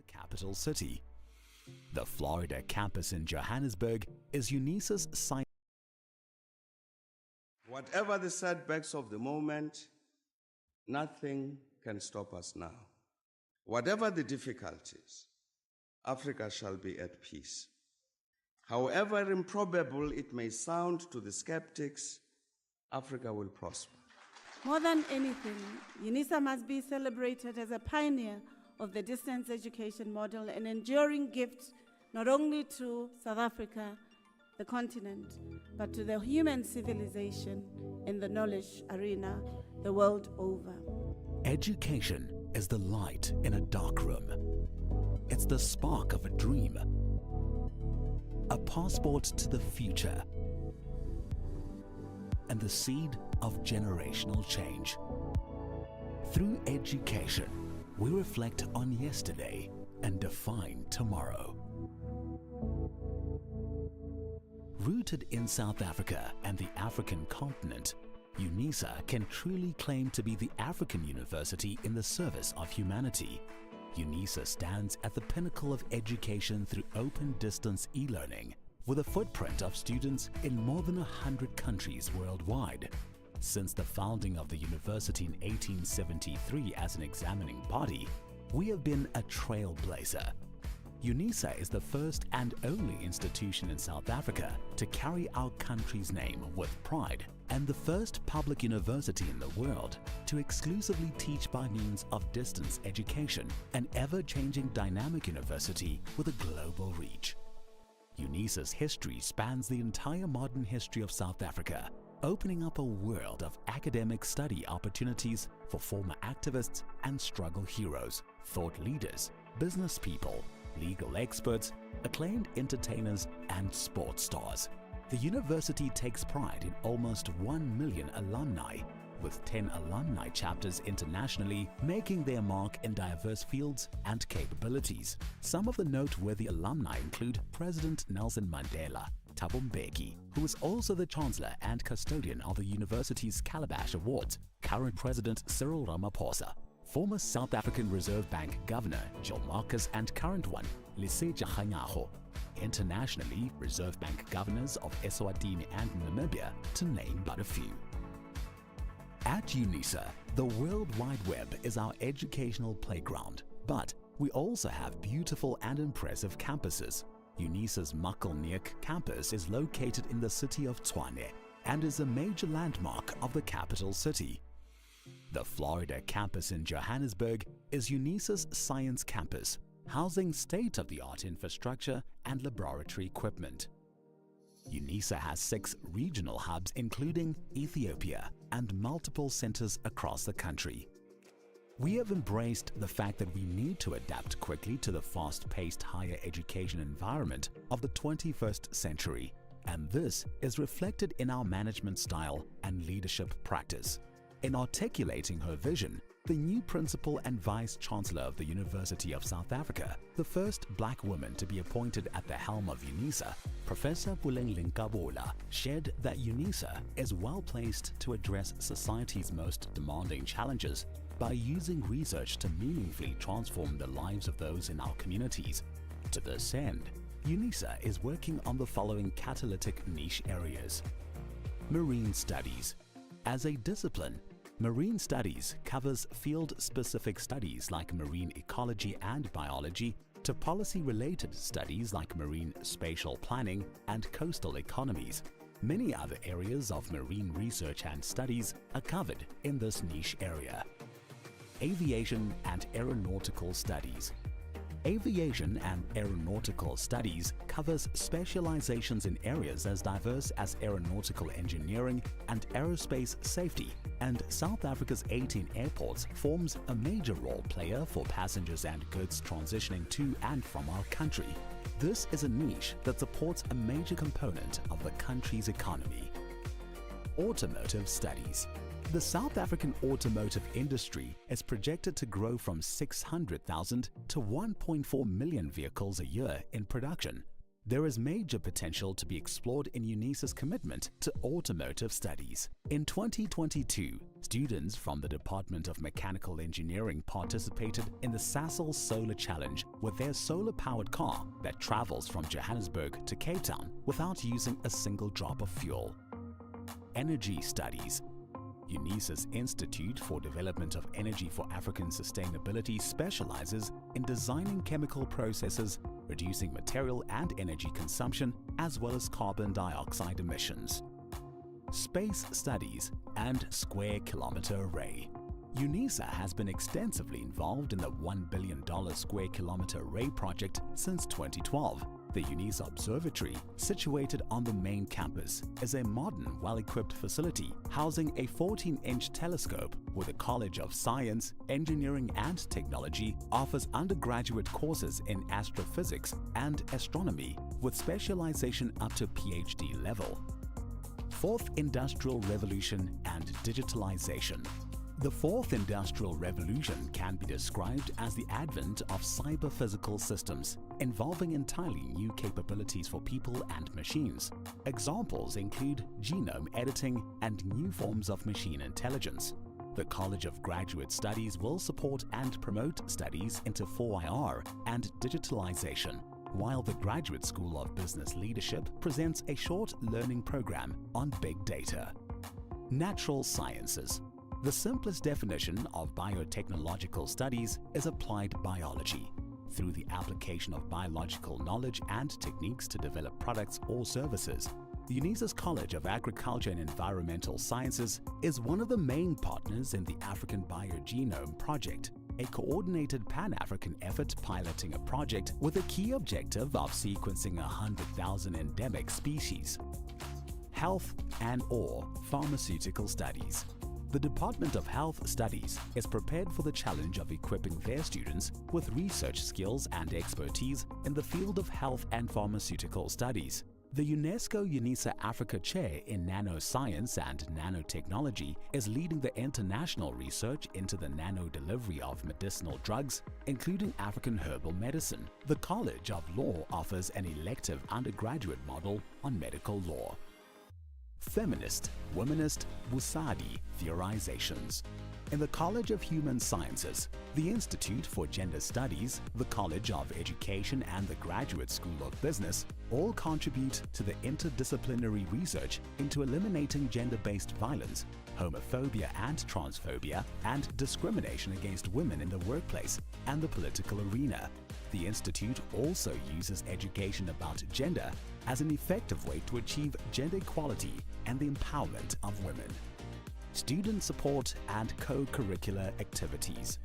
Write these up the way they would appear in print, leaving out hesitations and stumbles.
capital city. The Florida campus in Johannesburg is Unisa's science. Whatever the setbacks of the moment, nothing can stop us now. Whatever the difficulties, Africa shall be at peace. However improbable it may sound to the skeptics, Africa will prosper. More than anything, Unisa must be celebrated as a pioneer of the distance education model, an enduring gift not only to South Africa, the continent, but to the human civilization in the knowledge arena the world over. Education is the light in a dark room. It's the spark of a dream, a passport to the future, and the seed of generational change. Through education, we reflect on yesterday and define tomorrow. Rooted in South Africa and the African continent, Unisa can truly claim to be the African university in the service of humanity. Unisa stands at the pinnacle of education through open distance e-learning, with a footprint of students in more than 100 countries worldwide. Since the founding of the university in 1873 as an examining body, we have been a trailblazer. Unisa is the first and only institution in South Africa to carry our country's name with pride, and the first public university in the world to exclusively teach by means of distance education, an ever-changing dynamic university with a global reach. Unisa's history spans the entire modern history of South Africa, opening up a world of academic study opportunities for former activists and struggle heroes, thought leaders, business people, legal experts, acclaimed entertainers, and sports stars. The university takes pride in almost 1 million alumni, with 10 alumni chapters internationally, making their mark in diverse fields and capabilities. Some of the noteworthy alumni include President Nelson Mandela, Thabo Mbeki, who is also the Chancellor and custodian of the university's Calabash Awards, current President Cyril Ramaphosa, former South African Reserve Bank Governor Jill Marcus, and current one, Lesetja Kganyago, internationally Reserve Bank governors of Eswatini and Namibia, to name but a few. At Unisa, the World Wide Web is our educational playground, but we also have beautiful and impressive campuses. Unisa's Makelneuk campus is located in the city of Tshwane and is a major landmark of the capital city. The Florida campus in Johannesburg is Unisa's science campus, housing state-of-the-art infrastructure and laboratory equipment. Unisa has 6 regional hubs including Ethiopia and multiple centers across the country. We have embraced the fact that we need to adapt quickly to the fast-paced higher education environment of the 21st century, and this is reflected in our management style and leadership practice. In articulating her vision, the new Principal and Vice Chancellor of the University of South Africa, the first black woman to be appointed at the helm of Unisa, Professor Buleng Linkabola, shared that Unisa is well placed to address society's most demanding challenges by using research to meaningfully transform the lives of those in our communities. To this end, Unisa is working on the following catalytic niche areas. Marine studies. As a discipline, marine studies covers field-specific studies like marine ecology and biology to policy-related studies like marine spatial planning and coastal economies. Many other areas of marine research and studies are covered in this niche area. Aviation and aeronautical studies. Aviation and aeronautical studies covers specializations in areas as diverse as aeronautical engineering and aerospace safety, and South Africa's 18 airports forms a major role player for passengers and goods transitioning to and from our country. This is a niche that supports a major component of the country's economy. Automotive studies. The South African automotive industry is projected to grow from 600,000 to 1.4 million vehicles a year in production. There is major potential to be explored in Unisa's commitment to automotive studies. In 2022, students from the Department of Mechanical Engineering participated in the Sasol Solar Challenge with their solar-powered car that travels from Johannesburg to Cape Town without using a single drop of fuel. Energy studies. Unisa's Institute for Development of Energy for African Sustainability specializes in designing chemical processes, reducing material and energy consumption, as well as carbon dioxide emissions. Space studies and Square Kilometer Array. Unisa has been extensively involved in the $1 billion Square Kilometer Array project since 2012. The Unisa Observatory, situated on the main campus, is a modern, well-equipped facility housing a 14-inch telescope where the College of Science, Engineering and Technology offers undergraduate courses in astrophysics and astronomy with specialization up to PhD level. Fourth Industrial Revolution and Digitalization. The fourth industrial revolution can be described as the advent of cyber-physical systems, involving entirely new capabilities for people and machines. Examples include genome editing and new forms of machine intelligence. The College of Graduate Studies will support and promote studies into 4IR and digitalization, while the Graduate School of Business Leadership presents a short learning program on big data. Natural sciences. The simplest definition of biotechnological studies is applied biology. Through the application of biological knowledge and techniques to develop products or services, Unisa's College of Agriculture and Environmental Sciences is one of the main partners in the African Biogenome Project, a coordinated Pan-African effort piloting a project with a key objective of sequencing 100,000 endemic species. Health and/or pharmaceutical studies. The Department of Health Studies is prepared for the challenge of equipping their students with research skills and expertise in the field of health and pharmaceutical studies. The UNESCO Unisa Africa Chair in Nanoscience and Nanotechnology is leading the international research into the nano-delivery of medicinal drugs, including African herbal medicine. The College of Law offers an elective undergraduate model on medical law. Feminist, womanist, Busadi theorizations. In the College of Human Sciences, the Institute for Gender Studies, the College of Education and the Graduate School of Business all contribute to the interdisciplinary research into eliminating gender-based violence, homophobia and transphobia, and discrimination against women in the workplace and the political arena. The Institute also uses education about gender as an effective way to achieve gender equality and the empowerment of women. Student support and co-curricular activities.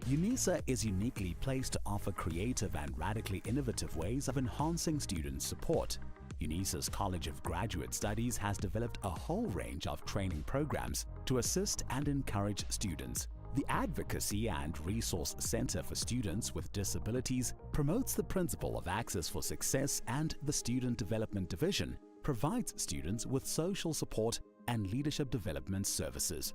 Unisa is uniquely placed to offer creative and radically innovative ways of enhancing student support. Unisa's College of Graduate Studies has developed a whole range of training programs to assist and encourage students. The Advocacy and Resource Center for Students with Disabilities promotes the principle of access for success, and the Student Development Division provides students with social support and leadership development services.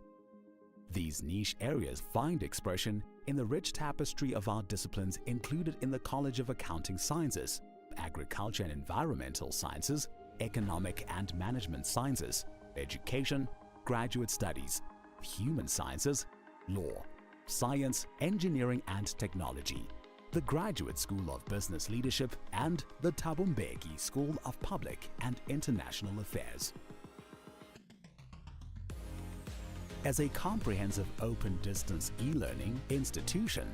These niche areas find expression in the rich tapestry of our disciplines included in the College of Accounting Sciences, Agriculture and Environmental Sciences, Economic and Management Sciences, Education, Graduate Studies, Human Sciences, Law, Science, Engineering and Technology, the Graduate School of Business Leadership, and the Thabo Mbeki School of Public and International Affairs. As a comprehensive open-distance e-learning institution,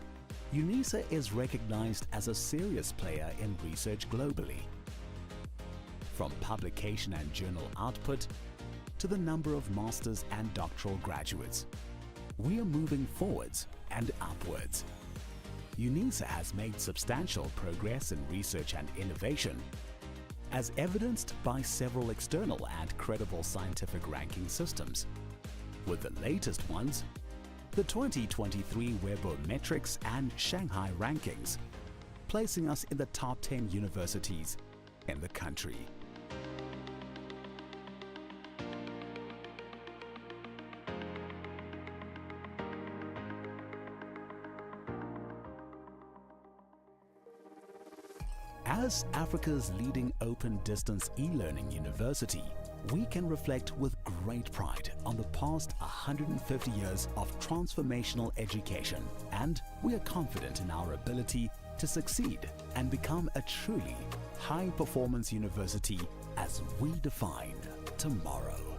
Unisa is recognized as a serious player in research globally. From publication and journal output to the number of master's and doctoral graduates, we are moving forwards and upwards. Unisa has made substantial progress in research and innovation, as evidenced by several external and credible scientific ranking systems, with the latest ones, the 2023 Webometrics and Shanghai rankings, placing us in the top 10 universities in the country. As Africa's leading open distance e-learning university, we can reflect with great pride on the past 150 years of transformational education, and we are confident in our ability to succeed and become a truly high-performance university as we define tomorrow.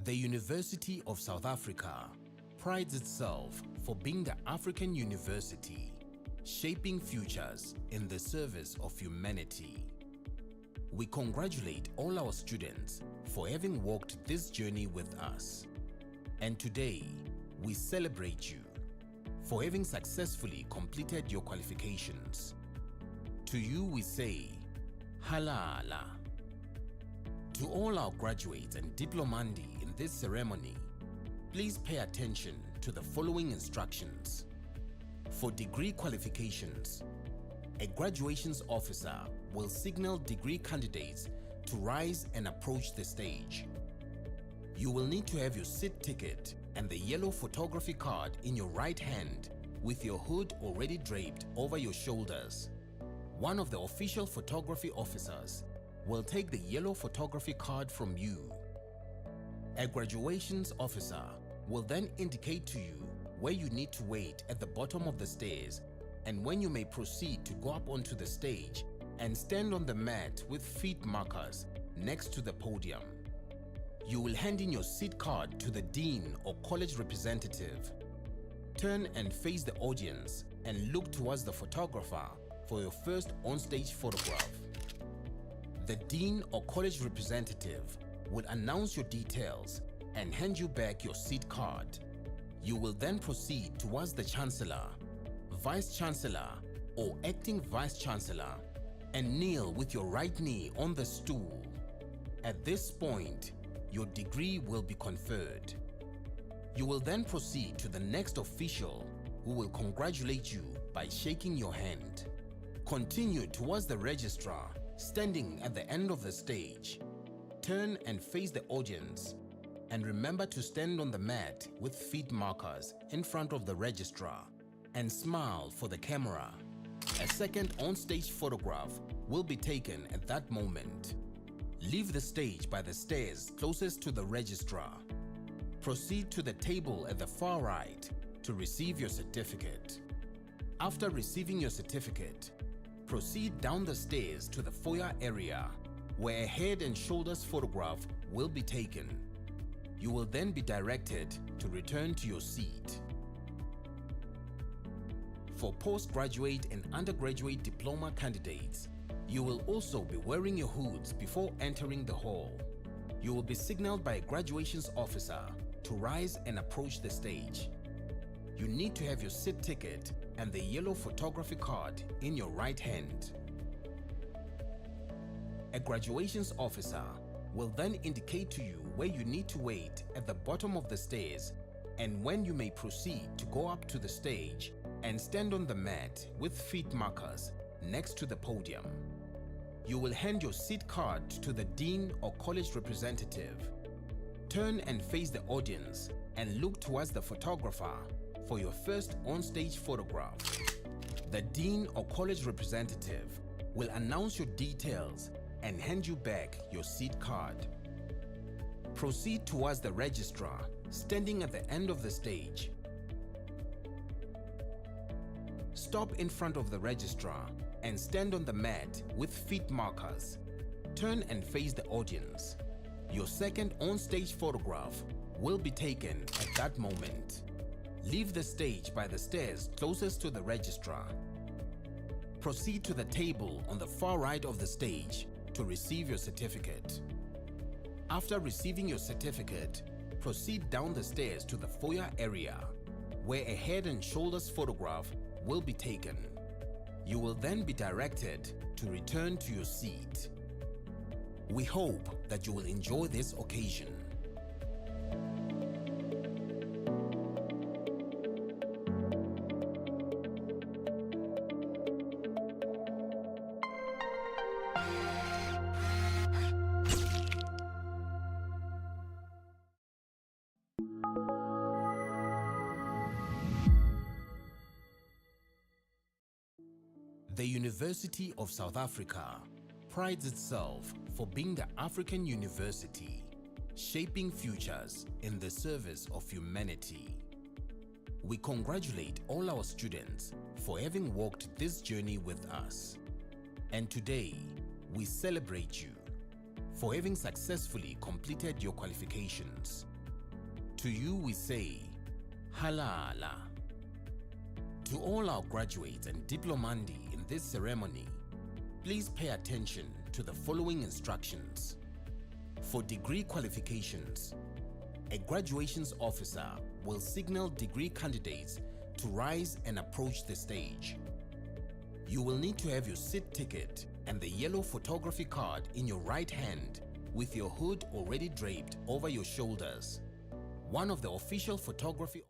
The University of South Africa prides itself for being the African university, shaping futures in the service of humanity. We congratulate all our students for having walked this journey with us. And today, we celebrate you for having successfully completed your qualifications. To you we say, Halala. To all our graduates and diplomandi in this ceremony, please pay attention to the following instructions. For degree qualifications, a graduations officer will signal degree candidates to rise and approach the stage. You will need to have your seat ticket and the yellow photography card in your right hand with your hood already draped over your shoulders. One of the official photography officers will take the yellow photography card from you. A graduations officer will then indicate to you where you need to wait at the bottom of the stairs and when you may proceed to go up onto the stage and stand on the mat with feet markers next to the podium. You will hand in your seat card to the dean or college representative. Turn and face the audience and look towards the photographer for your first on-stage photograph. The dean or college representative will announce your details and hand you back your seat card. You will then proceed towards the Chancellor, Vice Chancellor or Acting Vice Chancellor and kneel with your right knee on the stool. At this point, your degree will be conferred. You will then proceed to the next official who will congratulate you by shaking your hand. Continue towards the registrar standing at the end of the stage. Turn and face the audience and remember to stand on the mat with feet markers in front of the registrar and smile for the camera. A second on-stage photograph will be taken at that moment. Leave the stage by the stairs closest to the registrar. Proceed to the table at the far right to receive your certificate. After receiving your certificate, proceed down the stairs to the foyer area where a head and shoulders photograph will be taken. You will then be directed to return to your seat. For postgraduate and undergraduate diploma candidates, you will also be wearing your hoods before entering the hall. You will be signaled by a graduations officer to rise and approach the stage. You need to have your seat ticket and the yellow photography card in your right hand. A graduations officer will then indicate to you where you need to wait at the bottom of the stairs and when you may proceed to go up to the stage and stand on the mat with feet markers next to the podium. You will hand your seat card to the dean or college representative. Turn and face the audience and look towards the photographer for your first on-stage photograph. The dean or college representative will announce your details and hand you back your seat card. Proceed towards the registrar standing at the end of the stage. Stop in front of the registrar and stand on the mat with feet markers. Turn and face the audience. Your second on-stage photograph will be taken at that moment. Leave the stage by the stairs closest to the registrar. Proceed to the table on the far right of the stage to receive your certificate. After receiving your certificate, proceed down the stairs to the foyer area, where a head and shoulders photograph will be taken. You will then be directed to return to your seat. We hope that you will enjoy this occasion. The University of South Africa prides itself for being the African university, shaping futures in the service of humanity. We congratulate all our students for having walked this journey with us. And today, we celebrate you for having successfully completed your qualifications. To you we say, Halala. To all our graduates and diplomandi in this ceremony, please pay attention to the following instructions. For degree qualifications, a graduations officer will signal degree candidates to rise and approach the stage. You will need to have your seat ticket and the yellow photography card in your right hand with your hood already draped over your shoulders. One of the official photography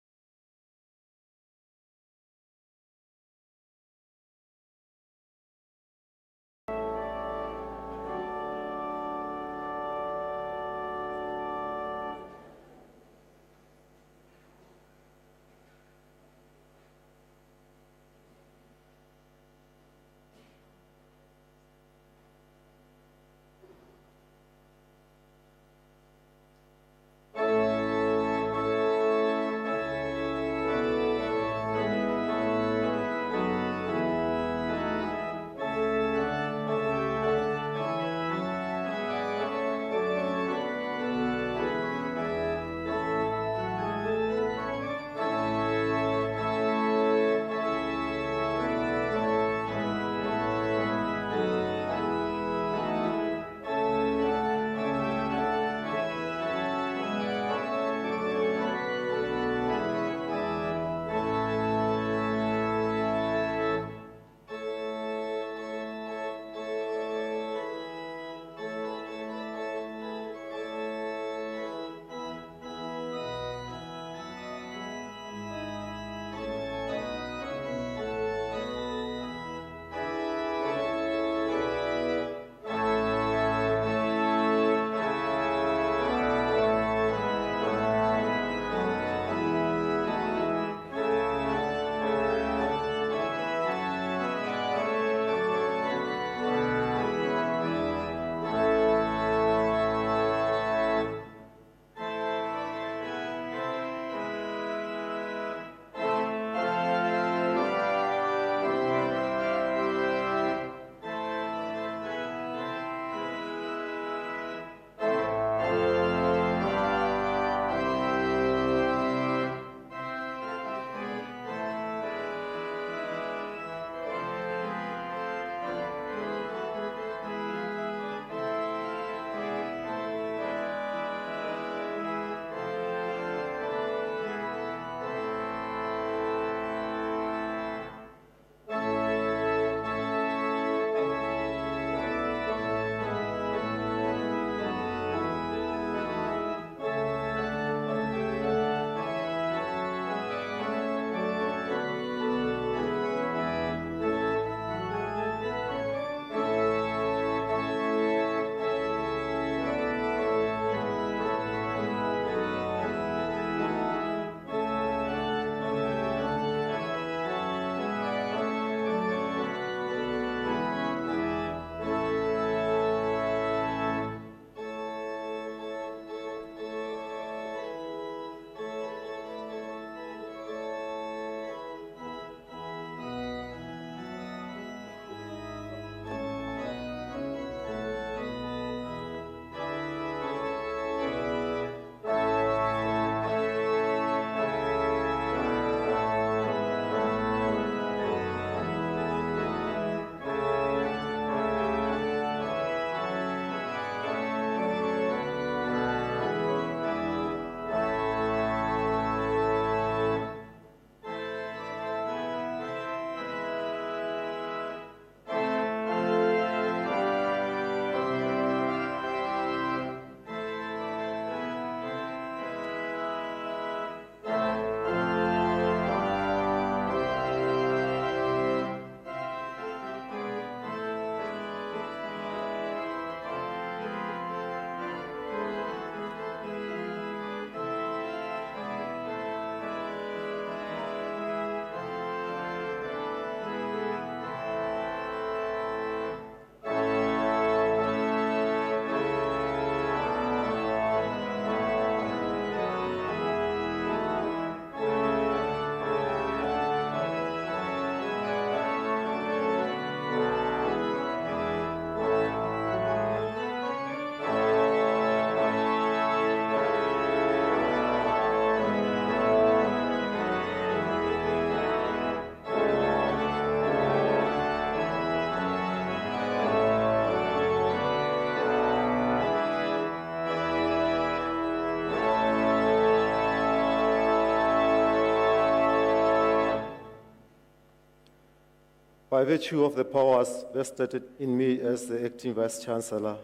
By virtue of the powers vested in me as the acting Vice-Chancellor,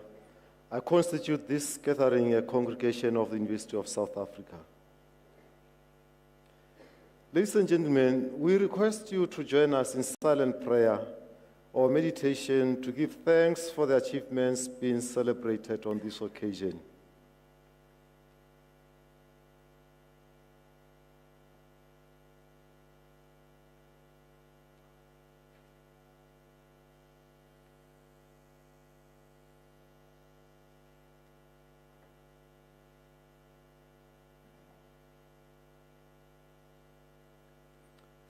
I constitute this gathering a congregation of the University of South Africa. Ladies and gentlemen, we request you to join us in silent prayer or meditation to give thanks for the achievements being celebrated on this occasion.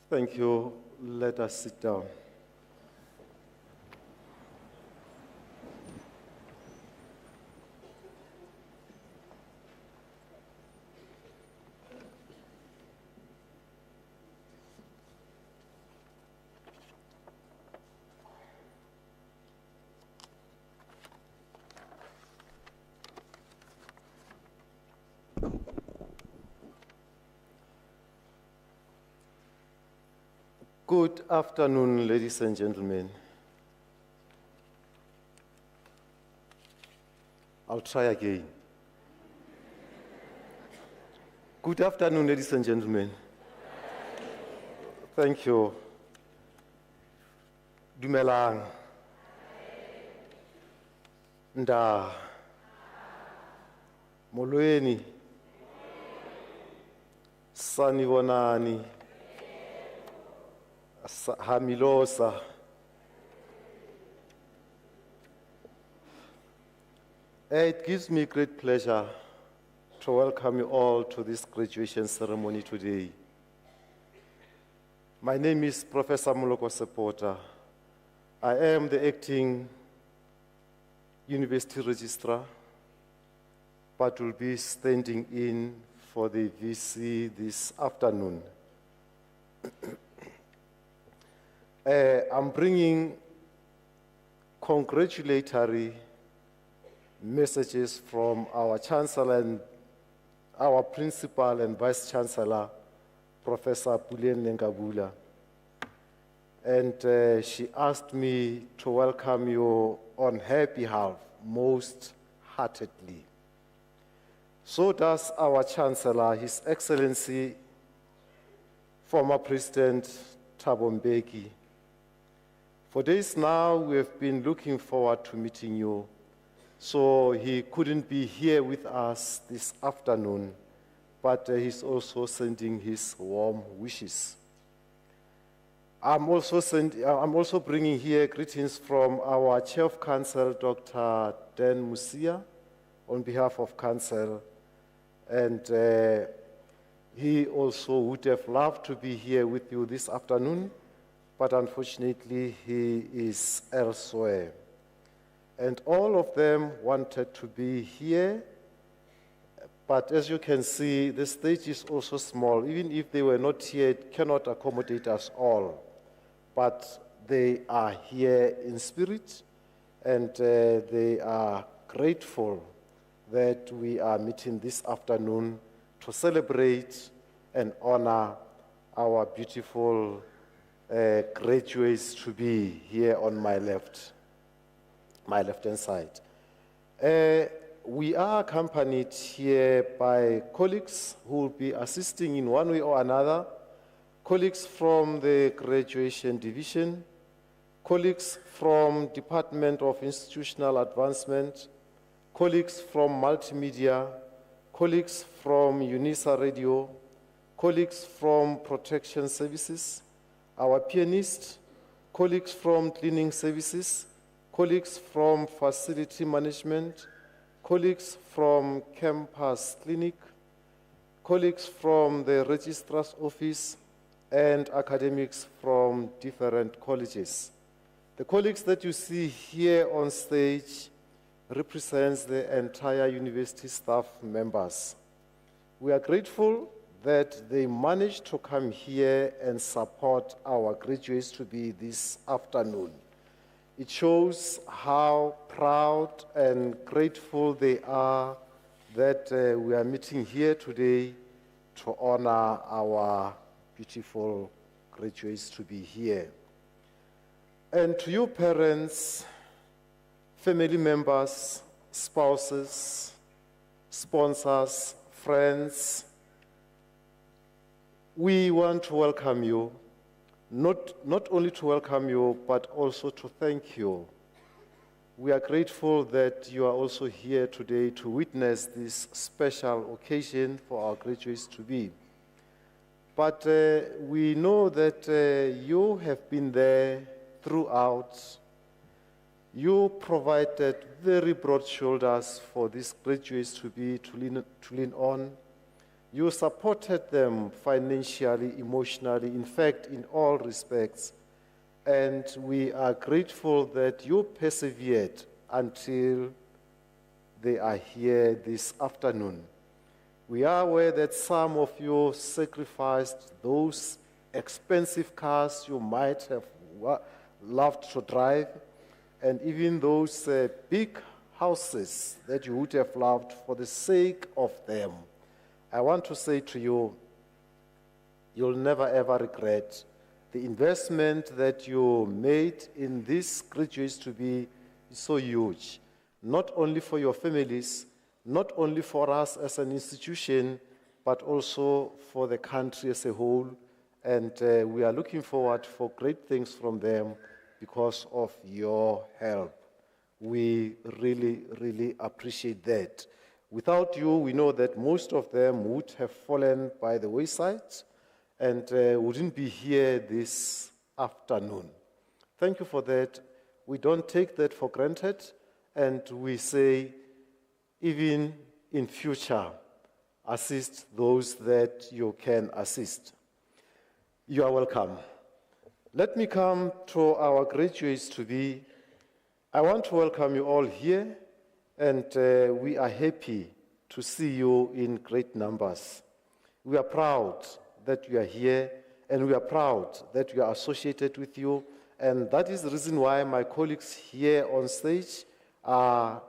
Thank you. Let us sit down. Good afternoon, ladies and gentlemen. I'll try again. Good afternoon, ladies and gentlemen. Thank you. Dumelang. Nda. Molweni. Sanibonani. Hamilosa. It gives me great pleasure to welcome you all to this graduation ceremony today. My name is Professor Moloko Sepota. I am the acting university registrar, but will be standing in for the VC this afternoon. I'm bringing congratulatory messages from our Chancellor and our Principal and Vice-Chancellor, Professor Pulien Nengabula. And she asked me to welcome you on her behalf most heartedly. So does our Chancellor, His Excellency, former President Thabo Mbeki. For days now, we have been looking forward to meeting you, so he couldn't be here with us this afternoon, but he's also sending his warm wishes. I'm also bringing here greetings from our Chair of Council, Dr. Dan Musia, on behalf of Council, and he also would have loved to be here with you this afternoon, but unfortunately he is elsewhere. And all of them wanted to be here, but as you can see, the stage is also small. Even if they were not here, it cannot accommodate us all. But they are here in spirit, and they are grateful that we are meeting this afternoon to celebrate and honor our beautiful graduates to be here on my left-hand side. We are accompanied here by colleagues who will be assisting in one way or another, colleagues from the graduation division, colleagues from Department of Institutional Advancement, colleagues from multimedia, colleagues from Unisa Radio, colleagues from protection services, our pianist, colleagues from cleaning services, colleagues from facility management, colleagues from campus clinic, colleagues from the registrar's office, and academics from different colleges. The colleagues that you see here on stage represents the entire university staff members. We are grateful that they managed to come here and support our graduates to be this afternoon. It shows how proud and grateful they are that we are meeting here today to honor our beautiful graduates to be here. And to you parents, family members, spouses, sponsors, friends, we want to welcome you, not only to welcome you, but also to thank you. We are grateful that you are also here today to witness this special occasion for our graduates to be. But we know that you have been there throughout. You provided very broad shoulders for these graduates to lean on. You supported them financially, emotionally, in fact, in all respects. And we are grateful that you persevered until they are here this afternoon. We are aware that some of you sacrificed those expensive cars you might have loved to drive, and even those big houses that you would have loved for the sake of them. I want to say to you, you'll never ever regret the investment that you made in these graduates to be so huge, not only for your families, not only for us as an institution, but also for the country as a whole. And we are looking forward for great things from them because of your help. We really, really appreciate that. Without you, we know that most of them would have fallen by the wayside and wouldn't be here this afternoon. Thank you for that. We don't take that for granted, and we say, even in future, assist those that you can assist. You are welcome. Let me come to our graduates to be. I want to welcome you all here, and we are happy to see you in great numbers. We are proud that you are here, and we are proud that we are associated with you, and that is the reason why my colleagues here on stage are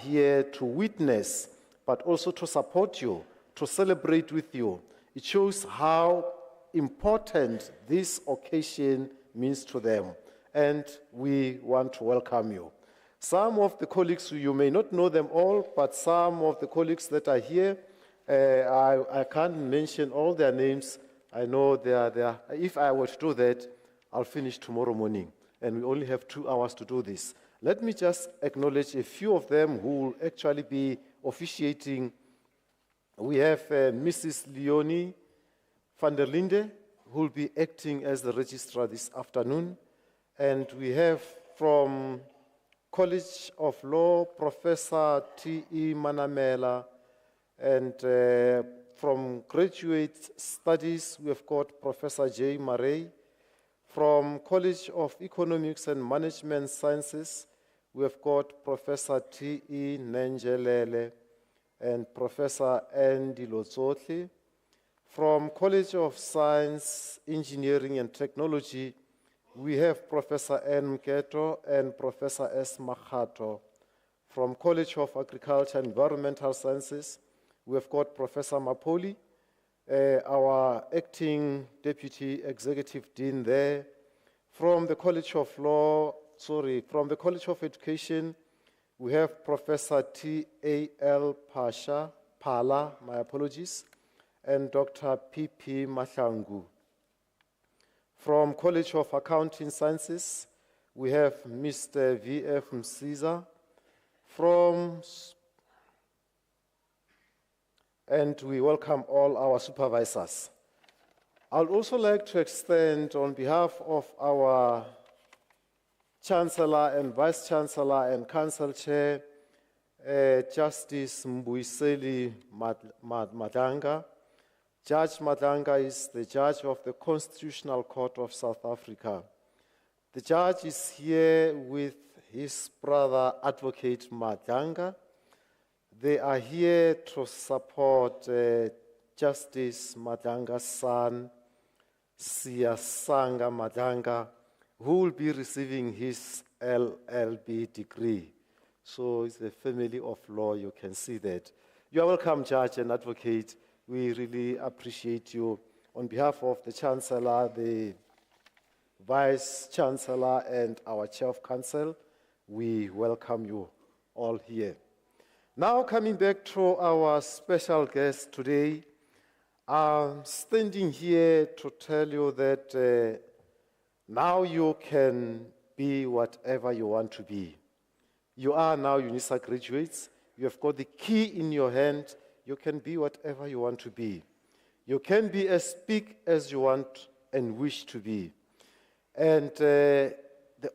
here to witness, but also to support you, to celebrate with you. It shows how important this occasion means to them, and we want to welcome you. Some of the colleagues, you may not know them all, but some of the colleagues that are here, I can't mention all their names. I know they are there. If I were to do that, I'll finish tomorrow morning, and we only have 2 hours to do this. Let me just acknowledge a few of them who will actually be officiating. We have Mrs. Leonie van der Linde, who will be acting as the registrar this afternoon. And we have from College of Law, Professor T.E. Manamela. And from Graduate Studies, we have got Professor J. Murray. From College of Economics and Management Sciences, we have got Professor T.E. Nenjelele and Professor Andy Lotsotli. From College of Science, Engineering and Technology, we have Professor N. Mketo and Professor S. Makhato. From College of Agriculture and Environmental Sciences, we have got Professor Mapoli, our acting Deputy Executive Dean there. From the College of from the College of Education, we have Professor T.A.L. Pala, my apologies, and Dr. P.P. Mahlangu. From College of Accounting Sciences, we have Mr. V.F. Msiza. And we welcome all our supervisors. I'd also like to extend on behalf of our Chancellor and Vice Chancellor and Council Chair, Justice Mbuyiseli Madanga. Judge Madanga is the judge of the Constitutional Court of South Africa. The judge is here with his brother, Advocate Madanga. They are here to support Justice Madanga's son, Siyasanga Madanga, who will be receiving his LLB degree. So it's a family of law, you can see that. You are welcome, Judge and Advocate. We really appreciate you. On behalf of the Chancellor, the Vice Chancellor and our Chair of Council, we welcome you all here. Now coming back to our special guest today, I'm standing here to tell you that now you can be whatever you want to be. You are now Unisa graduates. You have got the key in your hand. You can be whatever you want to be. You can be as big as you want and wish to be. And the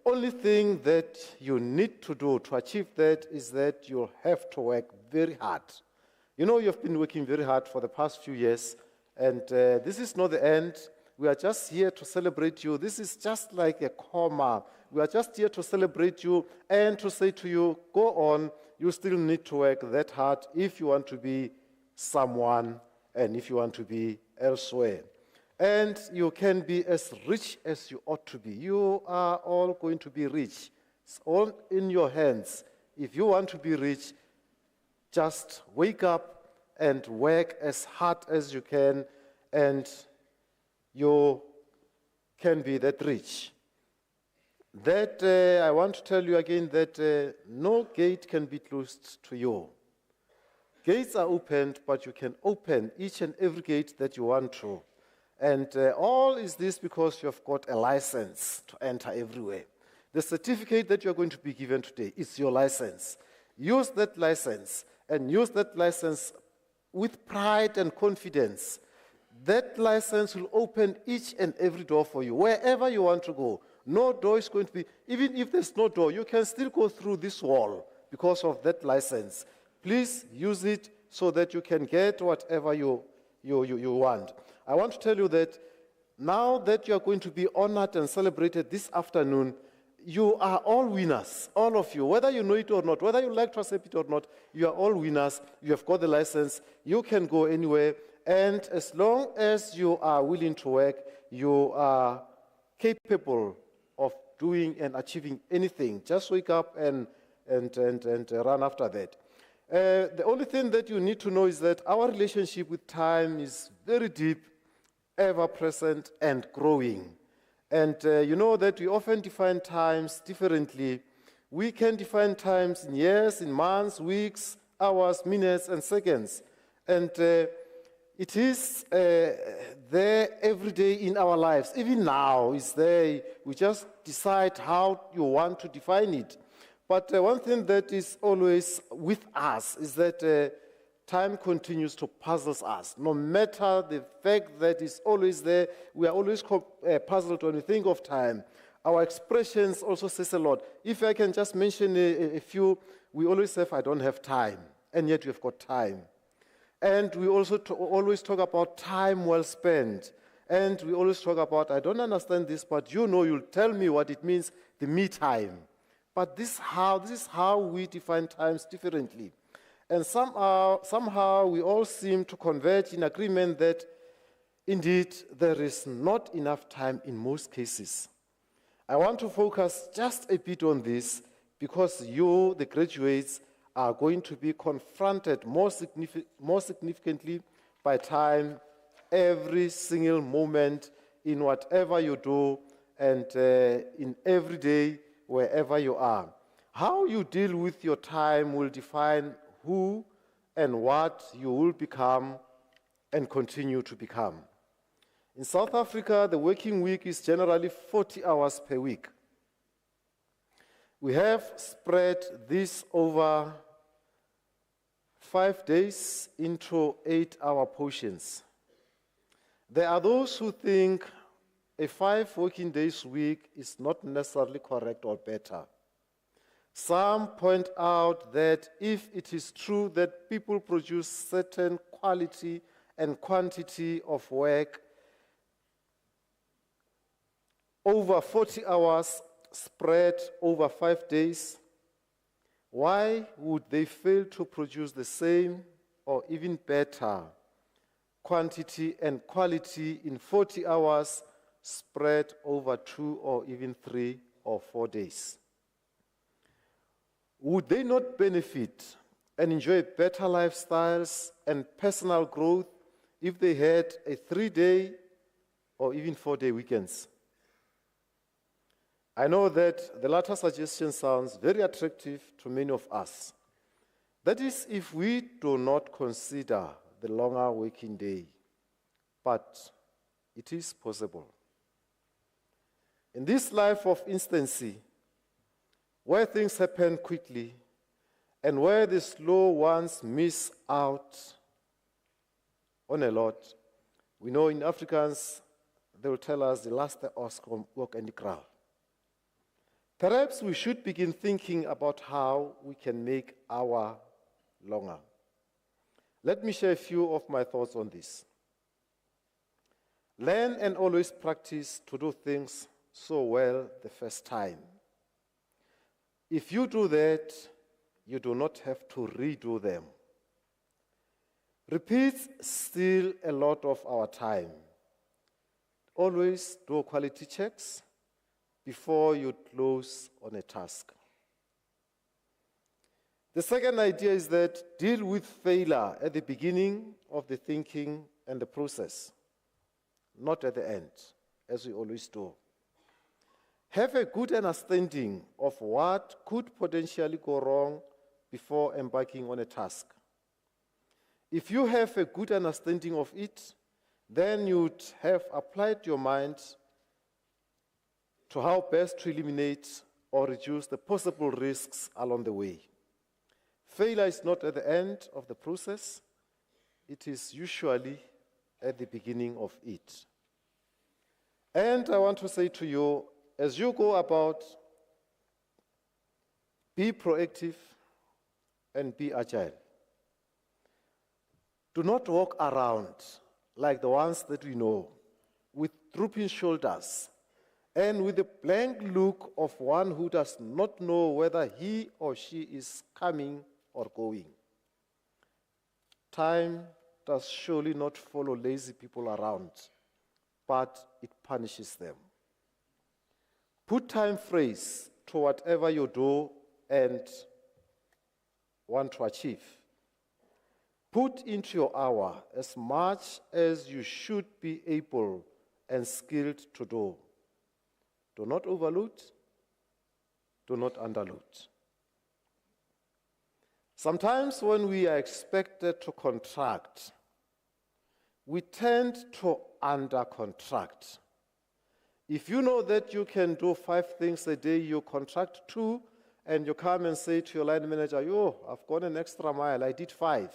only thing that you need to do to achieve that is that you have to work very hard. You know, you've been working very hard for the past few years, and this is not the end. We are just here to celebrate you. This is just like a comma. We are just here to celebrate you and to say to you, go on, you still need to work that hard if you want to be someone and if you want to be elsewhere. And you can be as rich as you ought to be. You are all going to be rich. It's all in your hands. If you want to be rich, just wake up and work as hard as you can, and you can be that rich. That I want to tell you again that no gate can be closed to you. Gates are opened, but you can open each and every gate that you want to. And all is this because you have got a license to enter everywhere. The certificate that you are going to be given today is your license. Use that license, and use that license with pride and confidence. That license will open each and every door for you, wherever you want to go. No door is going to be, even if there's no door, you can still go through this wall because of that license. Please use it so that you can get whatever you want. I want to tell you that now that you are going to be honored and celebrated this afternoon, you are all winners, all of you, whether you know it or not, whether you like to accept it or not, you are all winners. You have got the license, you can go anywhere, and as long as you are willing to work, you are capable of doing and achieving anything. Just wake up and run after that. The only thing that you need to know is that our relationship with time is very deep, ever-present, and growing. And you know that we often define times differently. We can define times in years, in months, weeks, hours, minutes, and seconds. And it is there every day in our lives. Even now, it's there. We just decide how you want to define it. But one thing that is always with us is that time continues to puzzle us. No matter the fact that it's always there, we are always puzzled when we think of time. Our expressions also says a lot. If I can just mention a few, we always say, I don't have time, and yet we've got time. And we also always talk about time well spent. And we always talk about, I don't understand this, but you know, you'll tell me what it means, the me time. But this is how we define times differently. And somehow we all seem to converge in agreement that indeed there is not enough time in most cases. I want to focus just a bit on this because you, the graduates, are going to be confronted more significantly by time every single moment in whatever you do and in every day wherever you are. How you deal with your time will define who and what you will become and continue to become. In South Africa, the working week is generally 40 hours per week. We have spread this over 5 days into 8-hour portions. There are those who think a 5 working days week is not necessarily correct or better. Some point out that if it is true that people produce certain quality and quantity of work over 40 hours spread over 5 days, why would they fail to produce the same or even better quantity and quality in 40 hours spread over 2 or even 3 or 4 days? Would they not benefit and enjoy better lifestyles and personal growth if they had a 3-day or even 4-day weekends? I know that the latter suggestion sounds very attractive to many of us. That is, if we do not consider the longer working day, but it is possible. In this life of instancy, where things happen quickly and where the slow ones miss out on a lot, we know in Afrikaans, they will tell us the last os kom ook in die kraal. Perhaps we should begin thinking about how we can make our longer. Let me share a few of my thoughts on this. Learn and always practice to do things so well the first time. If you do that, you do not have to redo them. Repeat steal a lot of our time. Always do quality checks before you close on a task. The second idea is that deal with failure at the beginning of the thinking and the process, not at the end, as we always do. Have a good understanding of what could potentially go wrong before embarking on a task. If you have a good understanding of it, then you'd have applied your mind to how best to eliminate or reduce the possible risks along the way. Failure is not at the end of the process. It is usually at the beginning of it. And I want to say to you, as you go about, be proactive and be agile. Do not walk around like the ones that we know, with drooping shoulders and with the blank look of one who does not know whether he or she is coming or going. Time does surely not follow lazy people around, but it punishes them. Put time phrase to whatever you do and want to achieve. Put into your hour as much as you should be able and skilled to do. Do not overload, do not underload. Sometimes when we are expected to contract, we tend to under-contract. If you know that you can do 5 things a day, you contract 2, and you come and say to your line manager, yo, I've gone an extra mile, I did 5.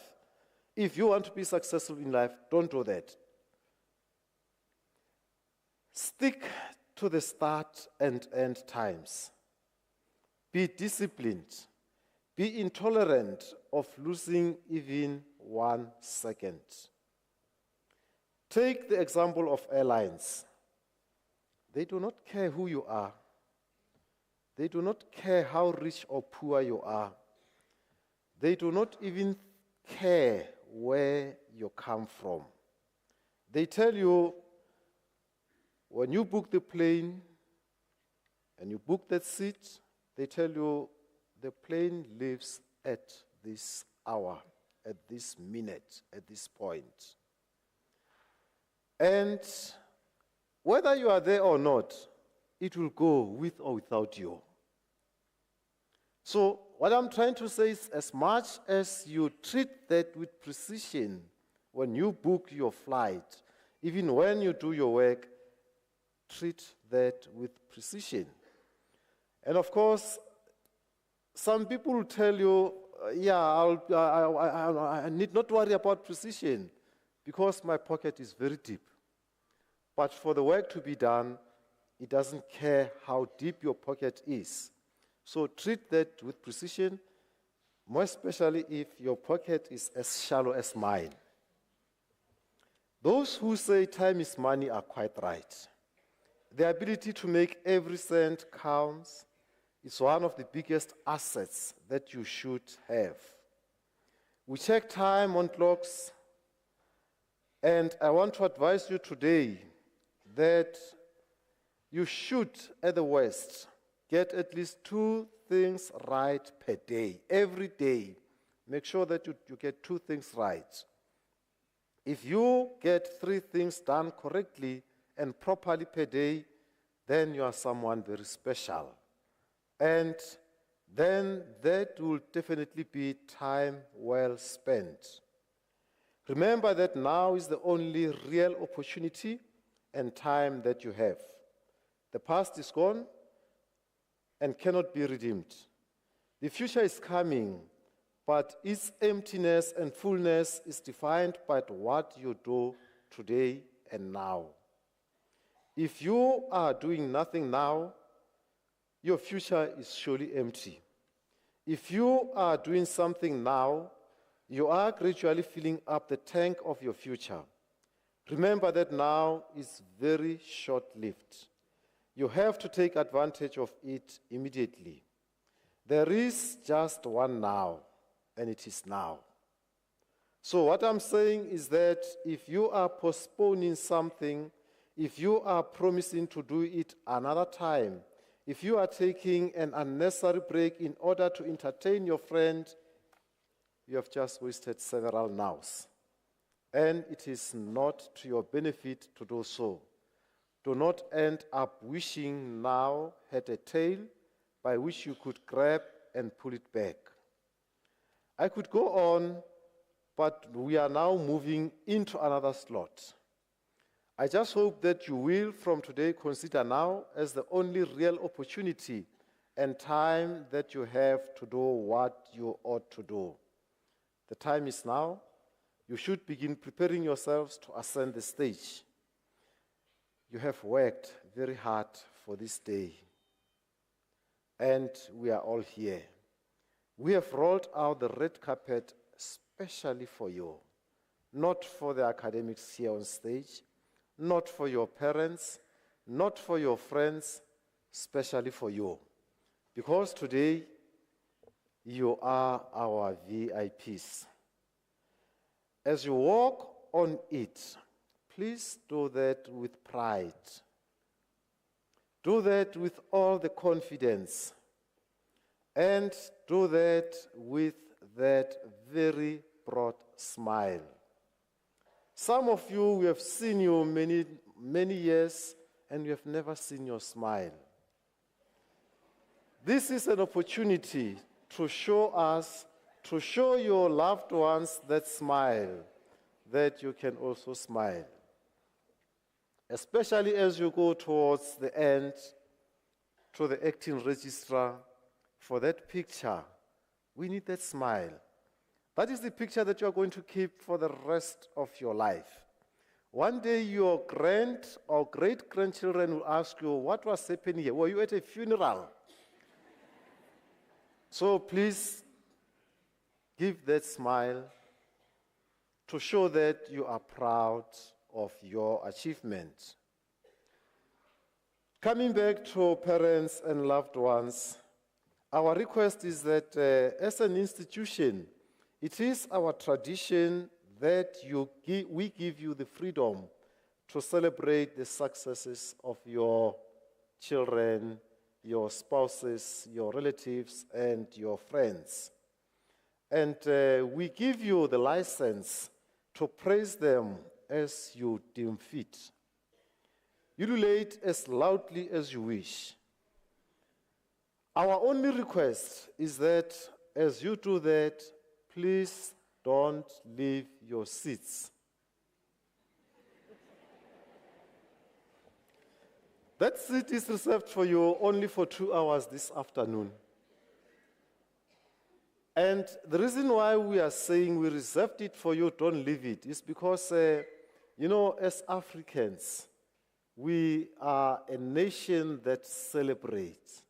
If you want to be successful in life, don't do that. Stick to the start and end times. Be disciplined. Be intolerant of losing even 1 second. Take the example of airlines. They do not care who you are. They do not care how rich or poor you are. They do not even care where you come from. They tell you, when you book the plane and you book that seat, they tell you the plane leaves at this hour, at this minute, at this point. And whether you are there or not, it will go with or without you. So what I'm trying to say is, as much as you treat that with precision when you book your flight, even when you do your work, treat that with precision. And of course, some people will tell you, I need not worry about precision because my pocket is very deep. But for the work to be done, it doesn't care how deep your pocket is. So treat that with precision, more especially if your pocket is as shallow as mine. Those who say time is money are quite right. The ability to make every cent count is one of the biggest assets that you should have. We check time on clocks, and I want to advise you today that you should, at the worst, get at least 2 things right per day. Every day, make sure that you get 2 things right. If you get 3 things done correctly and properly per day, then you are someone very special. And then that will definitely be time well spent. Remember that now is the only real opportunity and time that you have. The past is gone and cannot be redeemed. The future is coming, but its emptiness and fullness is defined by what you do today and now. If you are doing nothing now, your future is surely empty. If you are doing something now, you are gradually filling up the tank of your future. Remember that now is very short-lived. You have to take advantage of it immediately. There is just one now, and it is now. So what I'm saying is that if you are postponing something, if you are promising to do it another time, if you are taking an unnecessary break in order to entertain your friend, you have just wasted several nows. And it is not to your benefit to do so. Do not end up wishing now had a tail by which you could grab and pull it back. I could go on, but we are now moving into another slot. I just hope that you will from today consider now as the only real opportunity and time that you have to do what you ought to do. The time is now. You should begin preparing yourselves to ascend the stage. You have worked very hard for this day, and we are all here. We have rolled out the red carpet especially for you, not for the academics here on stage, not for your parents, not for your friends, especially for you. Because today, you are our VIPs. As you walk on it, please do that with pride. Do that with all the confidence. And do that with that very broad smile. Some of you, we have seen you many years, and we have never seen your smile. This is an opportunity to show your loved ones that smile, that you can also smile. Especially as you go towards the end, to the acting registrar, for that picture, we need that smile. That is the picture that you are going to keep for the rest of your life. One day your grand or great-grandchildren will ask you, what was happening here? Were you at a funeral? So please give that smile to show that you are proud of your achievement. Coming back to parents and loved ones, our request is that as an institution, it is our tradition that we give you the freedom to celebrate the successes of your children, your spouses, your relatives, and your friends. And we give you the license to praise them as you deem fit. Ululate as loudly as you wish. Our only request is that as you do that, please don't leave your seats. That seat is reserved for you only for 2 hours this afternoon. And the reason why we are saying we reserved it for you, don't leave it, is because, as Africans, we are a nation that celebrates.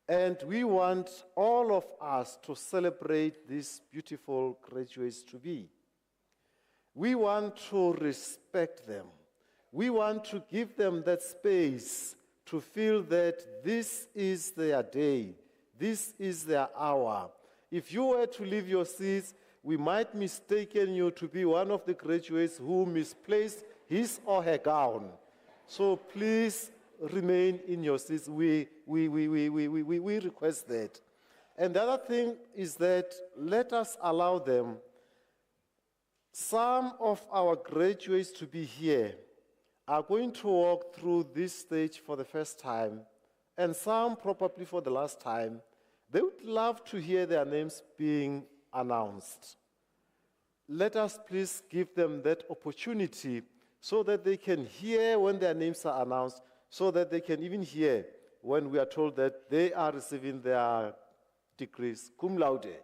And we want all of us to celebrate these beautiful graduates to be. We want to respect them. We want to give them that space to feel that this is their day, this is their hour. If you were to leave your seats, we might mistaken you to be one of the graduates who misplaced his or her gown. So please remain in your seats. We request that. And the other thing is that let us allow them, some of our graduates, to be here are going to walk through this stage for the first time, and some probably for the last time. They would love to hear their names being announced. Let us please give them that opportunity so that they can hear when their names are announced, so that they can even hear when we are told that they are receiving their degrees cum laude.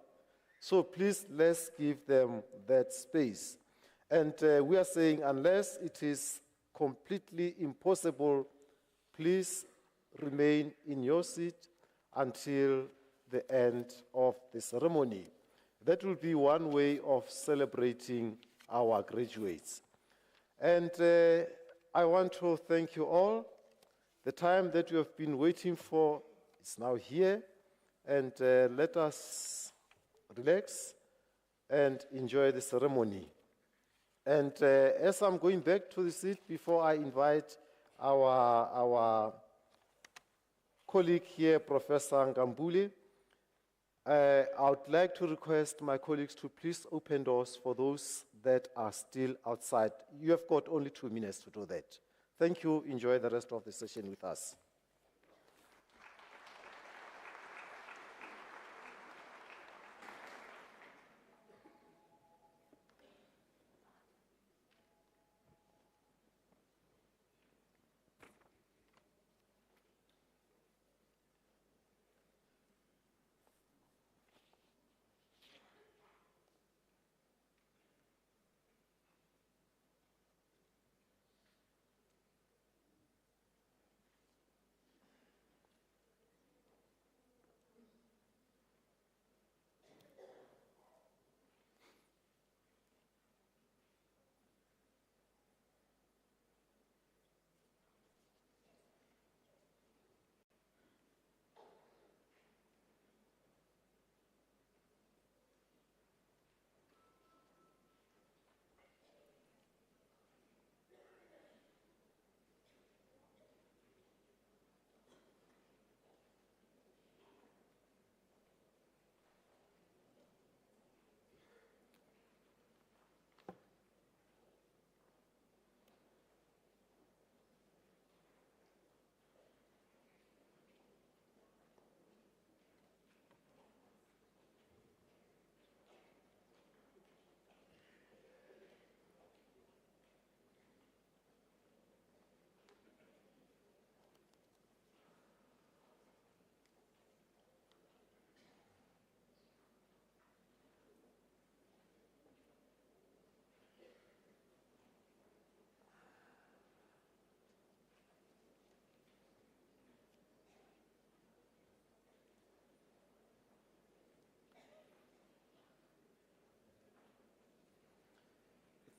So please, let's give them that space. And we are saying, unless it is completely impossible, please remain in your seat until the end of the ceremony. That will be one way of celebrating our graduates. And I want to thank you all. The time that you have been waiting for is now here. And let us relax and enjoy the ceremony. And as I'm going back to the seat, before I invite our colleague here, Professor Ngambule, I would like to request my colleagues to please open doors for those that are still outside. You have got only 2 minutes to do that. Thank you. Enjoy the rest of the session with us.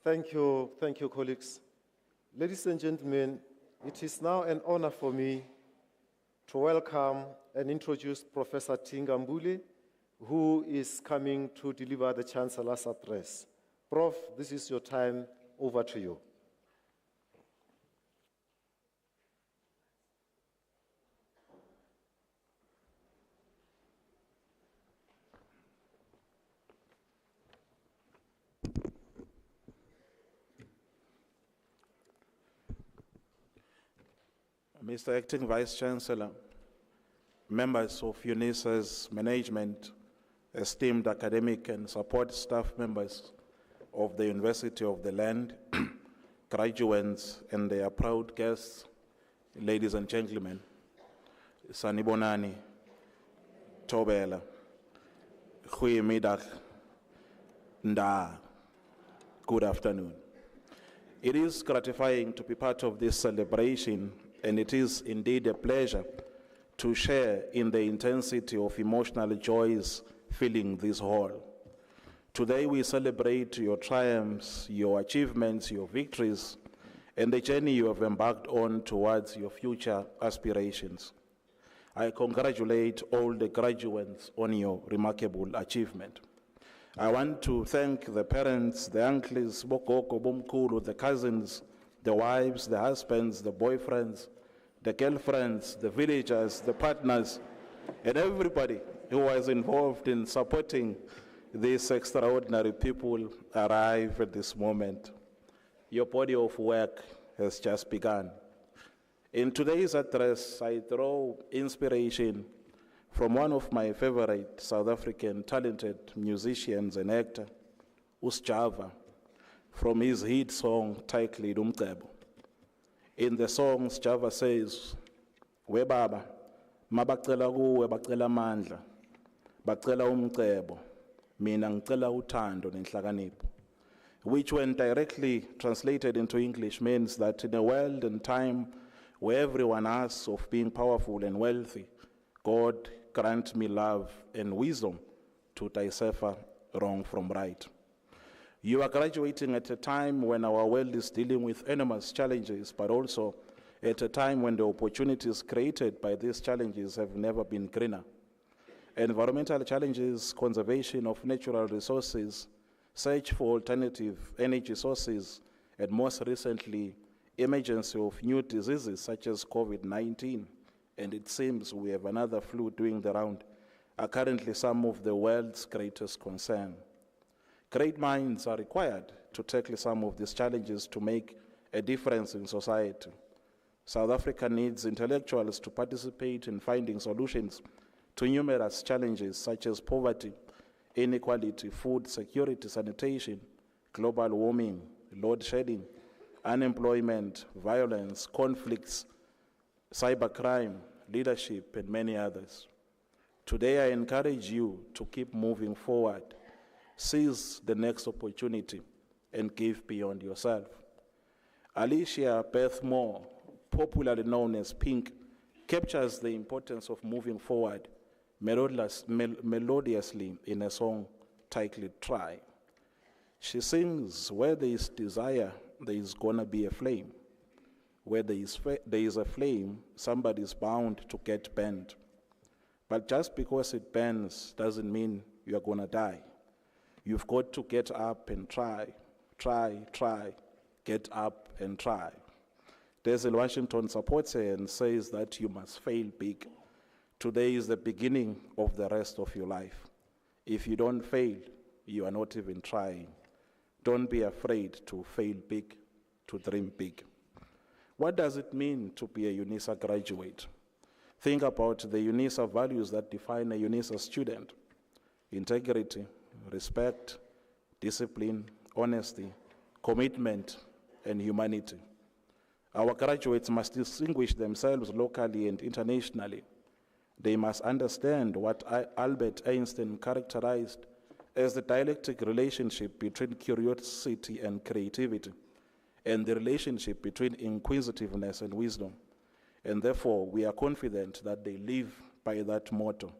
Thank you, colleagues. Ladies and gentlemen, it is now an honor for me to welcome and introduce Professor Ngambule, who is coming to deliver the Chancellor's address. Prof, this is your time. Over to you. Mr. Acting Vice Chancellor, members of Unisa's management, esteemed academic and support staff members of the University of the Land, graduates and their proud guests, ladies and gentlemen, Sanibonani, Tobela, Goeiemiddag, Nda, good afternoon. It is gratifying to be part of this celebration, and it is indeed a pleasure to share in the intensity of emotional joys filling this hall. Today we celebrate your triumphs, your achievements, your victories, and the journey you have embarked on towards your future aspirations. I congratulate all the graduates on your remarkable achievement. I want to thank the parents, the uncles, Bokoko, Bomkulu, the cousins, the wives, the husbands, the boyfriends, the girlfriends, the villagers, the partners, and everybody who was involved in supporting these extraordinary people arrive at this moment. Your body of work has just begun. In today's address, I draw inspiration from one of my favorite South African talented musicians and actor, Java, from his hit song titled Umcebo. In the song, Java says, "We baba, mabacela kuwe bacela amandla, bacela umcebo, mina ngicela uthando nenhlakanipho," which when directly translated into English means that in a world and time where everyone asks of being powerful and wealthy, God grant me love and wisdom to decipher wrong from right. You are graduating at a time when our world is dealing with enormous challenges, but also at a time when the opportunities created by these challenges have never been greener. Environmental challenges, conservation of natural resources, search for alternative energy sources, and most recently, emergence of new diseases such as COVID-19, and it seems we have another flu doing the round, are currently some of the world's greatest concern. Great minds are required to tackle some of these challenges to make a difference in society. South Africa needs intellectuals to participate in finding solutions to numerous challenges such as poverty, inequality, food security, sanitation, global warming, load shedding, unemployment, violence, conflicts, cybercrime, leadership, and many others. Today, I encourage you to keep moving forward, seize the next opportunity, and give beyond yourself. Alicia Beth Moore, popularly known as Pink, captures the importance of moving forward melodiously in a song titled Try. She sings, "Where there is desire, there is gonna be a flame. Where there is a flame, somebody's bound to get burned. But just because it burns doesn't mean you're gonna die. You've got to get up and try, get up and try." Denzel Washington supports her and says that you must fail big. Today is the beginning of the rest of your life. If you don't fail, you are not even trying. Don't be afraid to fail big, to dream big. What does it mean to be a Unisa graduate? Think about the Unisa values that define a Unisa student: integrity, respect, discipline, honesty, commitment, and humanity. Our graduates must distinguish themselves locally and internationally. They must understand what Albert Einstein characterized as the dialectic relationship between curiosity and creativity, and the relationship between inquisitiveness and wisdom. And therefore, we are confident that they live by that motto,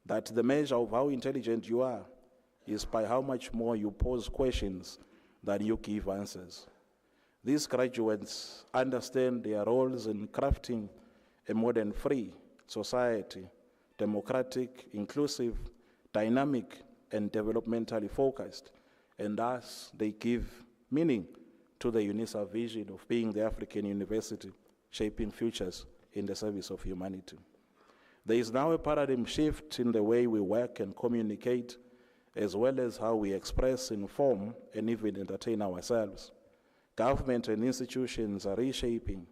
that the measure of how intelligent you are is by how much more you pose questions than you give answers. These graduates understand their roles in crafting a modern free society, democratic, inclusive, dynamic, and developmentally focused, and thus they give meaning to the Unisa vision of being the African university, shaping futures in the service of humanity. There is now a paradigm shift in the way we work and communicate, as well as how we express, inform, and even entertain ourselves. Government and institutions are reshaping,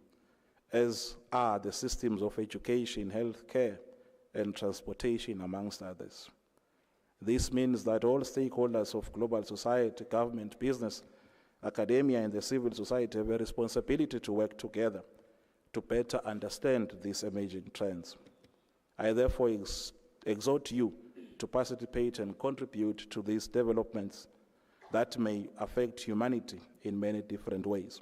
as are the systems of education, healthcare, and transportation, amongst others. This means that all stakeholders of global society, government, business, academia, and the civil society have a responsibility to work together to better understand these emerging trends. I therefore exhort you to participate and contribute to these developments that may affect humanity in many different ways.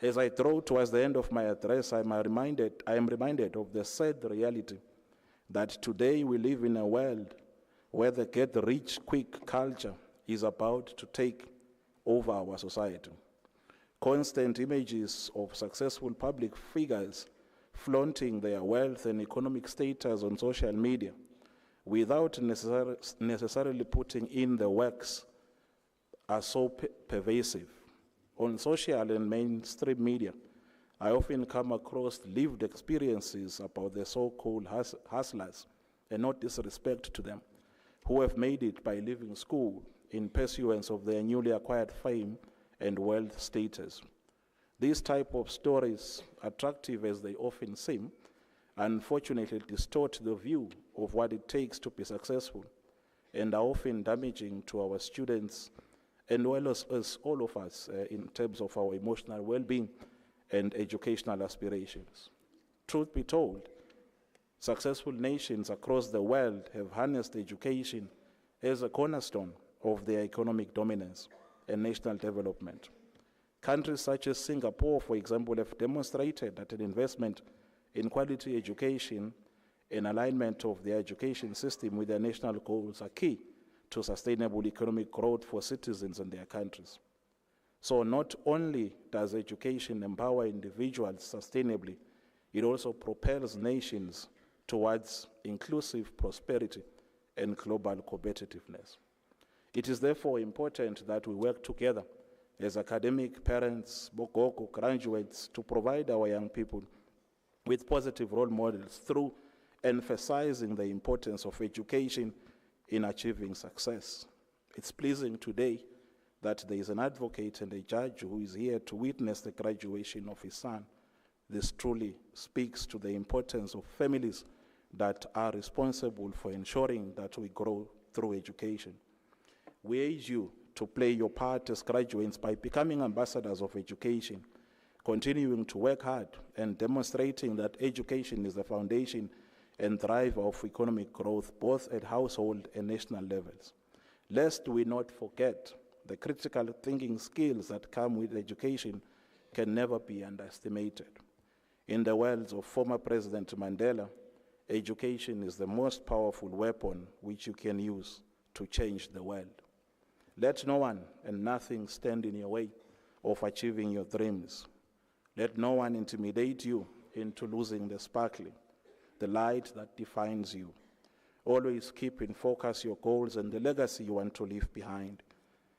As I draw towards the end of my address, I am reminded of the sad reality that today we live in a world where the get rich quick culture is about to take over our society. Constant images of successful public figures flaunting their wealth and economic status on social media without necessarily putting in the works are so pervasive. On social and mainstream media, I often come across lived experiences about the so-called hustlers, and not disrespect to them, who have made it by leaving school in pursuance of their newly acquired fame and wealth status. These type of stories, attractive as they often seem, unfortunately distort the view of what it takes to be successful and are often damaging to our students and well as all of us in terms of our emotional well-being and educational aspirations. Truth be told, successful nations across the world have harnessed education as a cornerstone of their economic dominance and national development. Countries such as Singapore, for example, have demonstrated that an investment in quality education and alignment of their education system with their national goals are key to sustainable economic growth for citizens in their countries. So not only does education empower individuals sustainably, it also propels nations towards inclusive prosperity and global competitiveness. It is therefore important that we work together as academic parents, bogogo, graduates, to provide our young people with positive role models through emphasizing the importance of education in achieving success. It's pleasing today that there is an advocate and a judge who is here to witness the graduation of his son. This truly speaks to the importance of families that are responsible for ensuring that we grow through education. We urge you to play your part as graduates by becoming ambassadors of education, continuing to work hard and demonstrating that education is the foundation and driver of economic growth, both at household and national levels. Lest we not forget, the critical thinking skills that come with education can never be underestimated. In the words of former President Mandela, education is the most powerful weapon which you can use to change the world. Let no one and nothing stand in your way of achieving your dreams. Let no one intimidate you into losing the sparkling, the light that defines you. Always keep in focus your goals and the legacy you want to leave behind.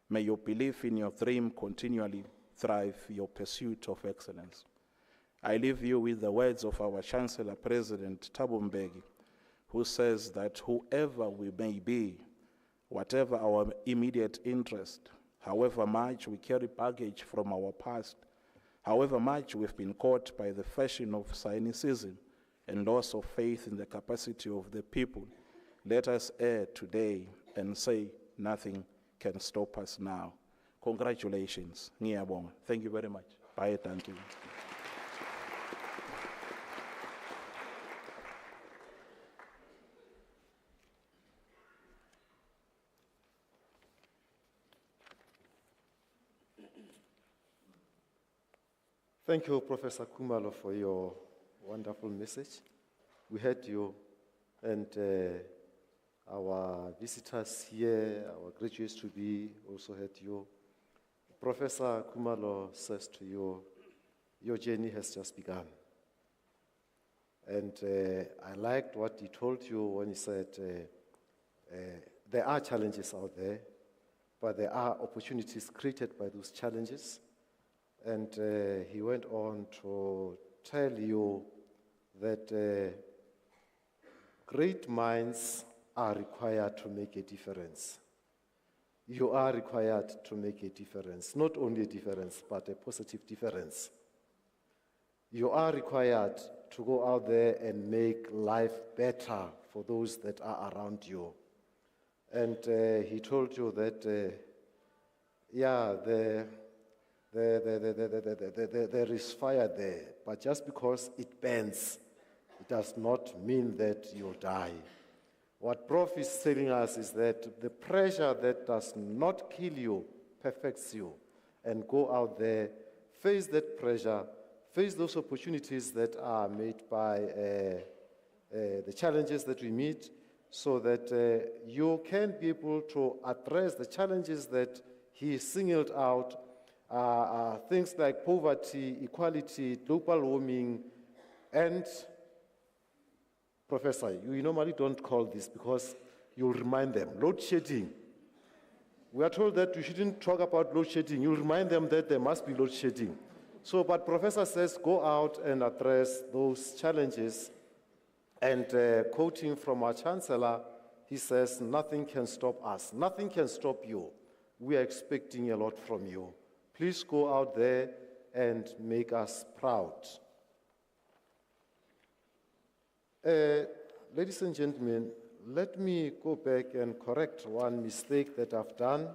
May your belief in your dream continually thrive your pursuit of excellence. I leave you with the words of our Chancellor, President Thabo Mbeki, who says that whoever we may be, whatever our immediate interest, however much we carry baggage from our past, however much we've been caught by the fashion of cynicism and loss of faith in the capacity of the people, let us err today and say nothing can stop us now. Congratulations. Ngiyabonga. Thank you very much. Bye. Thank you. Thank you, Professor Kumalo, for your wonderful message. We heard you, and our visitors here, our graduates to be, also heard you. Professor Kumalo says to you, your journey has just begun. And I liked what he told you when he said there are challenges out there, but there are opportunities created by those challenges. And he went on to tell you that great minds are required to make a difference. You are required to make a difference, not only a difference, but a positive difference. You are required to go out there and make life better for those that are around you. And he told you that, there is fire there, but just because it burns, it does not mean that you'll die. What Prof is telling us is that the pressure that does not kill you perfects you. And go out there, face that pressure, face those opportunities that are made by the challenges that we meet, so that you can be able to address the challenges that he singled out. Things like poverty, equality, global warming, and, Professor, you normally don't call this because you'll remind them, load shedding. We are told that you shouldn't talk about load shedding. You'll remind them that there must be load shedding. So, but Professor says, go out and address those challenges. And quoting from our Chancellor, he says, nothing can stop us. Nothing can stop you. We are expecting a lot from you. Please go out there and make us proud. Ladies and gentlemen, let me go back and correct one mistake that I've done.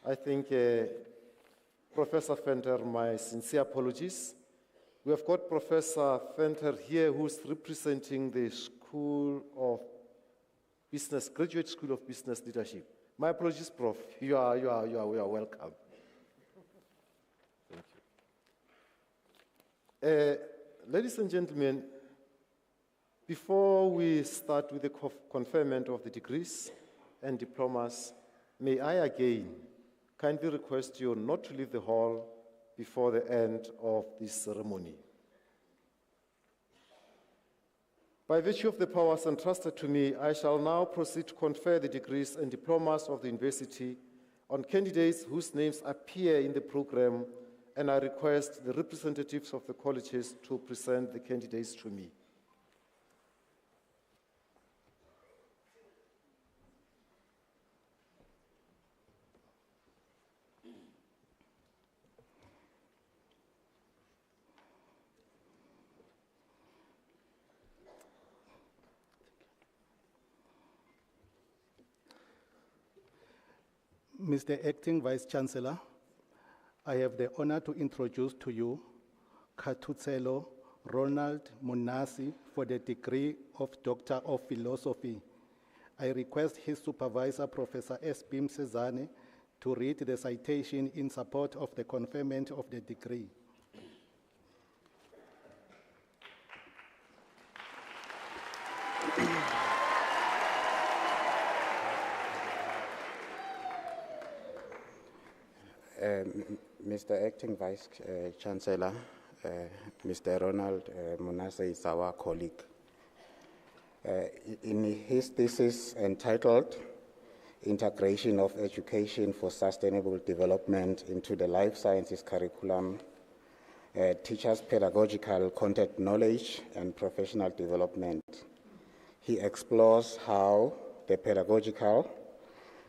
I think Professor Venter, my sincere apologies. We have got Professor Venter here who's representing the School of Business, Graduate School of Business Leadership. My apologies, Prof. You are welcome. Thank you. Ladies and gentlemen, before we start with the conferment of the degrees and diplomas, may I again kindly request you not to leave the hall before the end of this ceremony. By virtue of the powers entrusted to me, I shall now proceed to confer the degrees and diplomas of the university on candidates whose names appear in the program, and I request the representatives of the colleges to present the candidates to me. Mr. Acting Vice-Chancellor, I have the honor to introduce to you Chancellor Ronald Munasi for the degree of Doctor of Philosophy. I request his supervisor, Professor S.B. Msezane, to read the citation in support of the conferment of the degree. Mr. Acting Vice-Chancellor, Mr. Ronald Munasa is our colleague. In his thesis entitled Integration of Education for Sustainable Development into the Life Sciences Curriculum, Teachers' Pedagogical Content Knowledge and Professional Development, he explores how the pedagogical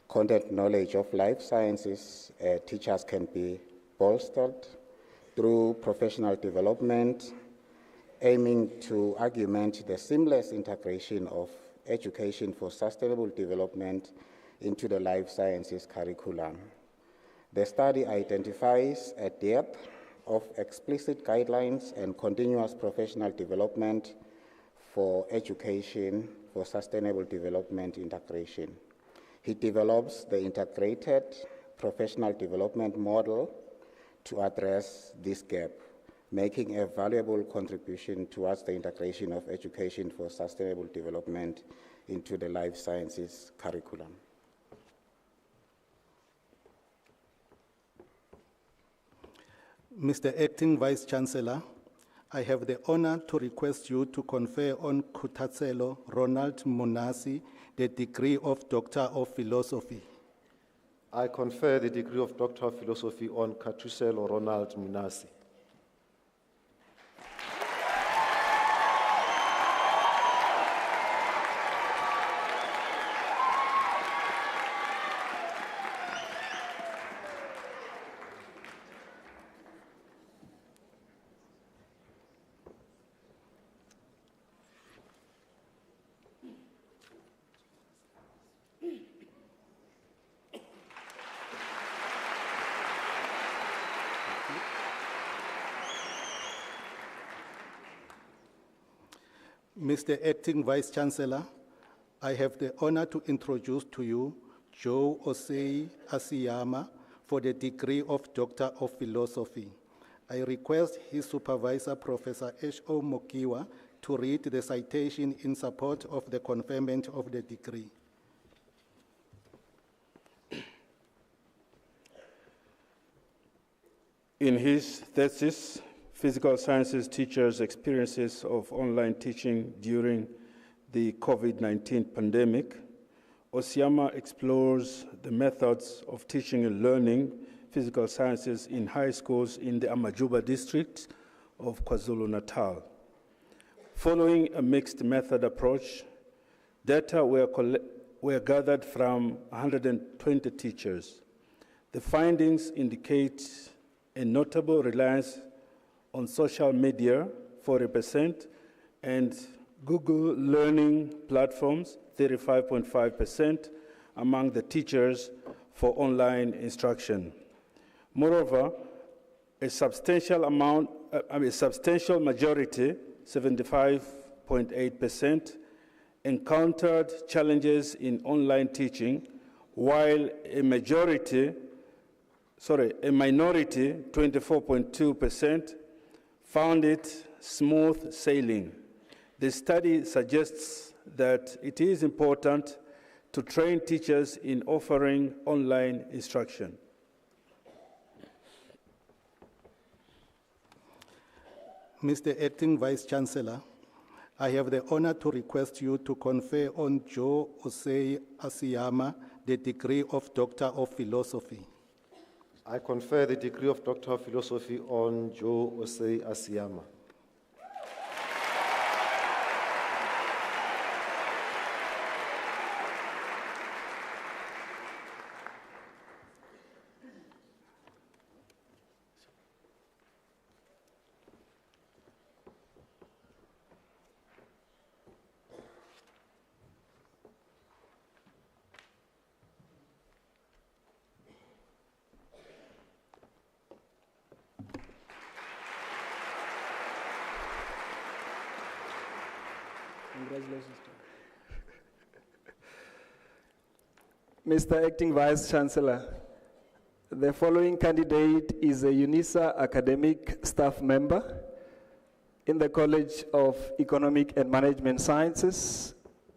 content knowledge of life sciences teachers can be bolstered through professional development, aiming to augment the seamless integration of education for sustainable development into the life sciences curriculum. The study identifies a depth of explicit guidelines and continuous professional development for education for sustainable development integration. He develops the integrated professional development model to address this gap, making a valuable contribution towards the integration of education for sustainable development into the life sciences curriculum. Mr. Acting Vice-Chancellor, I have the honor to request you to confer on Chancellor Ronald Munasi the degree of Doctor of Philosophy. I confer the degree of Doctor of Philosophy on Chancellor Ronald Munasi. Mr. Acting Vice-Chancellor, I have the honor to introduce to you Joe Osei Asiyama for the degree of Doctor of Philosophy. I request his supervisor, Professor H.O. Mokiwa, to read the citation in support of the conferment of the degree. In his thesis, Physical Sciences Teachers' Experiences of Online Teaching During the COVID-19 Pandemic, Osiyama explores the methods of teaching and learning physical sciences in high schools in the Amajuba district of KwaZulu-Natal. Following a mixed method approach, data were gathered from 120 teachers. The findings indicate a notable reliance on social media, 40%, and Google Learning platforms, 35.5%, among the teachers for online instruction. Moreover, a substantial majority, 75.8%, encountered challenges in online teaching, while a minority, 24.2%, found it smooth sailing. The study suggests that it is important to train teachers in offering online instruction. Mr. Acting Vice Chancellor, I have the honor to request you to confer on Joe Osei Asiyama the degree of Doctor of Philosophy. I confer the degree of Doctor of Philosophy on Joe Osei Asiyama. Congratulations. Mr. Acting Vice Chancellor, the following candidate is a Unisa academic staff member in the College of Economic and Management Sciences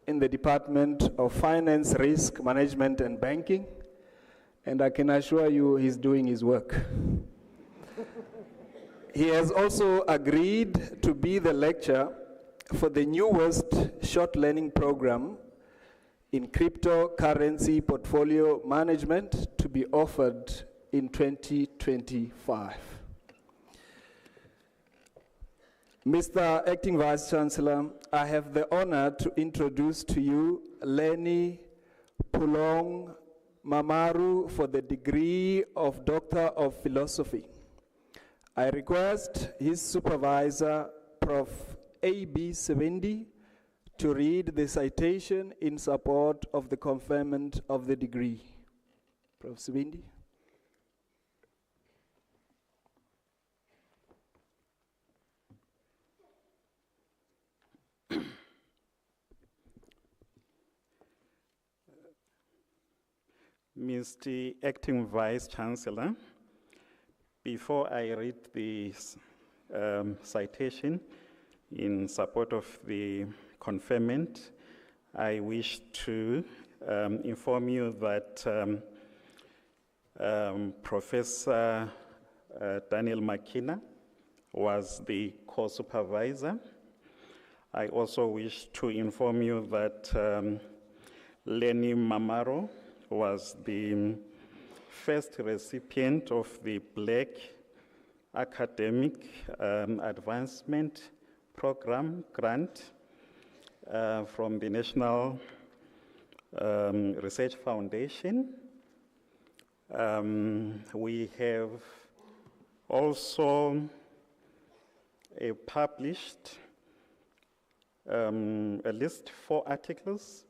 in the Department of Finance, Risk Management and Banking, and I can assure you he's doing his work. He has also agreed to be the lecturer for the newest short learning program in cryptocurrency portfolio management to be offered in 2025. Mr. Acting Vice Chancellor, I have the honor to introduce to you Lenny Pulong Mamaru for the degree of Doctor of Philosophy. I request his supervisor, Prof. A.B. Sevendi, to read the citation in support of the conferment of the degree. Prof. Sevendi. Mr. Acting Vice Chancellor, before I read the citation in support of the conferment, I wish to inform you that Professor Daniel Makina was the co-supervisor. I also wish to inform you that Lenny Mamaro was the first recipient of the Black Academic Advancement Program grant from the National Research Foundation. We have also published at least 4 articles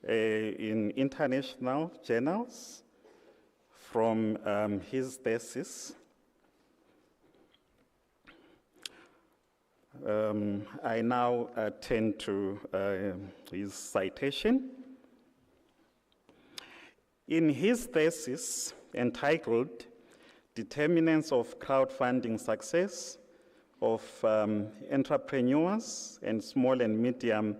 in international journals from his thesis. I now turn to his citation. In his thesis entitled Determinants of Crowdfunding Success of Entrepreneurs and Small and Medium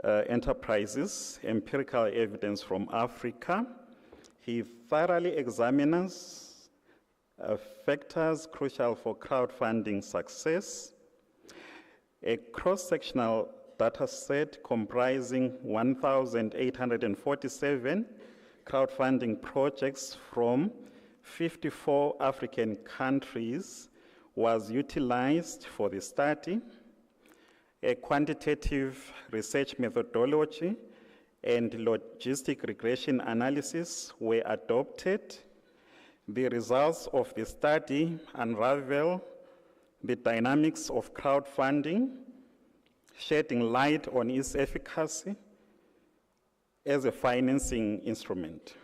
Enterprises, Empirical Evidence from Africa, he thoroughly examines factors crucial for crowdfunding success, a cross-sectional data set comprising 1,847 crowdfunding projects from 54 African countries was utilized for the study. A quantitative research methodology and logistic regression analysis were adopted. The results of the study unravel the dynamics of crowdfunding, shedding light on its efficacy as a financing instrument.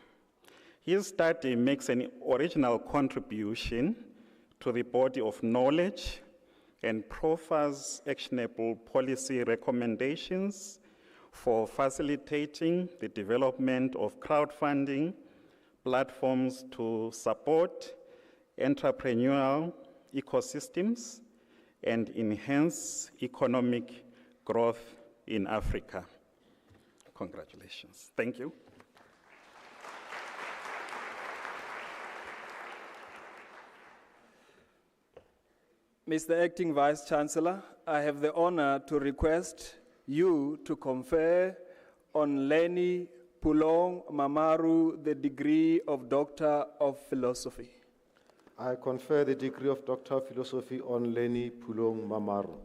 His study makes an original contribution to the body of knowledge and proffers actionable policy recommendations for facilitating the development of crowdfunding platforms to support entrepreneurial ecosystems and enhance economic growth in Africa. Congratulations. Thank you. Mr. Acting Vice-Chancellor, I have the honor to request you to confer on Lenny Pulong Mamaru the degree of Doctor of Philosophy. I confer the degree of Doctor of Philosophy on Lenny Pulong Mamaru.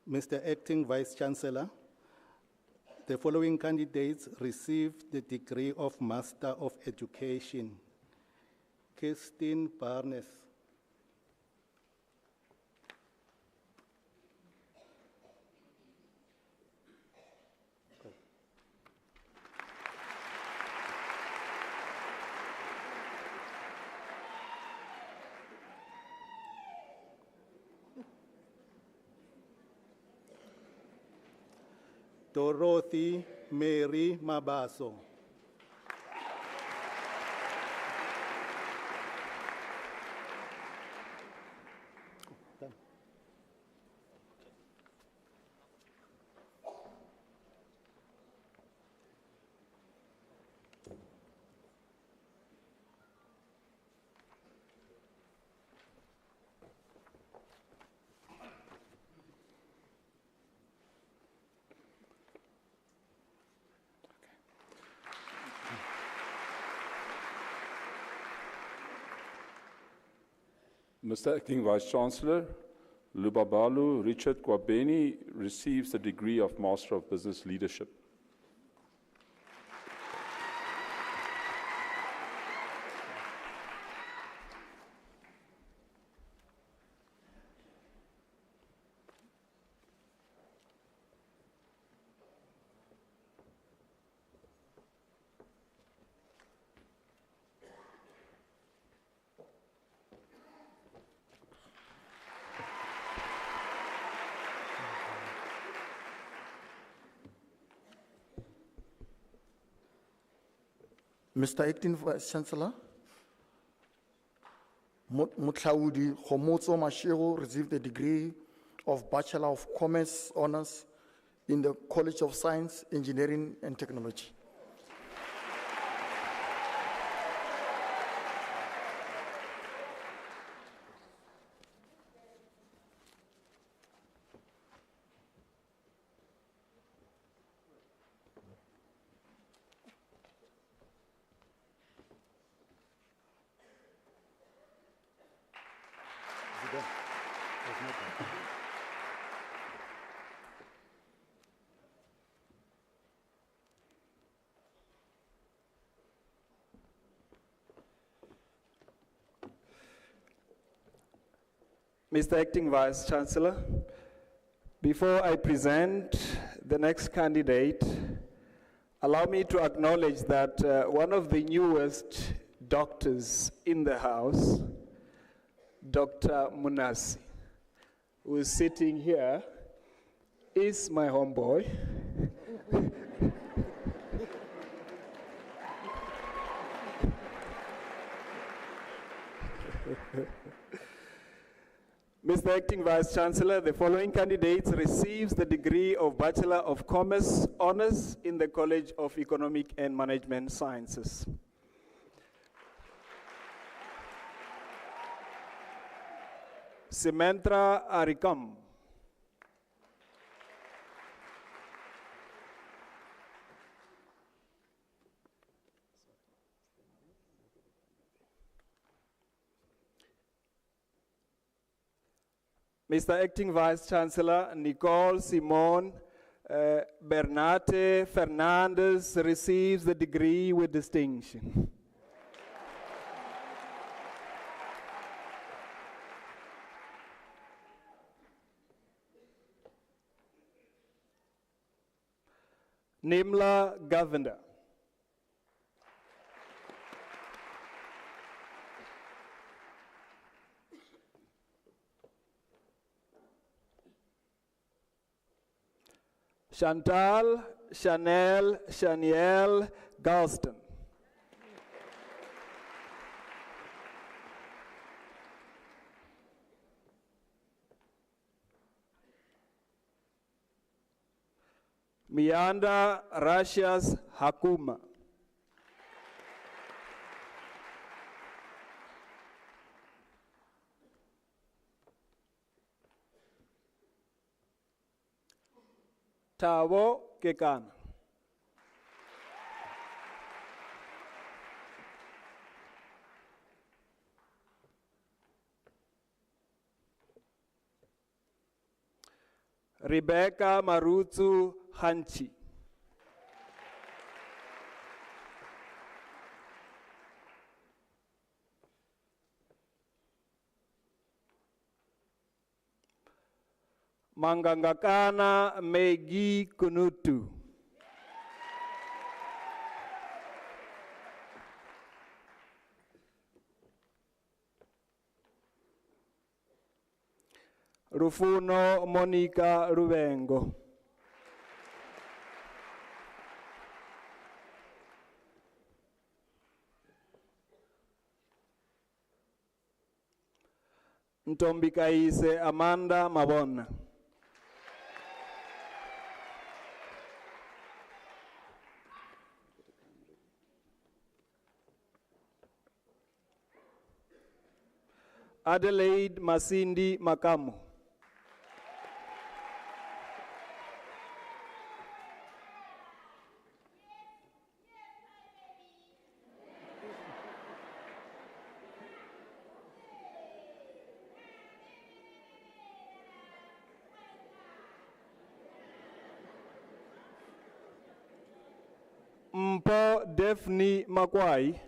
Mr. Acting Vice-Chancellor, the following candidates received the degree of Master of Education. Kirsten Barnes. Dorothy Mary Mabaso. Mr. Acting Vice-Chancellor, Lubabalu Richard Kwabeni receives the degree of Master of Business Leadership. Mr. Acting Vice-Chancellor, Mutlaudi Khomotso Mashiro received the degree of Bachelor of Commerce Honors in the College of Science, Engineering and Technology. Mr. Acting Vice-Chancellor, before I present the next candidate, allow me to acknowledge that one of the newest doctors in the House, Dr. Munasi, who is sitting here, is my homeboy. Mr. Acting Vice Chancellor, the following candidates receives the degree of Bachelor of Commerce Honours in the College of Economic and Management Sciences. Simentra Arikam. Mr. Acting Vice Chancellor, Nicole Simone Bernate Fernandez receives the degree with distinction. Nimla Govender. Chantal Chanel Chaniel Galston. Mianda Rashas Hakuma. Tavo Kekana. Rebecca Marutsu Hanchi. Mangangakana Megi Kunutu. Rufuno Monica Rubengo. Ntombikaise Amanda Mabona. Adelaide Masindi Makamu. Mpo Daphne Makwai.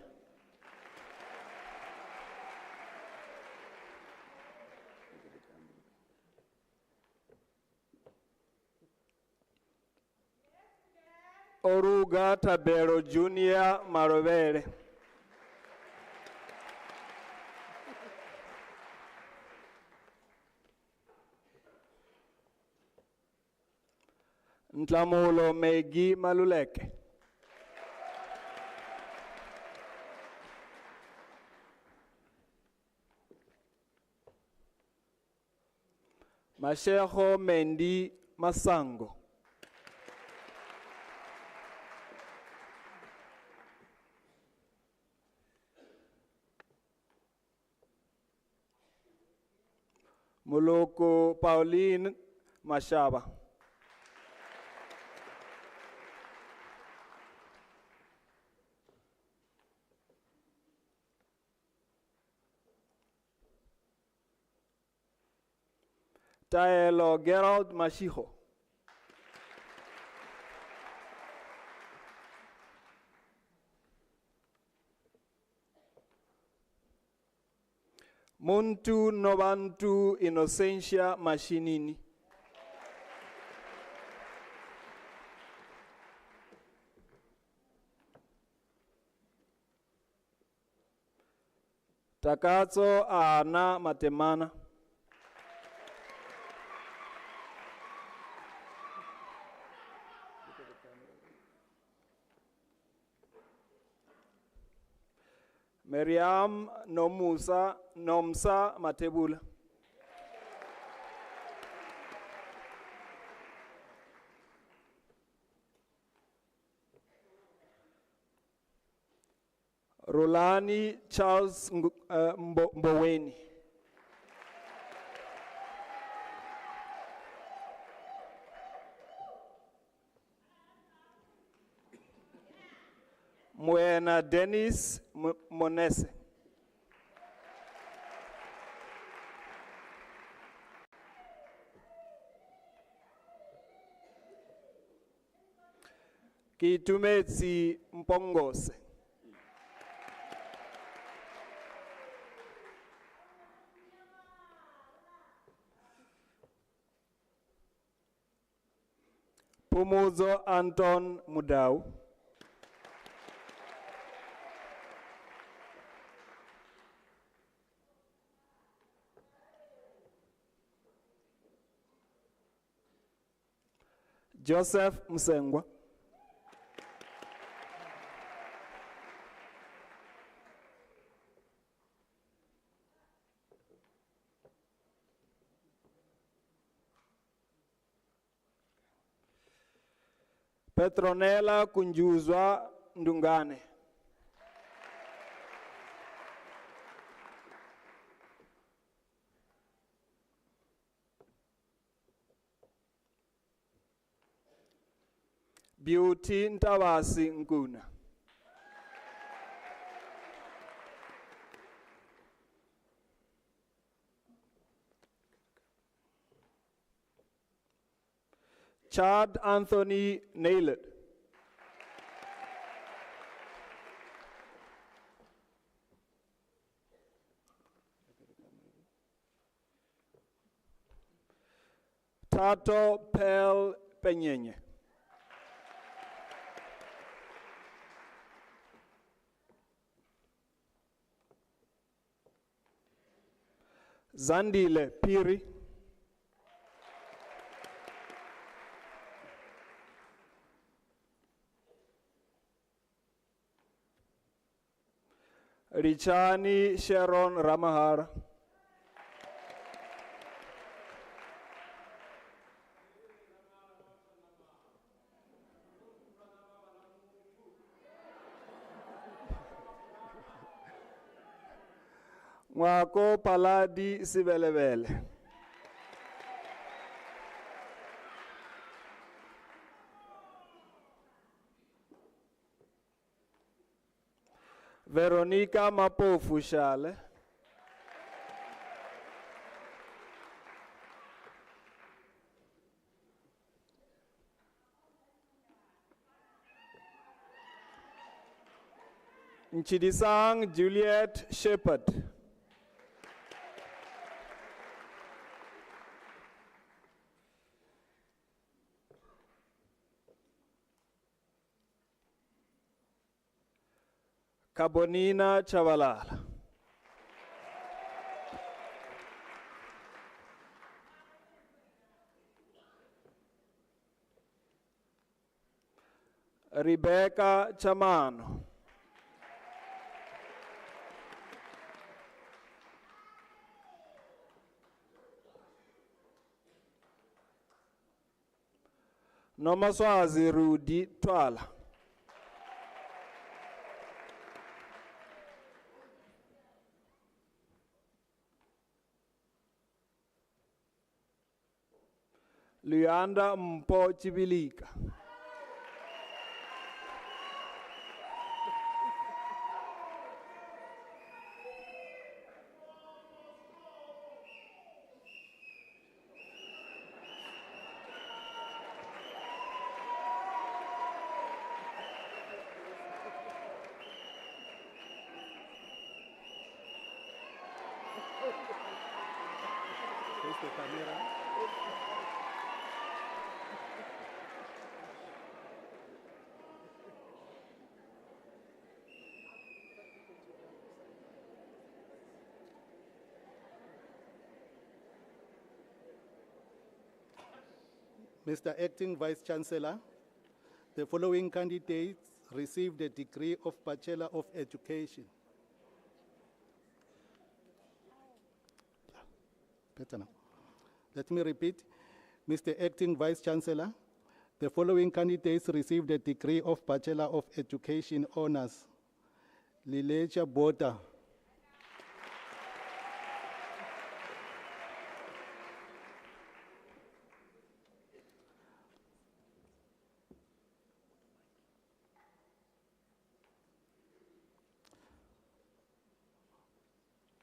Oruga Tabero Junior Marovere. Ntlamulo Megi Maluleke. Masheho Mendi Masango. Muloko Pauline Mashaba. Taelo Gerald Mashiho. Muntu Novantu Innocentia Mashinini. Takatso Ana Matemana. Miriam Nomsa Matebula. Rolani Charles Mboweni. Moena Dennis Monese. Kitumetsi Mpongose. Pumuzo Anton Mudau. Joseph Msengwa. Petronella Kunjuzwa Ndungane. Beauty Ntawasi Nkuna. Chad Anthony Nailed. Tato Pel Penyenye. Zandile Piri. Richani Sharon Ramahara. Mwako Paladi Sibelebele. Veronica Mapofu Shale. Nchidisang Juliet Shepard. Kabonina Chavalala. Rebecca Chamano. Nomaswazi Rudi Twala. Luanda Mpo Chibilika. Mr. Acting Vice Chancellor, the following candidates received a degree of Bachelor of Education. better now. Let me repeat. Mr. Acting Vice Chancellor, the following candidates received a degree of Bachelor of Education Honours. Lileja Bota.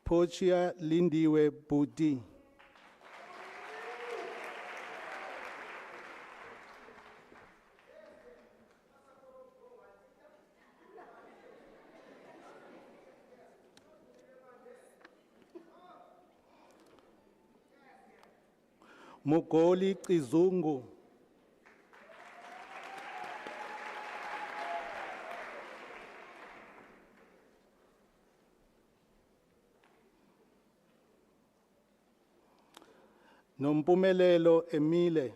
Pochia Lindiwe Budi. Mogoli Kizungu. Nompumelelo Emile.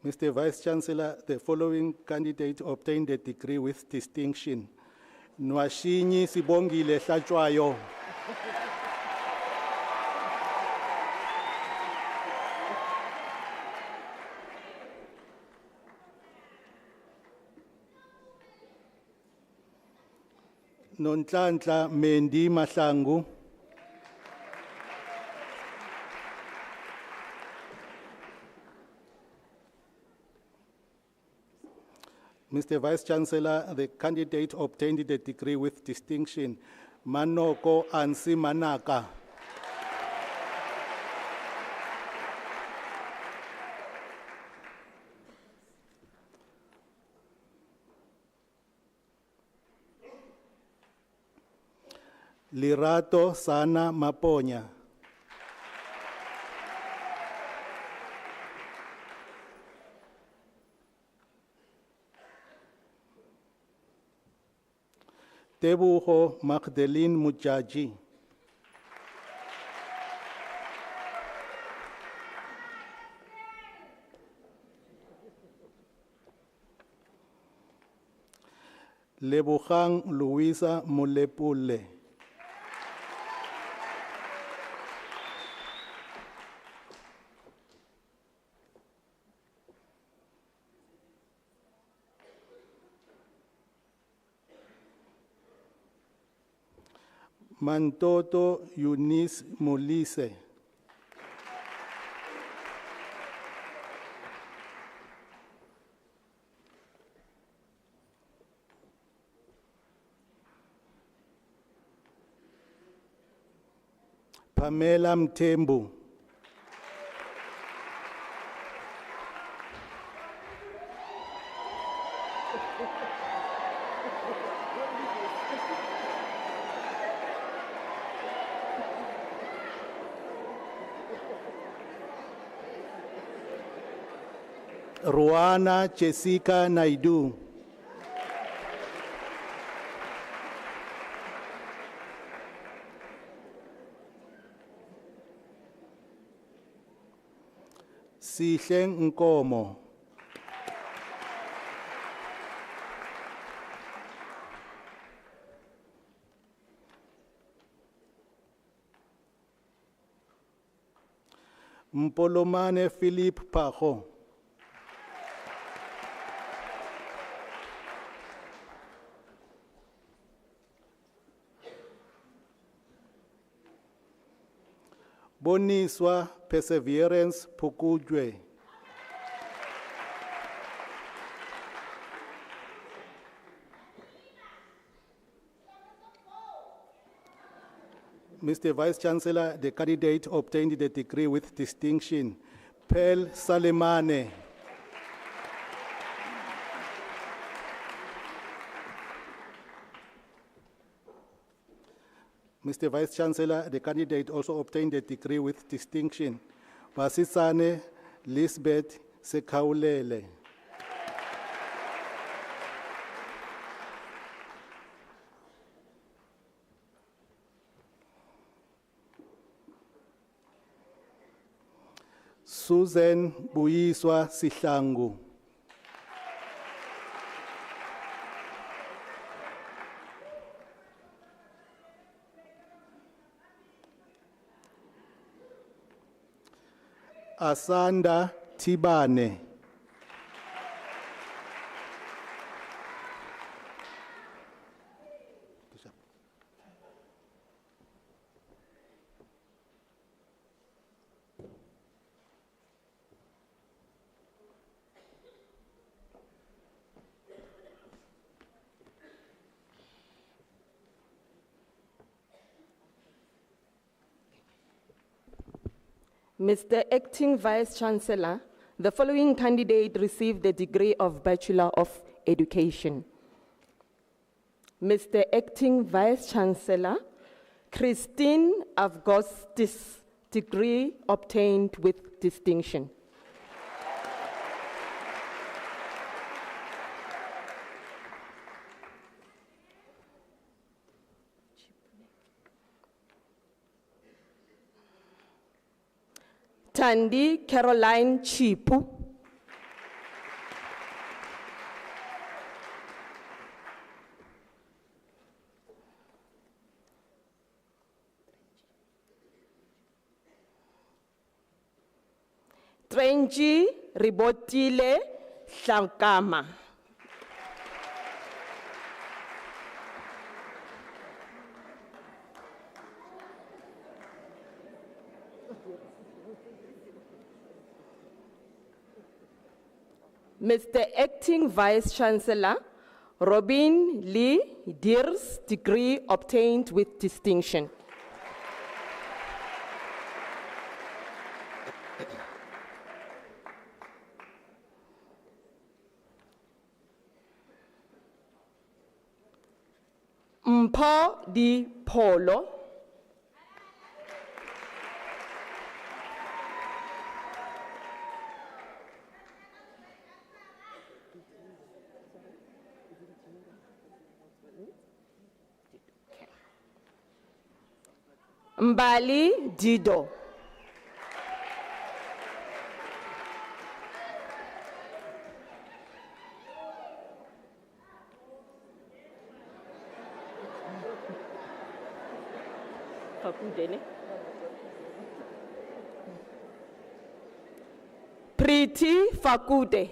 Mr. Vice Chancellor, the following candidate obtained a degree with distinction. Nwashinyi Sibongile Hlatshwayo. Nonhlanhla Mendi Mahlangu. Mr. Vice Chancellor, the candidate obtained the degree with distinction. Manoko Ansi Manaka. Lirato Sana Maponya. Tebuho Magdalene Mujaji. Lebogang Luisa Molepule. Mantoto Eunice Molise. Pamela Mtembu. Ruana Jessica Naidu. Sihleng Nkomo. Mpolomane Philip Pacho. Boniswa Perseverance Pukujwe. Mr. Vice Chancellor, the candidate obtained the degree with distinction. Pearl Salemane. Mr. Vice Chancellor, the candidate also obtained a degree with distinction. Basisane Lisbeth Sekaulele. Susan Buyiswa Sihlangu. Asanda Tibane. Mr. Acting Vice-Chancellor, the following candidate received the degree of Bachelor of Education. Mr. Acting Vice-Chancellor, Christine Avgostis, degree obtained with distinction. Tandi Caroline Chipu. Trenji Ribotile Shankama. Mr. Acting Vice-Chancellor, Robin Lee Deers, degree obtained with distinction. Mpho Di Polo. Mbali Dido. Priti Fakude.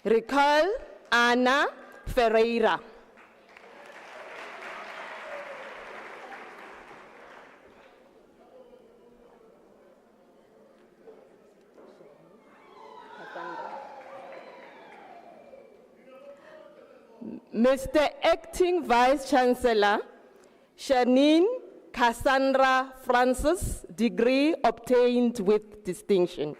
Recall Ana Ferreira. Mr. Acting Vice-Chancellor, Shanine Cassandra Francis, degree obtained with distinction.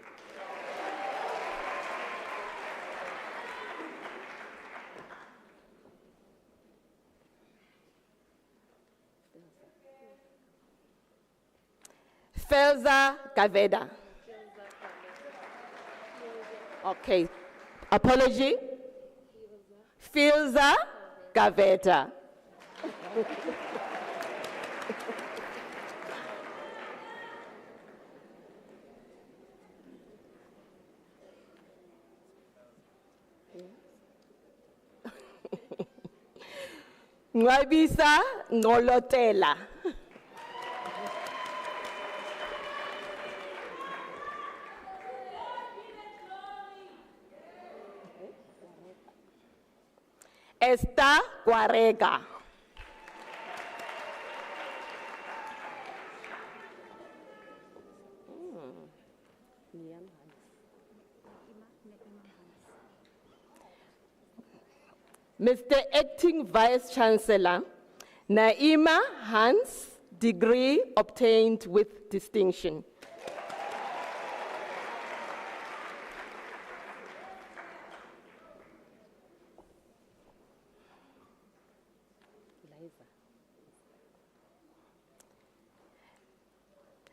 Felza Gaveda. Okay, apology. Felza Gaveda. Nwabisa Nolotela. Esther Guarega. Mr. Acting Vice-Chancellor, Naima Hans, degree obtained with distinction.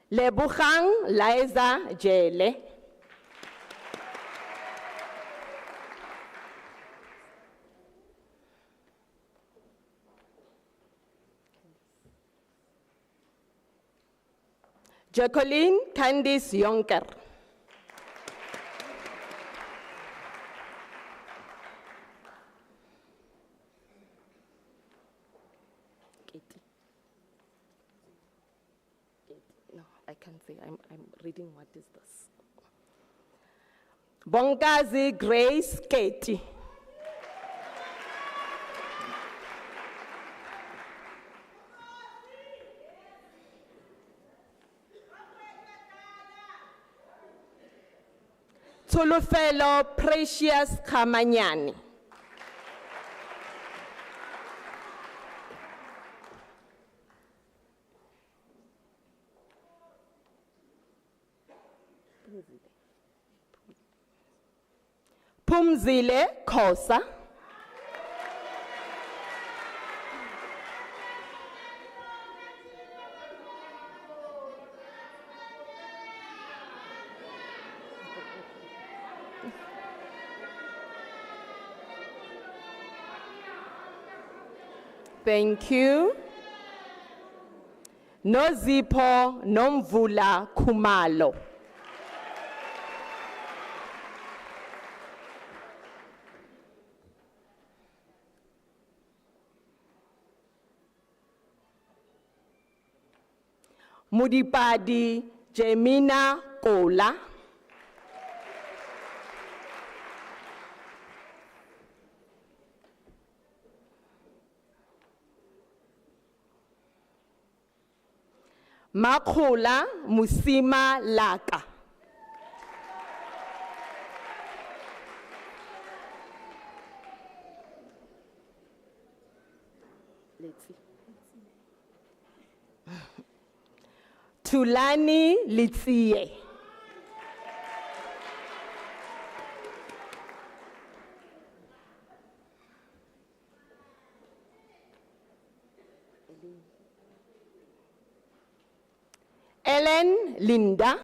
Lebuchang Liza Jele. Jacqueline Candice Yonker. No, I can't say. I'm reading. What is this? Bonkazi Grace Katie. Tulufelo Precious Kamanyani. Pumzile Khosa. Thank you. Nozipho Nomvula Khumalo. Mudipadi Jemina Kola. Makula Musima Laka. Let's see. Tulani Litsie. Ellen Linda.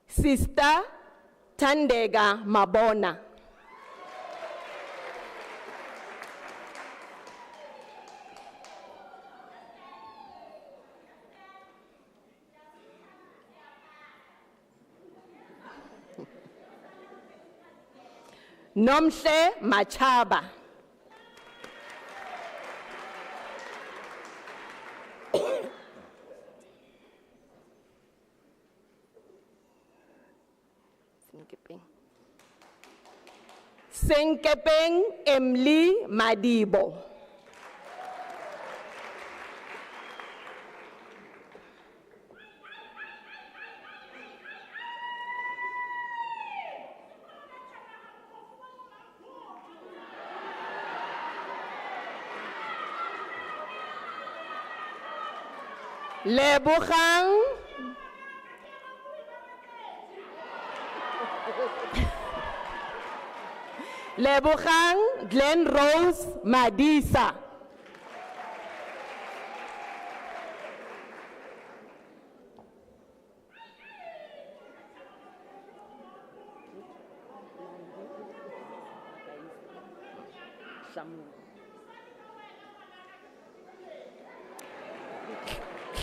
Sister Tandega Mabona. Nomse Machaba. Senkepeng Emily Madibo. Lebukhang Lebukhang Glen Rose Madisa.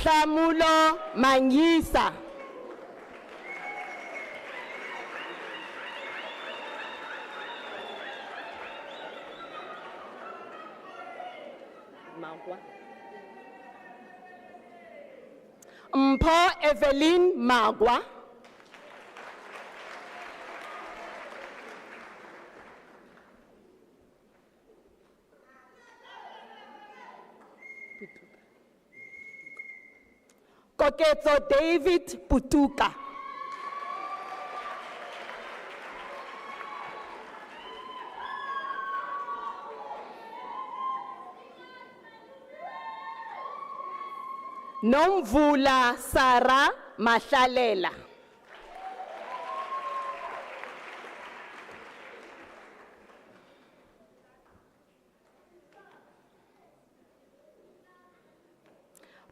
Samulo Mangisa. Mpho Evelyn Magwa. Koketso David Putuka. Nomvula Sara Mashalela.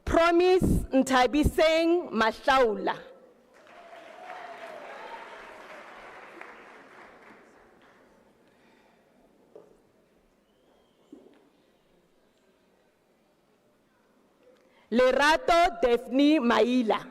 Promise Ntabiseng Mashaula. Lerato Defni Maila.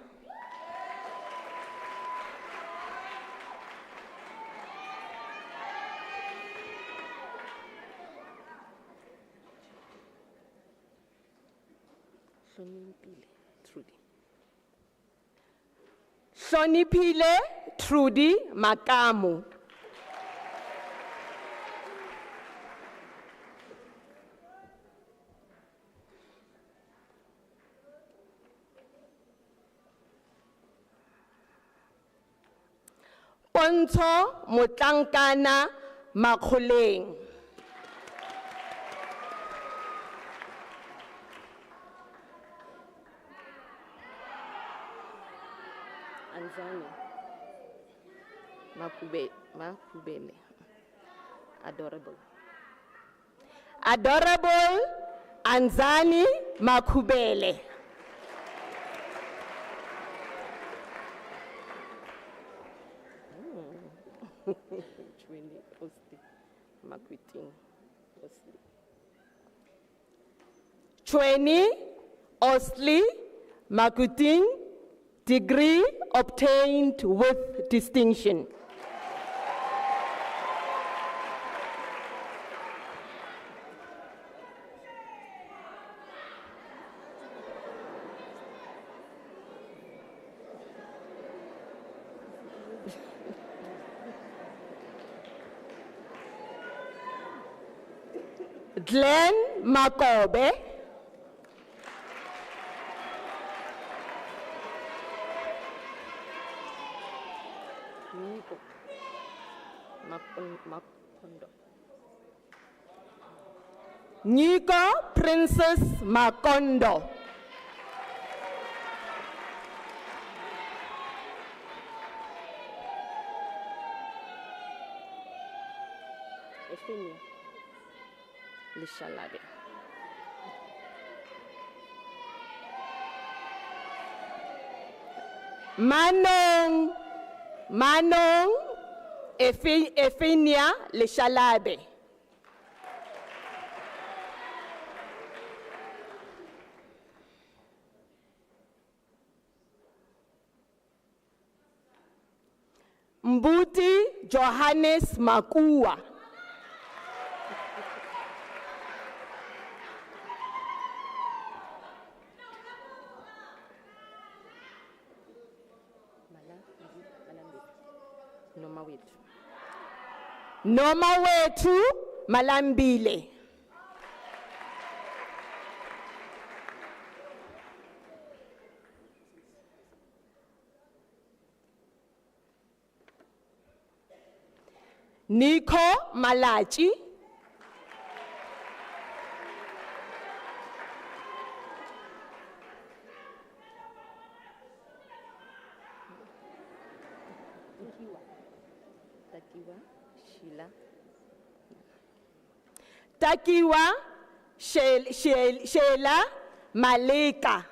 Hloniphile Trudy Makamu. Pontsho Motlankana Makgoleng. Anzani Makubele. Adorable. Adorable Anzani Makubele. Chweni Osli Makuting, degree obtained with distinction. Glenn Makobe. Nico Princess Makondo. Efini Lishalabe. Manong Efinia Lishalabe. Mbuti Johannes Makua. Noma wetu Malambile. Nico Malachi. Takiwa Sheila Maleka.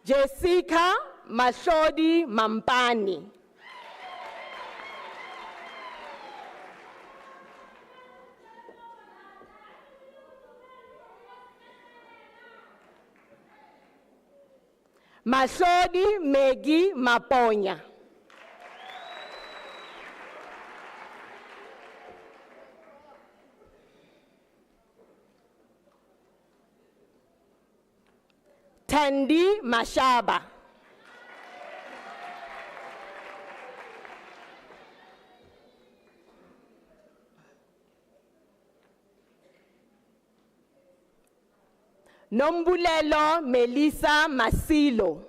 Jessica Mashodi Mampani. Mashodi Megi Maponya. Tandy Mashaba. Nombulelo Melissa Masilo.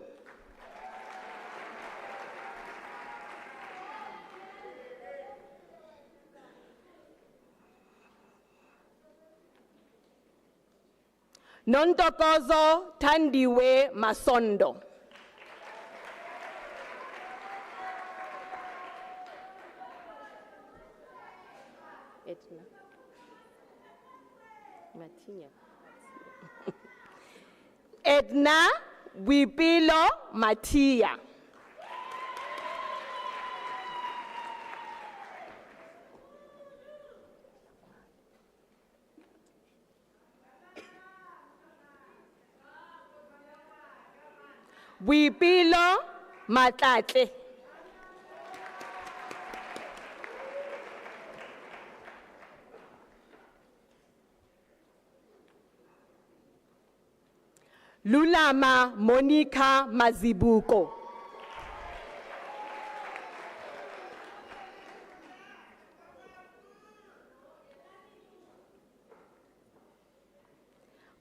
Nontokozo Tandiwe Masondo. Edna. Matinya. Edna Wipilo Matia. Wipilo Matlatle. Lulama Monica Mazibuko.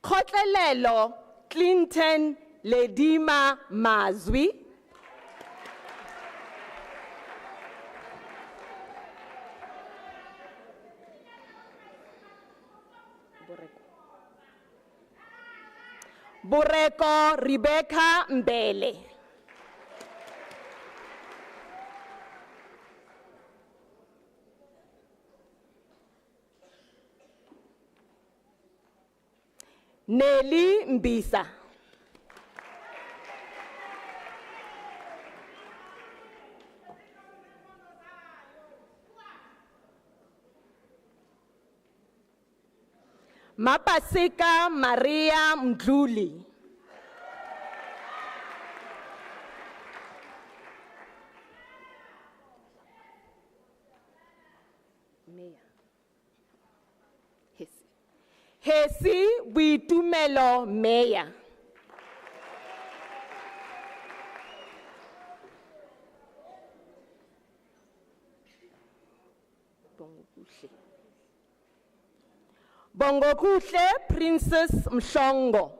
Kotlelelo Clinton Ledima Mazwi. Bureko Rebecca Mbele. Nelly Mbisa. Mapasika Maria Mdluli. Hesi Buitumelo Meya. Bongokuhle Princess Mshongo.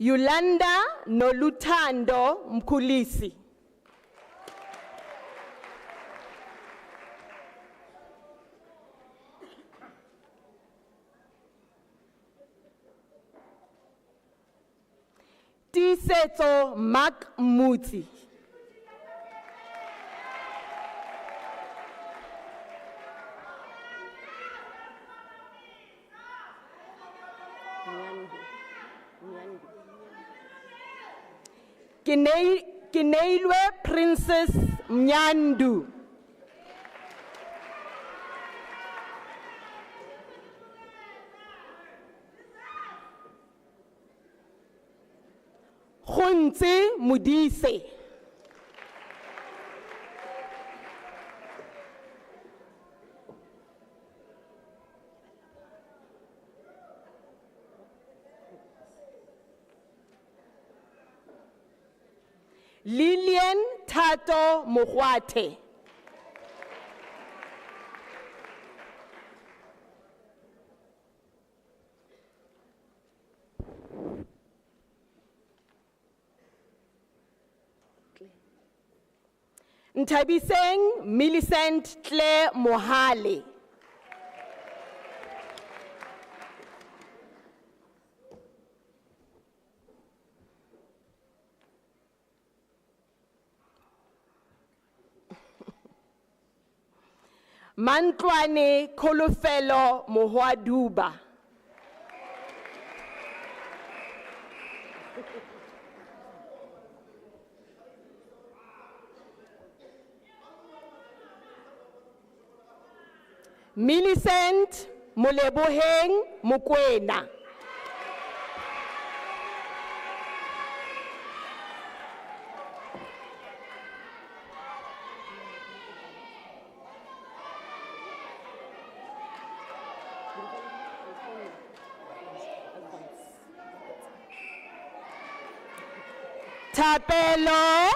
Yolanda Nolutando Mkulisi. Tiseto Mark Muti. Kineilwe Princess Mnyandu. Khunzi Mudise. Lillian Tato Mohwate. Ntabiseng Millicent Claire Mohale. Mantlwane Kolofelo Mohwaduba. Millicent Moleboheng Mokwena. Tapelo.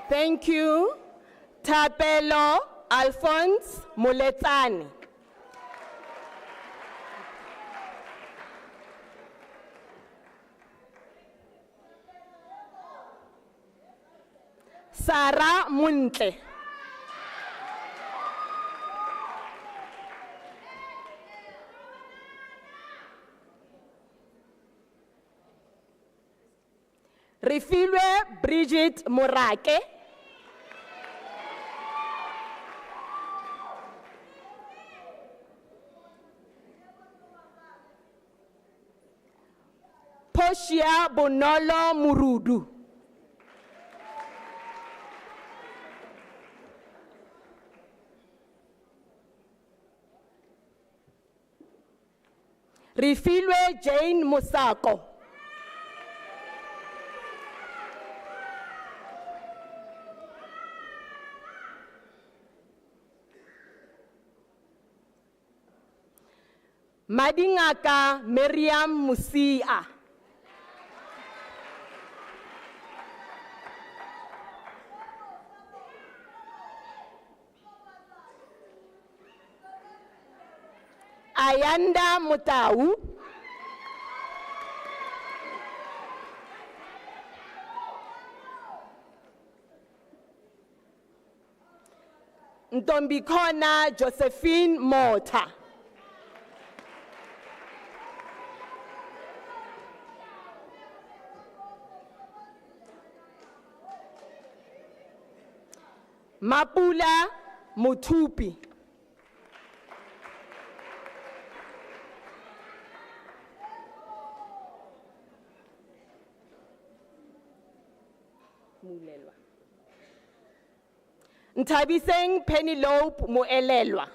Thank you. Tapelo Alphonse Moletsane. Sarah Muntle. Refilwe Bridget Morake. Poshia Bonolo Murudu. Refilwe Jane Musako. Madingaka Miriam Musia. Ayanda Mutau. Ntombikona Josephine Mota. Mapula Mutupi. Mulelwa. Ntabiseng Penelope Muelelwa.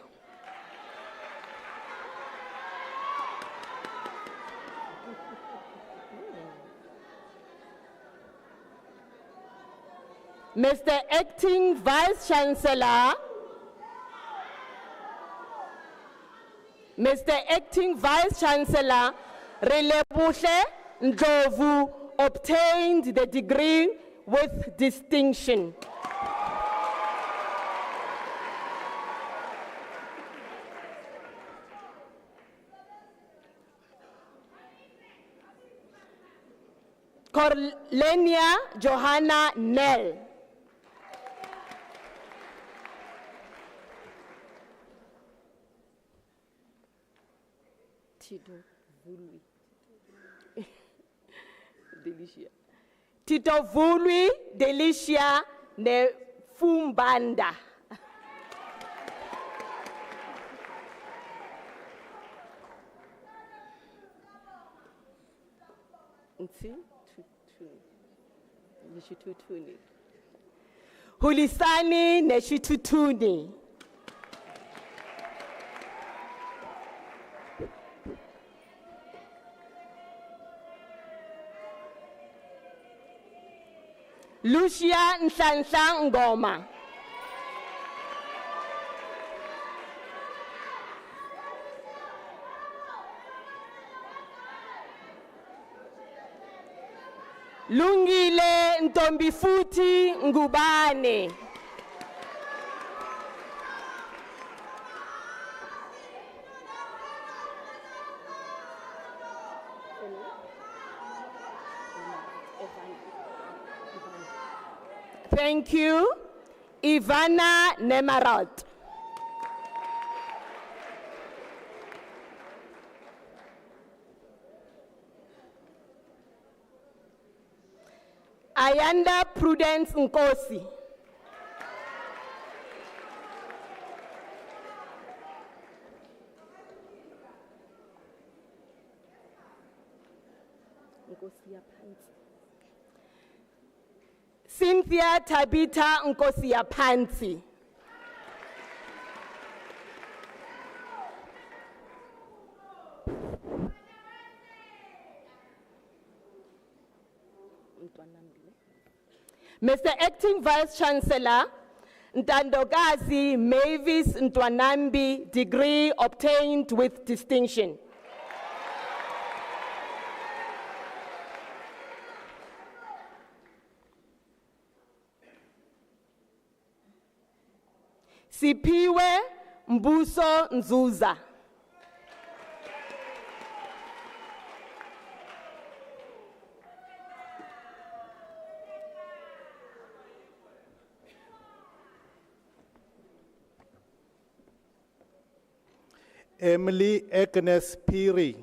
Mr. Acting Vice Chancellor, Mr. Acting Vice Chancellor, Relebushe Ndlovu obtained the degree with distinction. Corlenia Johanna Nell. Tito Vulwi Delicia ne Fumbanda. Hulisani Neshitutuni. Lucia Nhlanhla Ngoma. Lungile Ntombifuthi Ngubane. Thank you. Ivana Nemarot. Ayanda Prudence Nkosi. Cynthia Tabitha Nkosi Pansi. Mr. Acting Vice Chancellor, Ntandokazi Mavis Ntwanambi, degree obtained with distinction. Sipiwe Mbuso Nzuza. Emily Agnes Piri.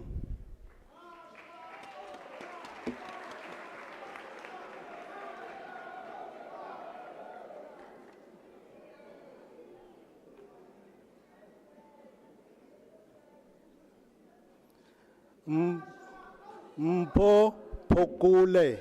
Mpo Pokule.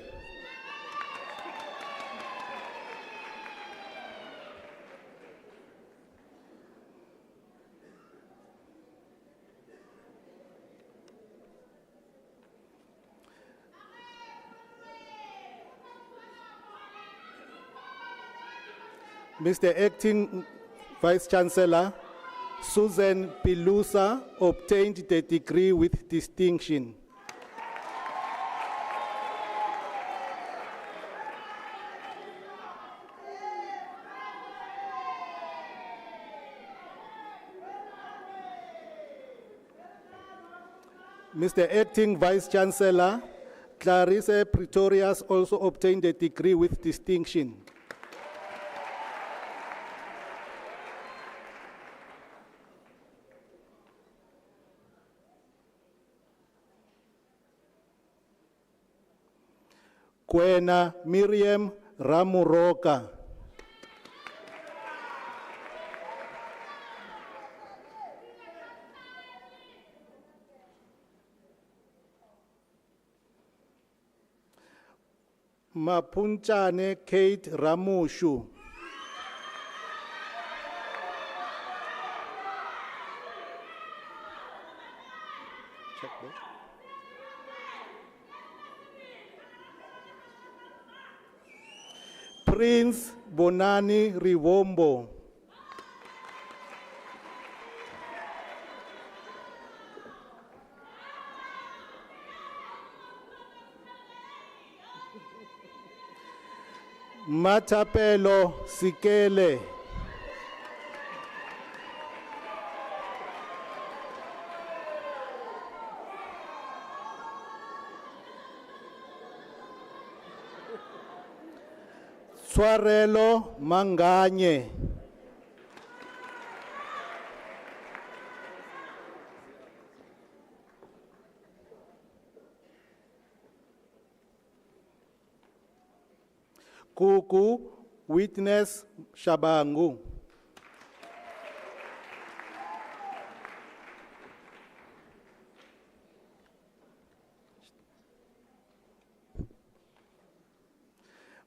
Mr. Acting Vice Chancellor, Susan Pilusa obtained the degree with distinction. Mr. Acting Vice Chancellor, Clarissa Pretorius also obtained a degree with distinction. Kwena Miriam Ramuroka. Mapunchane Kate Ramushu. Check this. Prince Bonani Rivombo. Matapelo Sikele. Swarelo Manganye. Kuku Witness Shabangu.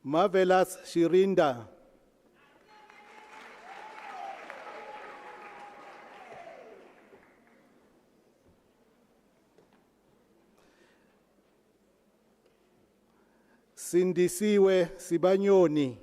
Marvelous Shirinda. Sindisiwe Sibanyoni.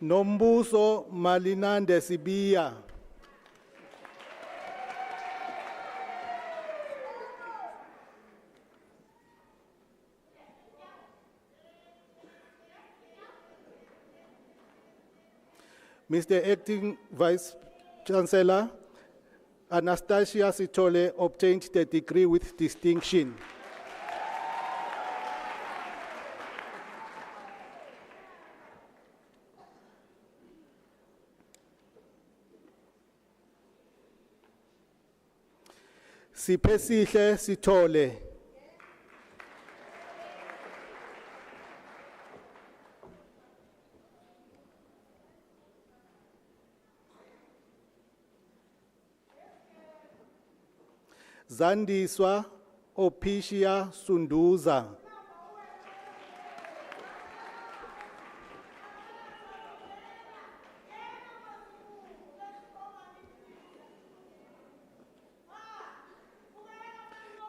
Nombuso Malinande Sibia. Mr. Acting Vice Chancellor, Anastasia Sitole obtained the degree with distinction. Sipesihle Sitole. Zandiswa Opishia Sunduza.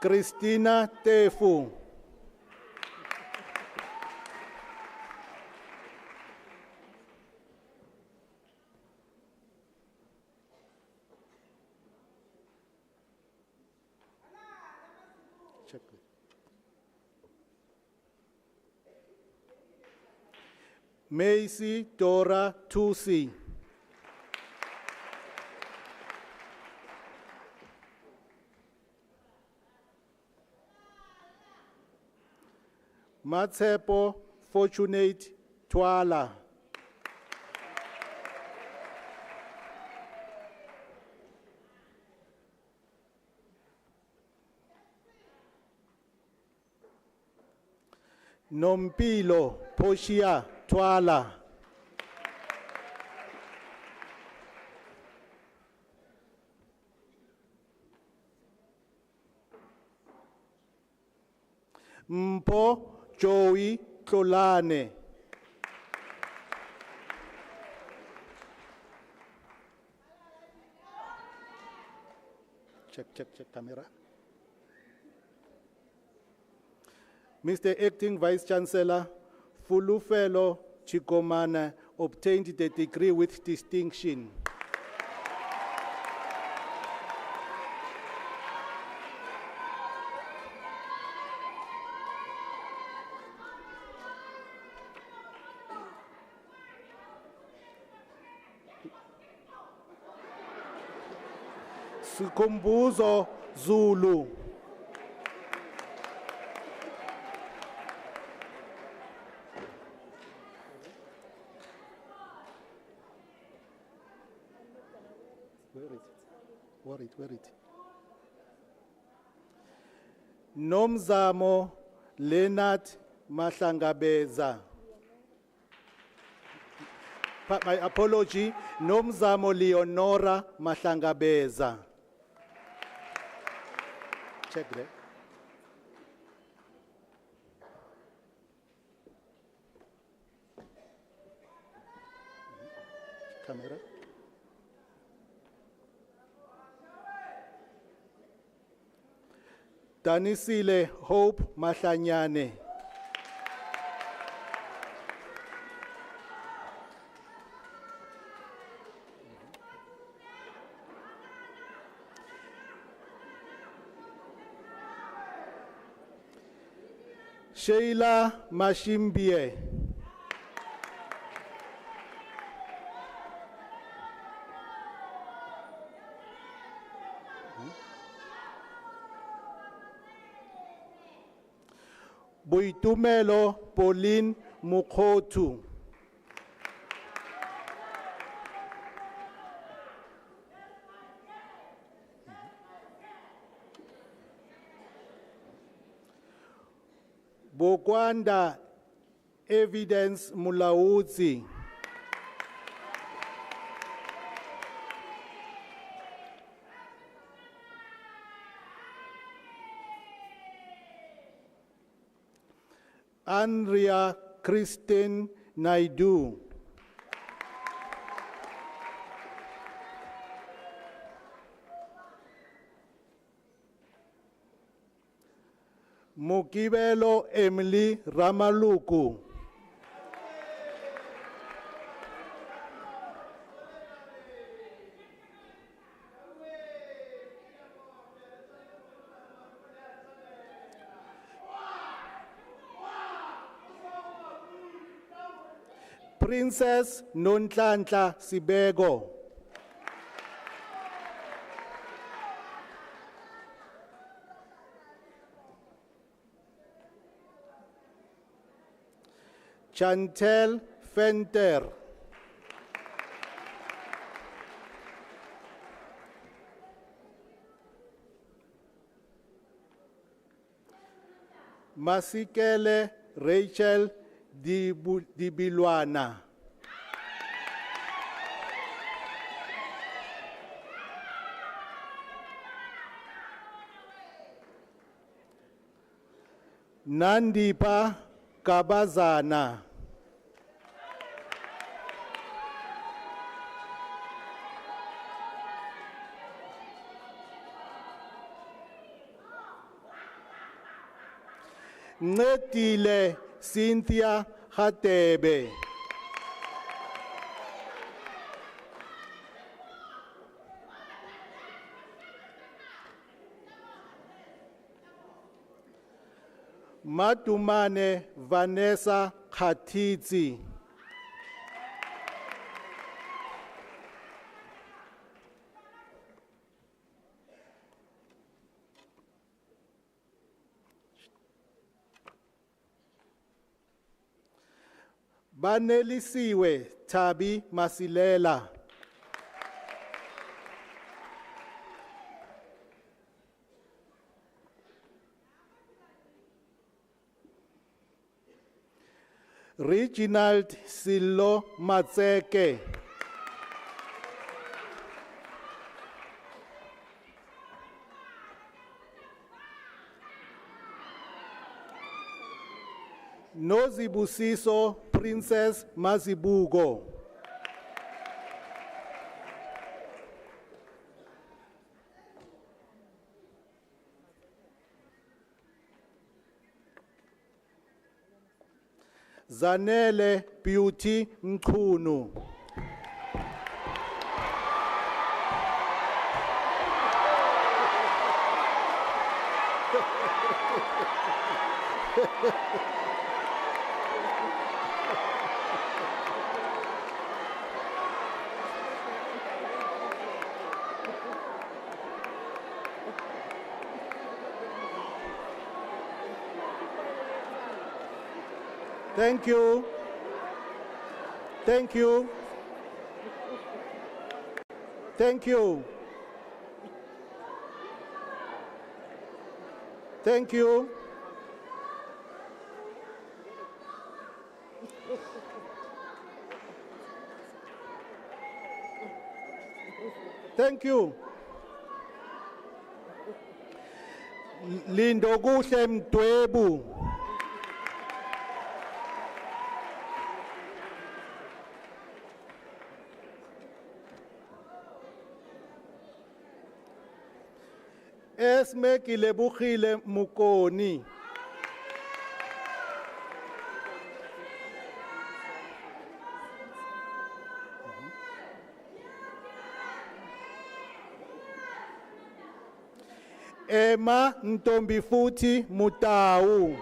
Christina Tefu. Check it. Macy Dora Tusi. Matsepo Fortunate Twala. Nompilo Poshia Twala. Mpo Joey Kolane. Check camera. Mr. Acting Vice Chancellor, Fulufelo Chikomana obtained the degree with distinction. Sikumbuzo Zulu. Where it? Nomzamo Leonard Mahlangabeza. My apology, Nomzamo Leonora Mahlangabeza. Check that. Camera. Danisile Hope Mahlanyane. Sheila Mashimbie. Boitumelo Pauline Mukhotu. Bokwanda Evidence Mulaudzi. Andrea Christine Naidu. Mukibelo Emily Ramaluku. Princess Nonhlanhla Sibego. Chantel Fenter. Masikele Rachel Dibilwana. Nandipa Kabazana. Ncedile Cynthia Hatebe. Matumane Vanessa Khatitsi. Banelisiwe Tabi Masilela. Reginald Silo Matseke. Nozibusiso Princess Mazibugo. Zanele Beauty Mchunu. Thank you. Thank you. Thank you. Thank you. Thank you. Lindokuhle Mdwebu. Esme Kilebukile Mukoni. Emma Ntombifuthi Mutau.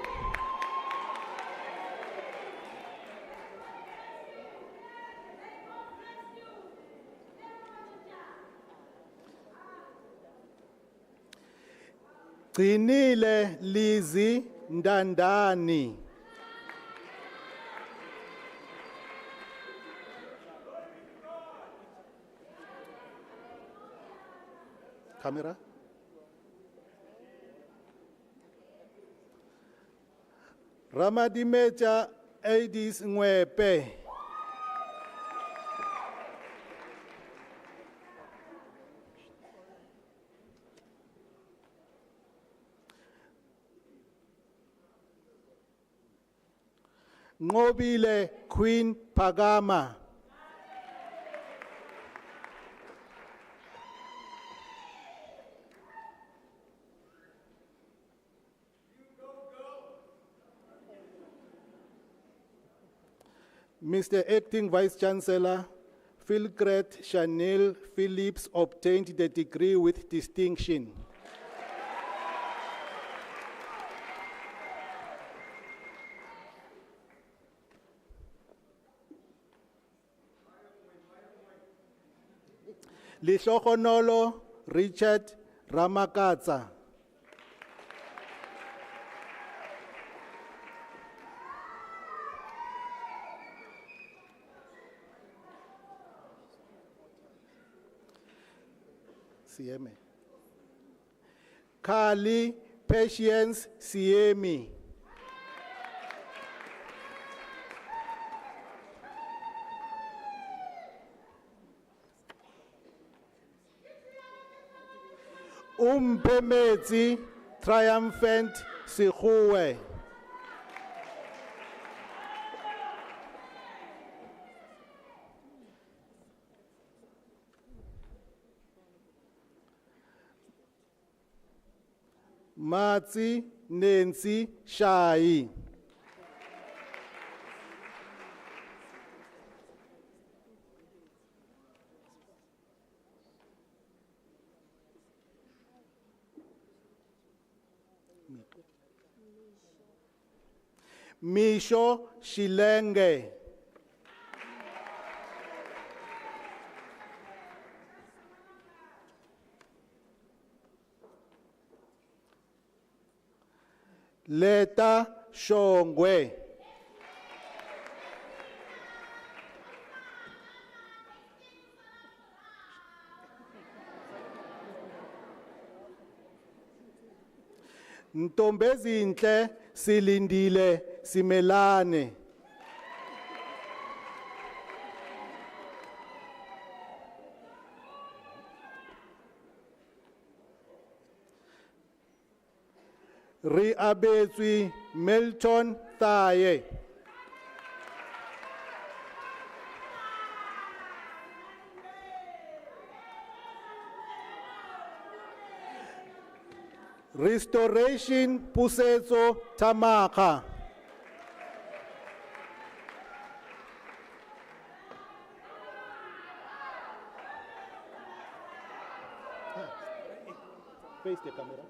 Gcinile Lizi Ndandani. Camera. Ramadimecha Aidis Ngwepe. Ngobile Queen Pagama. Mr. Acting Vice-Chancellor, Philgret Chanel Phillips obtained the degree with distinction. Lihlohonolo Richard Ramakatsa. Sieme. Kali Patience Siemi. Umpemezi Triumphant Sihuwe. Matsi Nancy Shai. Misho Shilenge. Leta Shongwe. Ntombezinhle Silindile Simelane. Re abetswe Milton Thaye. Restoration Pusetso Tamaka. Face the camera.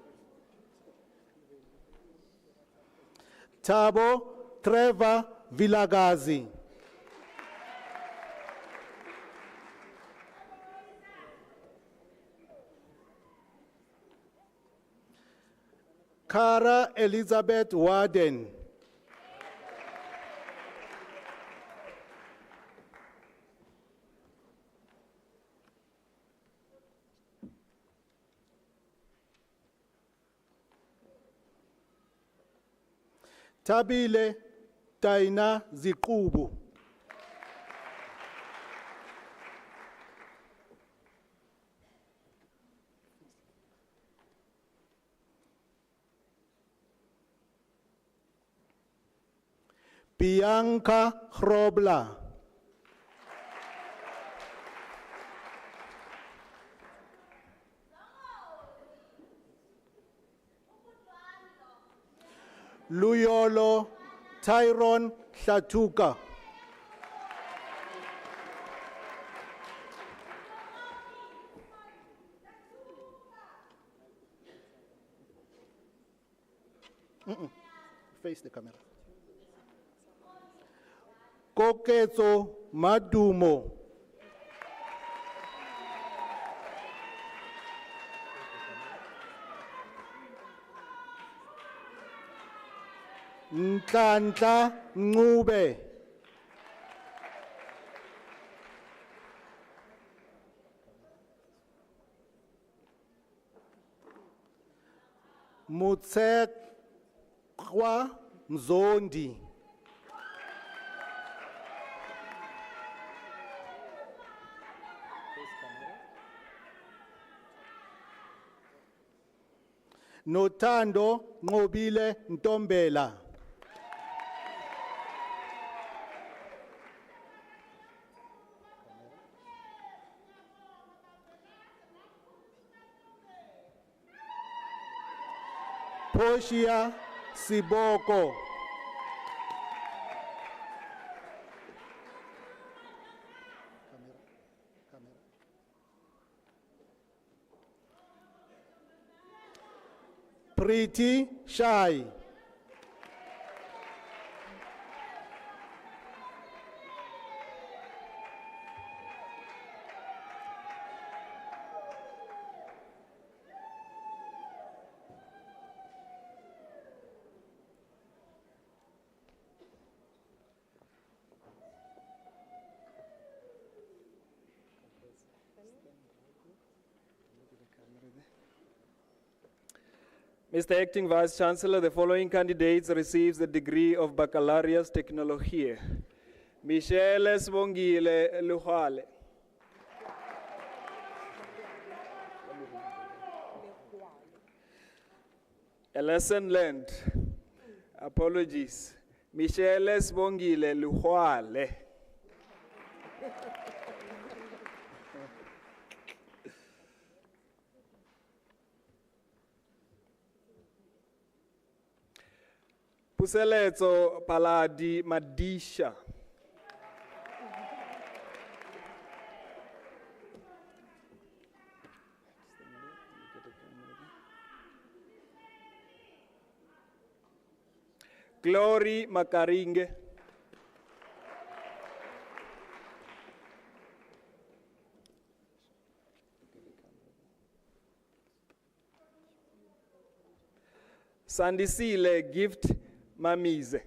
Thabo Trevor Vilagazi. Kara Elizabeth Warden. Tabile Taina Zikubu. Bianca Hrobla. Luyolo Tyron Hlatuka. Face the camera. Koketso Madumo. Nhlanhla Ncube. Mutsekwa Mzondi. Notando Nqobile Ntombela. Portia Siboko. Pretty Shy. Mr. Acting Vice Chancellor, the following candidates receives the degree of Baccalaureus Technologia. Michelle Sbongile Luhale. A lesson learned. Apologies. Michelle Sbongile Luhale. Puseletso Paladi Madisha. Glory Makaringe. Sandisile Gift Mamize.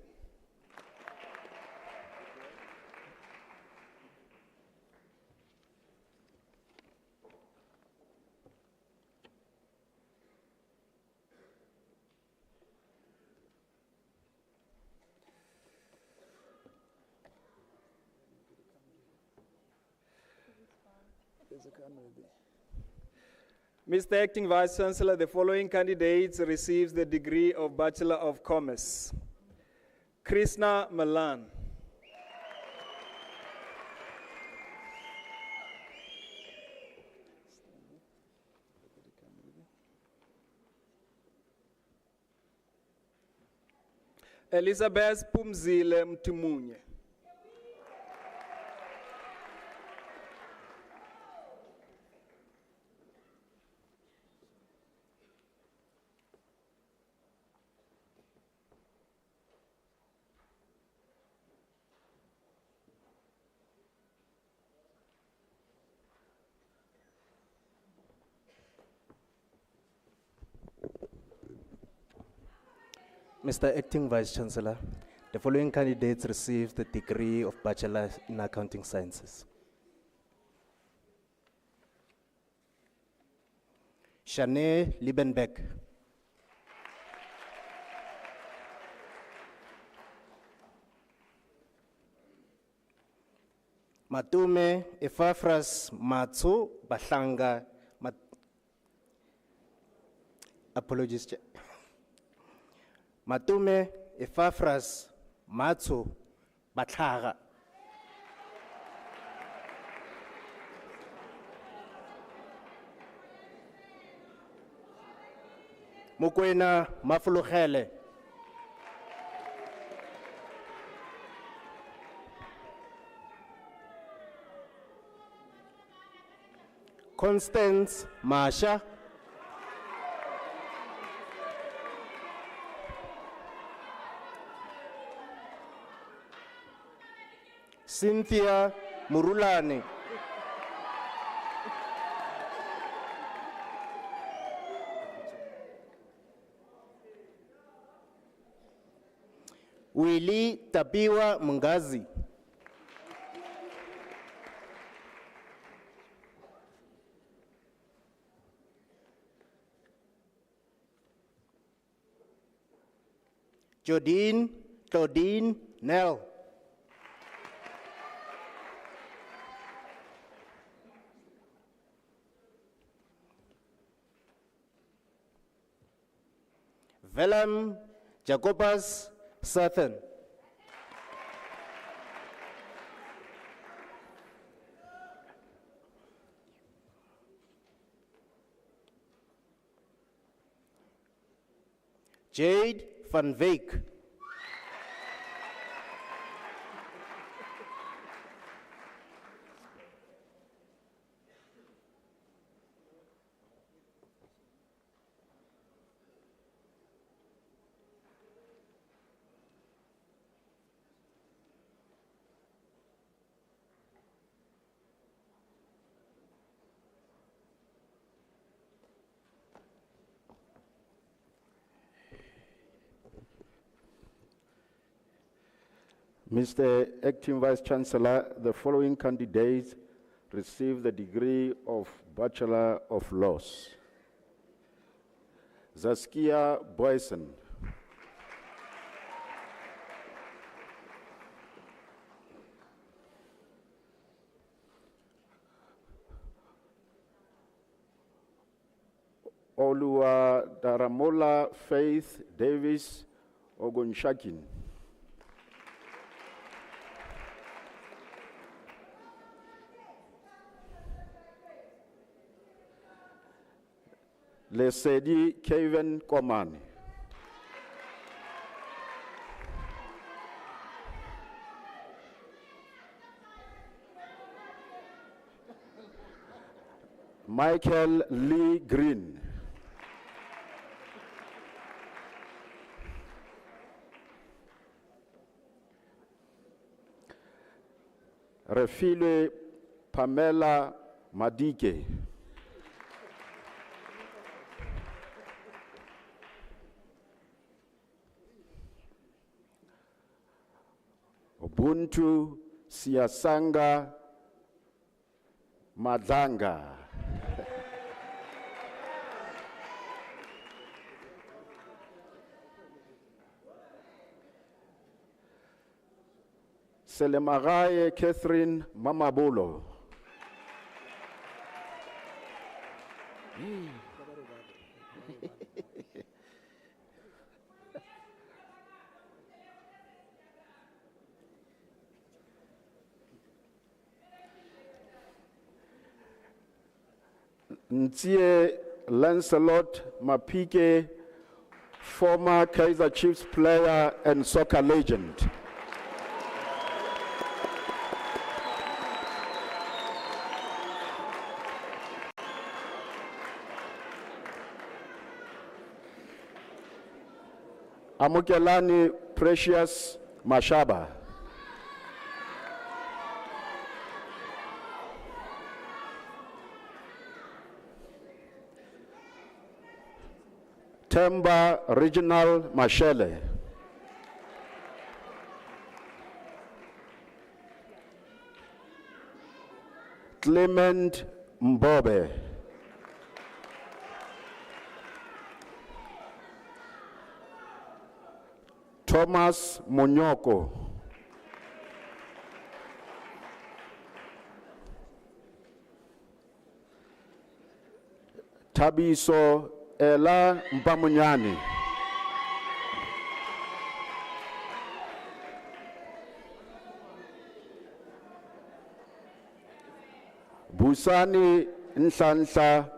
Mr. Acting Vice Chancellor, the following candidates receives the degree of Bachelor of Commerce. Krishna Malan. Elizabeth Pumzile Mtimunye. Mr. Acting Vice Chancellor, the following candidates received the degree of Bachelor in Accounting Sciences. Shanae Liebenbeck. Matume Ephafras Matsu Bahlanga. Apologies. Matume Ephafras Matsu Batlhaga. Mokoena Mafulugele. Constance Masha. Cynthia Murulane. Willie Tapiwa Mungazi. Claudine Nell. Velam Jacobus Sathan. Jade van Veek. Mr. Acting Vice Chancellor, the following candidates received the degree of Bachelor of Laws. Zaskia Boyson. Olua Daramola Faith Davis Ogunshakin. Lesedi Kevin Komani. Michael Lee Green. Refile Pamela Madike. Ubuntu Siasanga Madanga. Selemaraye Catherine Mamabolo. Ntie Lancelot Mapike, former Kaizer Chiefs player and soccer legend. Amukelani Precious Mashaba. Temba Regional Mashele. Clement Mbobe. Thomas Monyoko. Tabiso Ela Mpamunyani. Busani Nhlanhla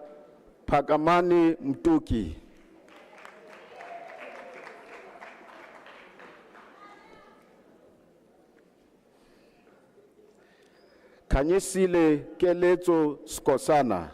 Phakamani Mtuki. Kanyisile Keletso Skosana.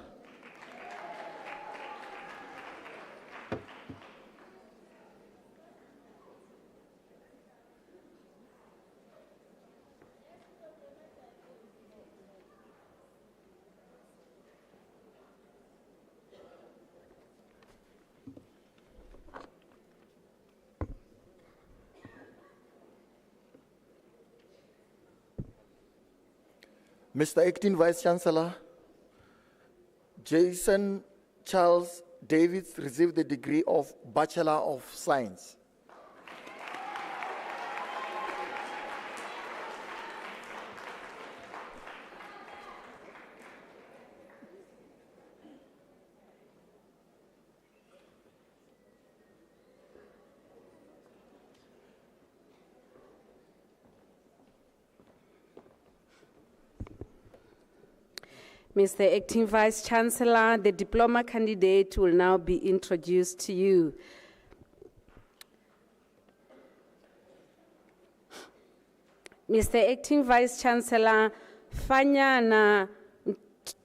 Mr. Acting Vice Chancellor, Jason Charles Davids received the degree of Bachelor of Science. Mr. Acting Vice Chancellor, the diploma candidate will now be introduced to you. Mr. Acting Vice Chancellor, Fanyana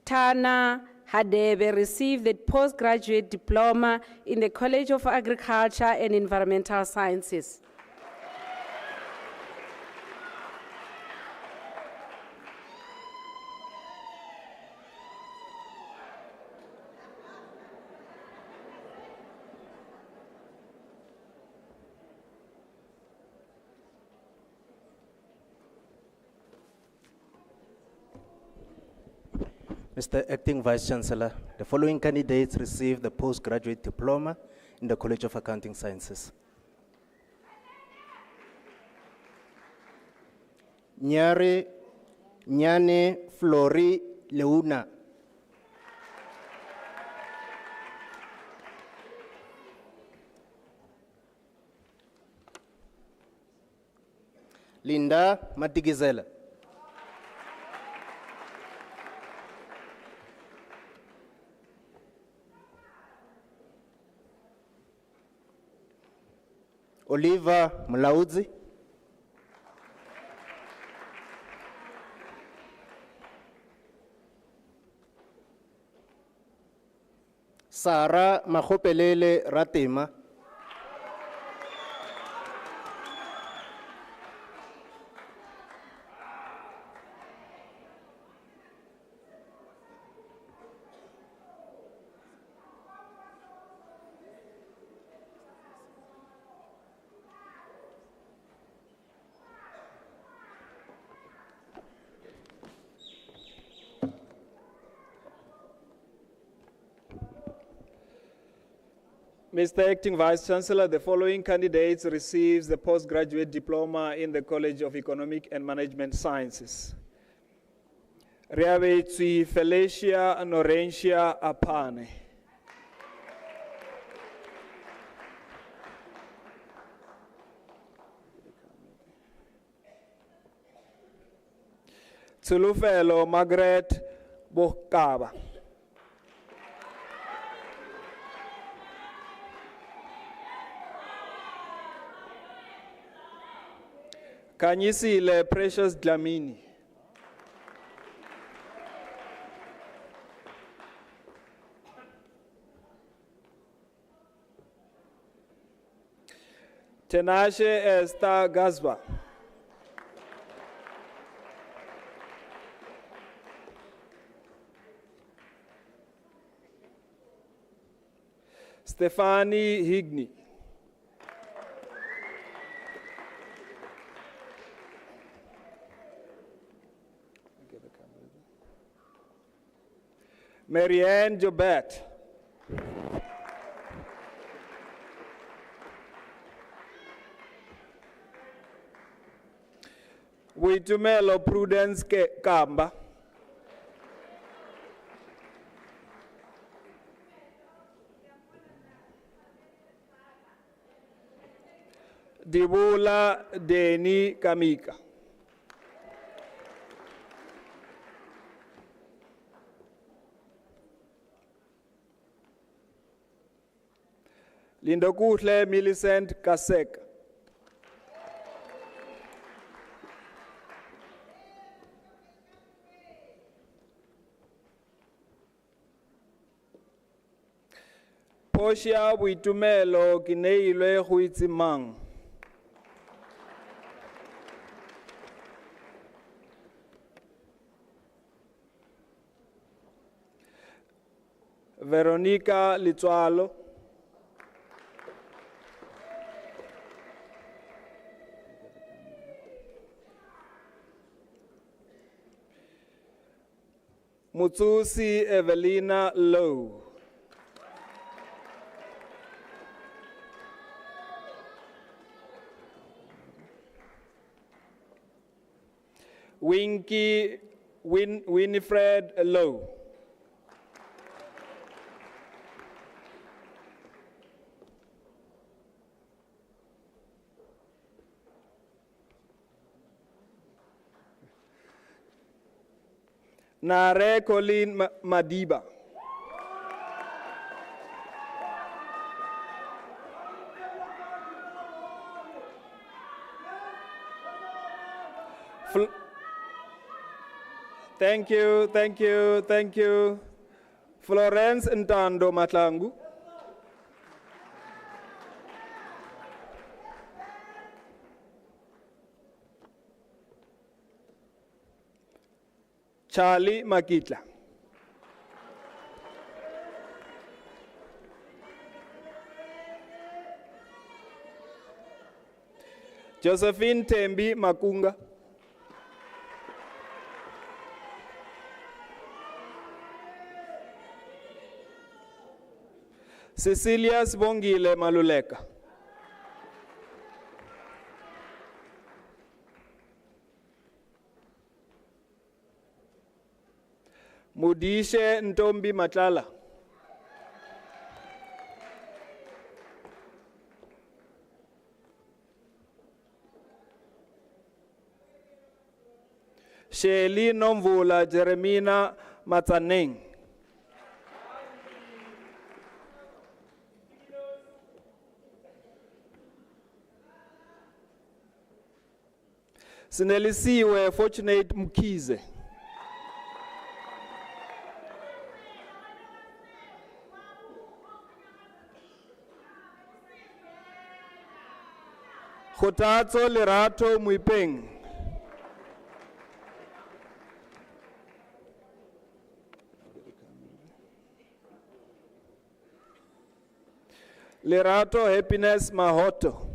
Tana Hadebe received the postgraduate diploma in the College of Agriculture and Environmental Sciences. Mr. Acting Vice Chancellor, the following candidates received the postgraduate diploma in the College of Accounting Sciences. Nyane Flori Leuna. Linda Matigizela. Oliver Mlaudzi. Sarah Mahopelele Ratema. Mr. Acting Vice Chancellor, the following candidates receives the postgraduate diploma in the College of Economic and Management Sciences. Riabetsui Felicia Norentia Apane. Tsulufelo Margaret Bokaba. Kanyisile Precious Dlamini. Tenashe Esther Gazba. Stephanie Higney. Marianne Jobert. Uitumelo Prudence Kamba. Dibula Deni Kamika. Lindokuhle Millicent Kasek. Portia Uitumelo Kineilwe Huitzimang. Veronica Litualo. Mutsusi Evelina Lowe. Winifred Lowe. Nare Colleen Madiba. Thank you, thank you, thank you. Florence Ntando Matlangu. Charlie Makitla. Josephine Tembi Makunga. Cecilia Sbongile Maluleka. Mudishe Ntombi Matlala. Sheli Nomvula Jeremina Matsaneng. Sinelisiwe Fortunate Mkize. Khotatso Lerato Muipeng. Lerato Happiness Mahoto.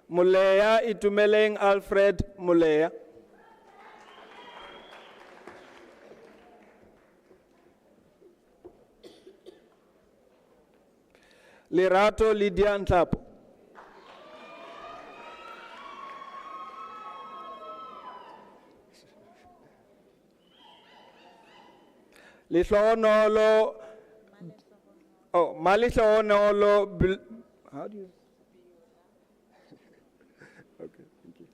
Muleya Itumeleng Alfred Muleya. Lerato Lydia Ntapo. Lihlonolo. Oh, Malihlonolo. How do you? Okay, thank you.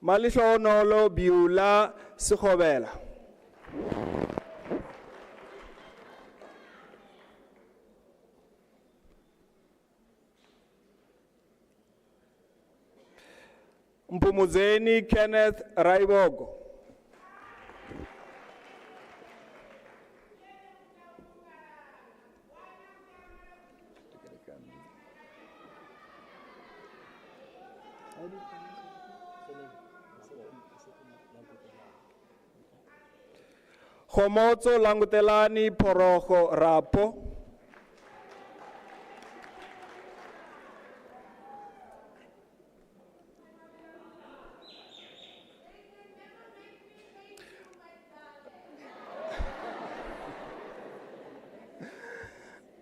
Malihlonolo Biula Sikhobela. Mpumuzeni Kenneth Raibogo. Khomotso Langutelani Porojo Rapo.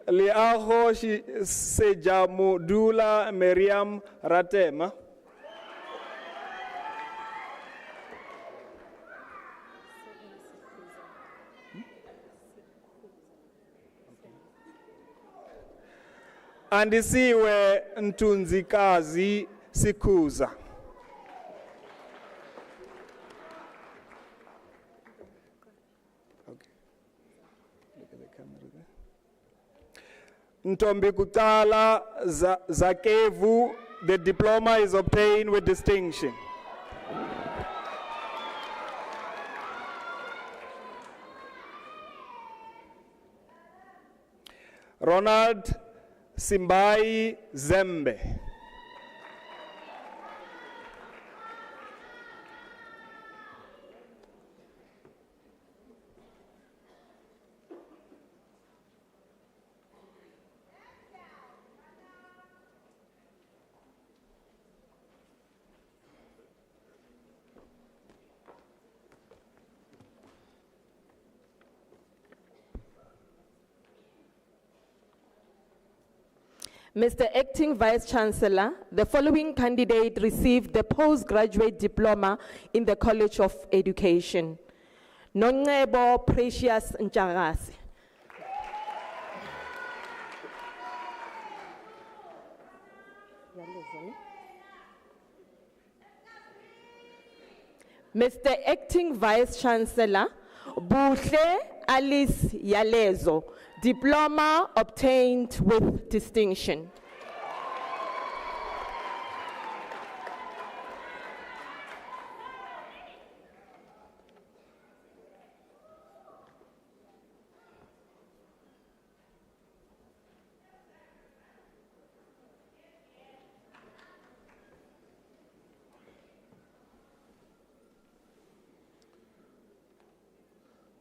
Liaho Sejamudula Miriam Ratema. Andisiwe Ntunzikazi Sikuza. Ntombi Kutala Zakevu, the diploma is obtained with distinction. Ronald Simbai Zembe. Mr. Acting Vice-Chancellor, the following candidate received the postgraduate diploma in the College of Education. Nongebo Precious Nchagasi. Mr. Acting Vice-Chancellor, Buhle Alice Yalezo, diploma obtained with distinction.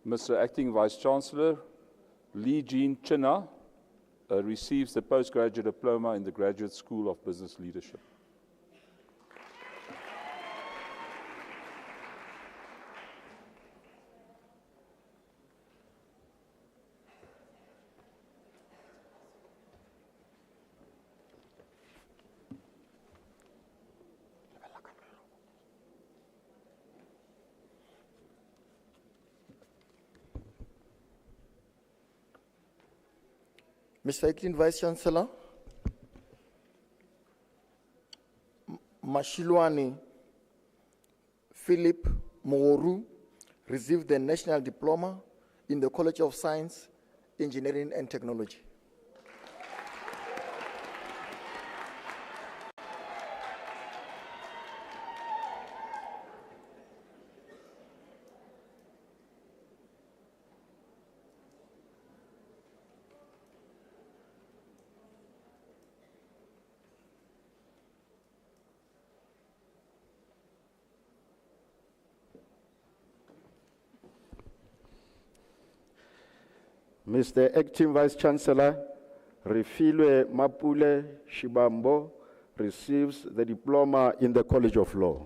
Mr. Acting Vice-Chancellor, Lee Jean Chinna receives the postgraduate diploma in the Graduate School of Business Leadership. Mr. Acting Vice-Chancellor, Mashilwani Philip Moru received the National Diploma in the College of Science, Engineering and Technology. Mr. Acting Vice-Chancellor, Refilwe Mapule Shibambo receives the diploma in the College of Law.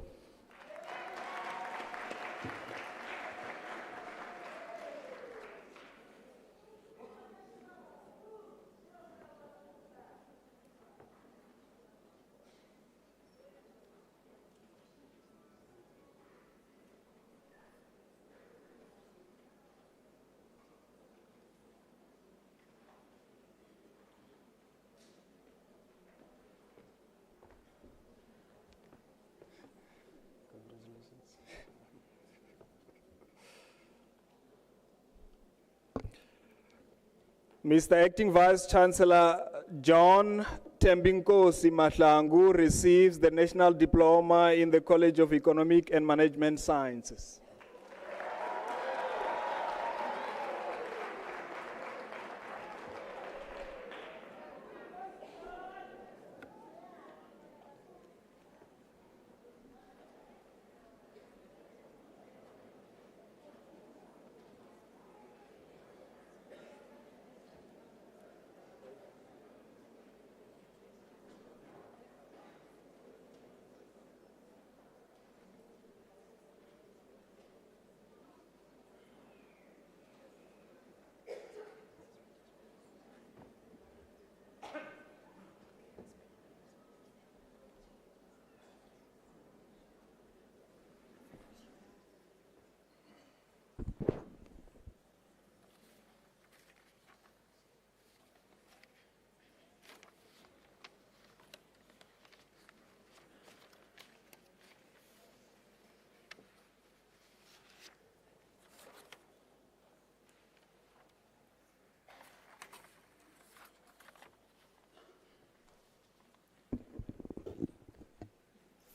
Mr. Acting Vice-Chancellor John Tembinkosi Mahlangu receives the National Diploma in the College of Economic and Management Sciences.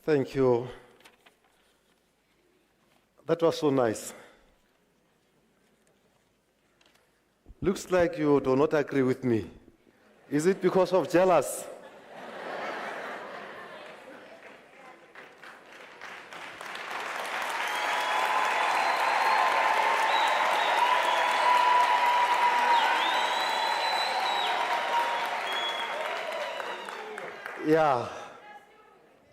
Thank you. That was so nice. Looks like you do not agree with me. Is it because of jealous? Yeah,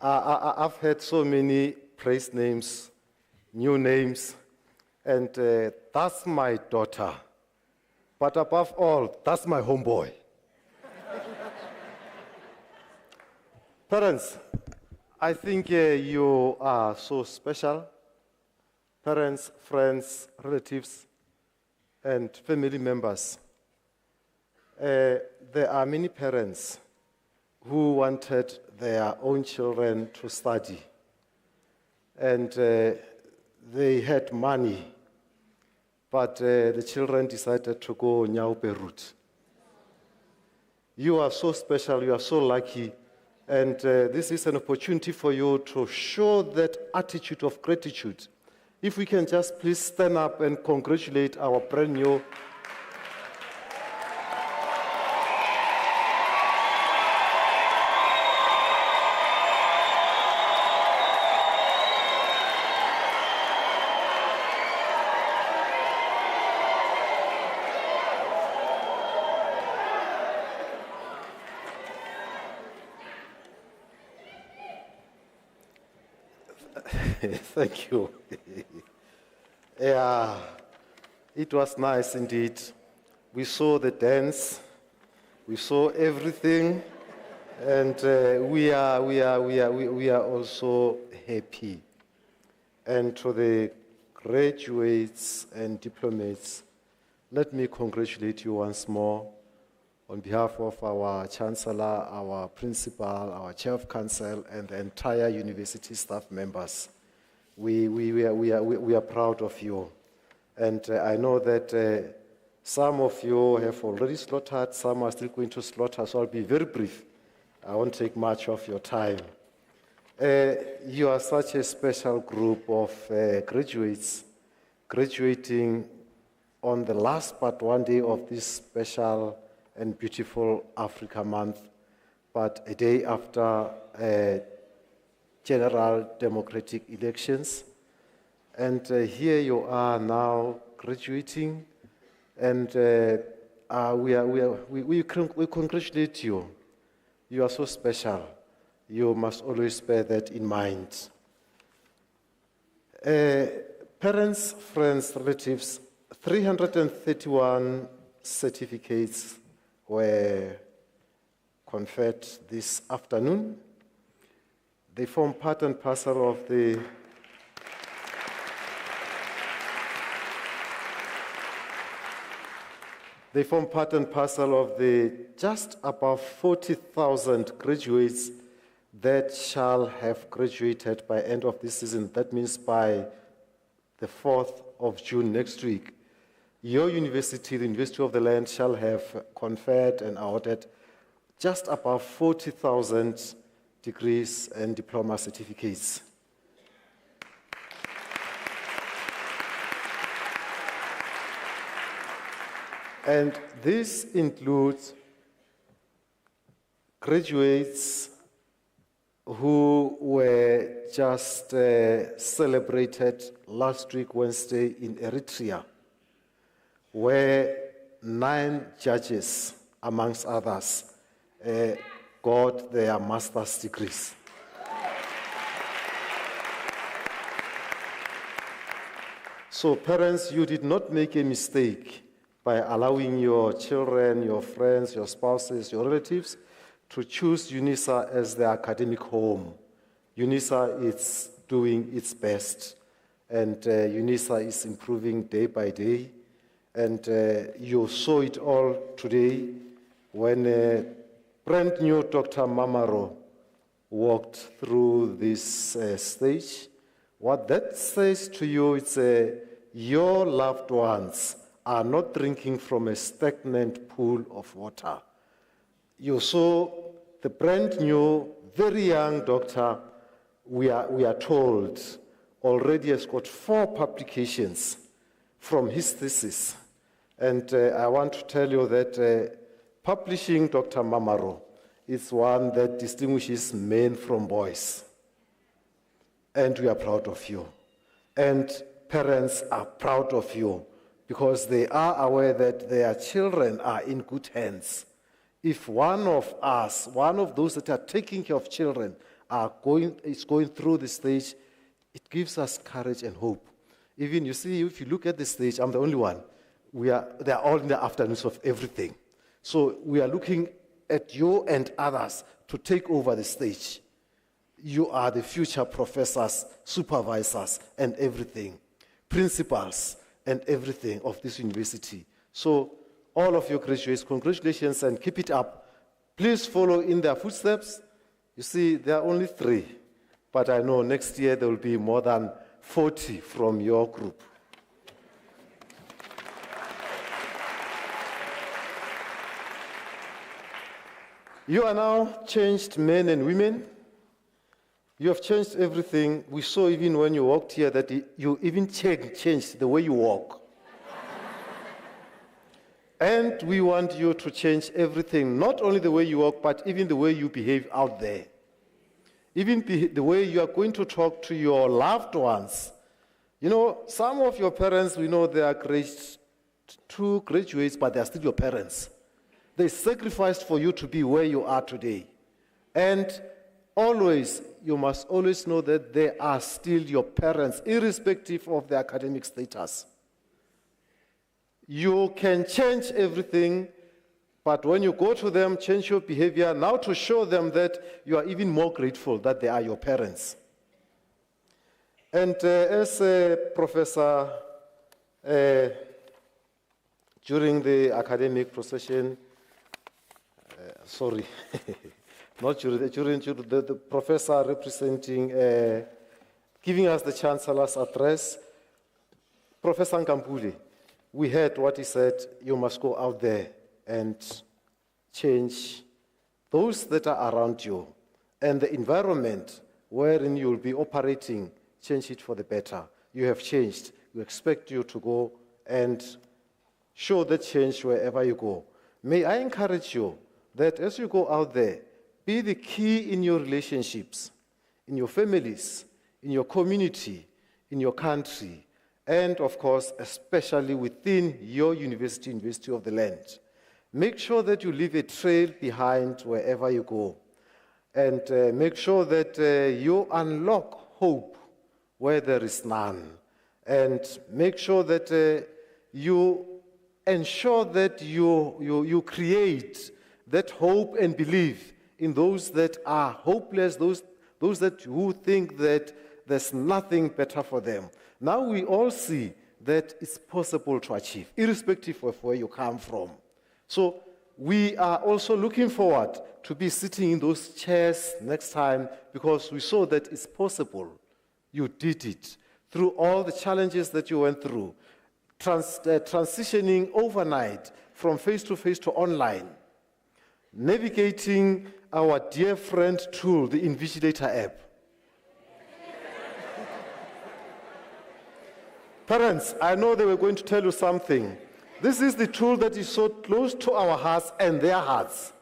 I've heard so many praise names, new names, and that's my daughter. But above all, that's my homeboy. Parents, I think you are so special. Parents, friends, relatives, and family members. There are many parents who wanted their own children to study. And they had money, but the children decided to go Nyaupe route. You are so special, you are so lucky, and this is an opportunity for you to show that attitude of gratitude. If we can just please stand up and congratulate our brand new Thank you. Yeah, it was nice indeed. We saw the dance, we saw everything, and we are also happy. And to the graduates and diplomats, let me congratulate you once more on behalf of our Chancellor, our Principal, our Chair of Council, and the entire university staff members. We are proud of you. And I know that some of you have already slaughtered, some are still going to slaughter, so I'll be very brief. I won't take much of your time. You are such a special group of graduates, graduating on the last but one day of this special and beautiful Africa Month, but a day after general democratic elections. And here you are now graduating, and we congratulate you. You are so special. You must always bear that in mind. Parents, friends, relatives, 331 certificates were conferred this afternoon. They form part and parcel of the just above 40,000 graduates that shall have graduated by end of this season. That means by the 4th of June next week. Your university, the University of the Land, shall have conferred and awarded just above 40,000 degrees and diploma certificates. And this includes graduates who were just celebrated last week, Wednesday, in Eritrea, where 9 judges, amongst others, got their master's degrees. So parents, you did not make a mistake by allowing your children, your friends, your spouses, your relatives to choose Unisa as their academic home. Unisa is doing its best, and Unisa is improving day by day. And you saw it all today when brand new Dr. Mamaro walked through this stage. What that says to you is your loved ones are not drinking from a stagnant pool of water. You saw the brand new, very young doctor we are told, already has got 4 publications from his thesis. And I want to tell you that publishing Dr. Mamaro is one that distinguishes men from boys. And we are proud of you. And parents are proud of you because they are aware that their children are in good hands. If one of us, one of those that are taking care of children, is going through the stage, it gives us courage and hope. Even, you see, if you look at the stage, I'm the only one. They are all in the afternoons of everything. So we are looking at you and others to take over the stage. You are the future professors, supervisors, and everything, principals, and everything of this university. So all of your graduates, congratulations and keep it up. Please follow in their footsteps. You see, there are only 3, but I know next year there will be more than 40 from your group. You are now changed men and women. You have changed everything. We saw even when you walked here that you even changed the way you walk. And we want you to change everything, not only the way you walk, but even the way you behave out there. Even the way you are going to talk to your loved ones. You know, some of your parents, we know they are grade 2 graduates, but they are still your parents. They sacrificed for you to be where you are today. And always, you must always know that they are still your parents, irrespective of their academic status. You can change everything, but when you go to them, change your behavior, now to show them that you are even more grateful that they are your parents. And as a professor, during the academic procession, not during the professor representing, giving us the Chancellor's address, Professor Nkampuli, we heard what he said, you must go out there and change those that are around you and the environment wherein you will be operating, change it for the better. You have changed. We expect you to go and show the change wherever you go. May I encourage you that as you go out there, be the key in your relationships, in your families, in your community, in your country, and of course, especially within your university of the land. Make sure that you leave a trail behind wherever you go. And make sure that you unlock hope where there is none. And make sure that you ensure that you create that hope and belief in those that are hopeless, those who think that there's nothing better for them. Now we all see that it's possible to achieve, irrespective of where you come from. So we are also looking forward to be sitting in those chairs next time because we saw that it's possible. You did it through all the challenges that you went through, transitioning overnight from face-to-face to online, navigating our dear friend tool, the Invigilator app. Parents, I know they were going to tell you something. This is the tool that is so close to our hearts and their hearts.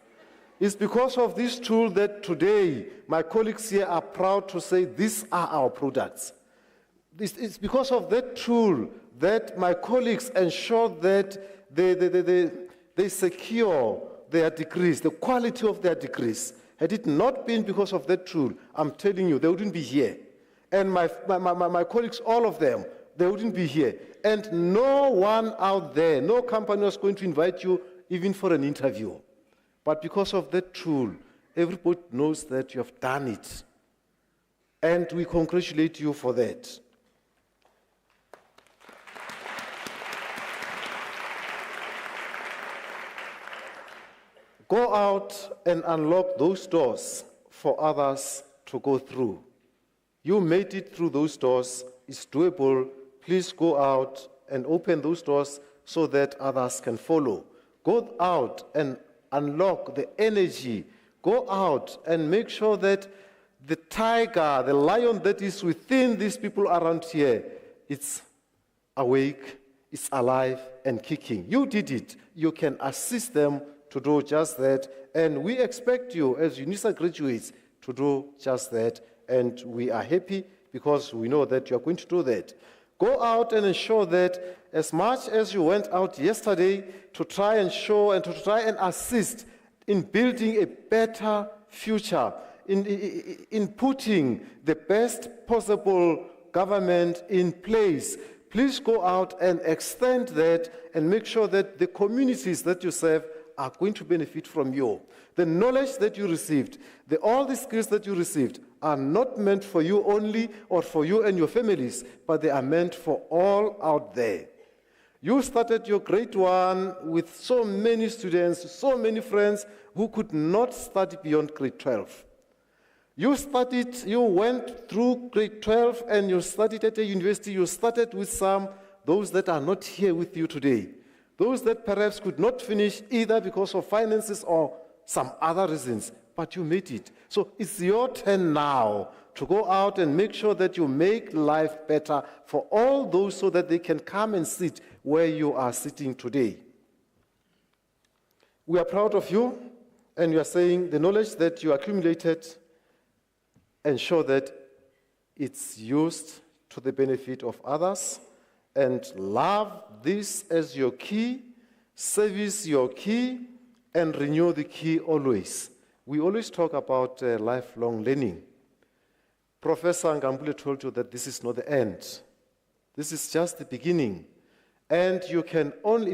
It's because of this tool that today my colleagues here are proud to say these are our products. It's because of that tool that my colleagues ensure that they secure their degrees, the quality of their degrees. Had it not been because of that tool, I'm telling you, they wouldn't be here. And my colleagues, all of them, they wouldn't be here. And no one out there, no company was going to invite you even for an interview. But because of that tool, everybody knows that you have done it. And we congratulate you for that. Go out and unlock those doors for others to go through. You made it through those doors. It's doable. Please go out and open those doors so that others can follow. Go out and unlock the energy. Go out and make sure that the tiger, the lion that is within these people around here, it's awake, it's alive and kicking. You did it. You can assist them to do just that. And we expect you as Unisa graduates to do just that. And we are happy because we know that you are going to do that. Go out and ensure that as much as you went out yesterday to try and show and to try and assist in building a better future, in putting the best possible government in place, please go out and extend that and make sure that the communities that you serve are going to benefit from you. The knowledge that you received, all the skills that you received are not meant for you only or for you and your families, but they are meant for all out there. You started your grade 1 with so many students, so many friends who could not study beyond grade 12. You went through grade 12 and you studied at a university. You started with those that are not here with you today. Those that perhaps could not finish either because of finances or some other reasons, but you made it. So it's your turn now to go out and make sure that you make life better for all those so that they can come and sit where you are sitting today. We are proud of you, and you are saying the knowledge that you accumulated, ensure that it's used to the benefit of others, and love this as your key, service your key, and renew the key always. We always talk about lifelong learning. Professor Ngambule told you that this is not the end. This is just the beginning. And it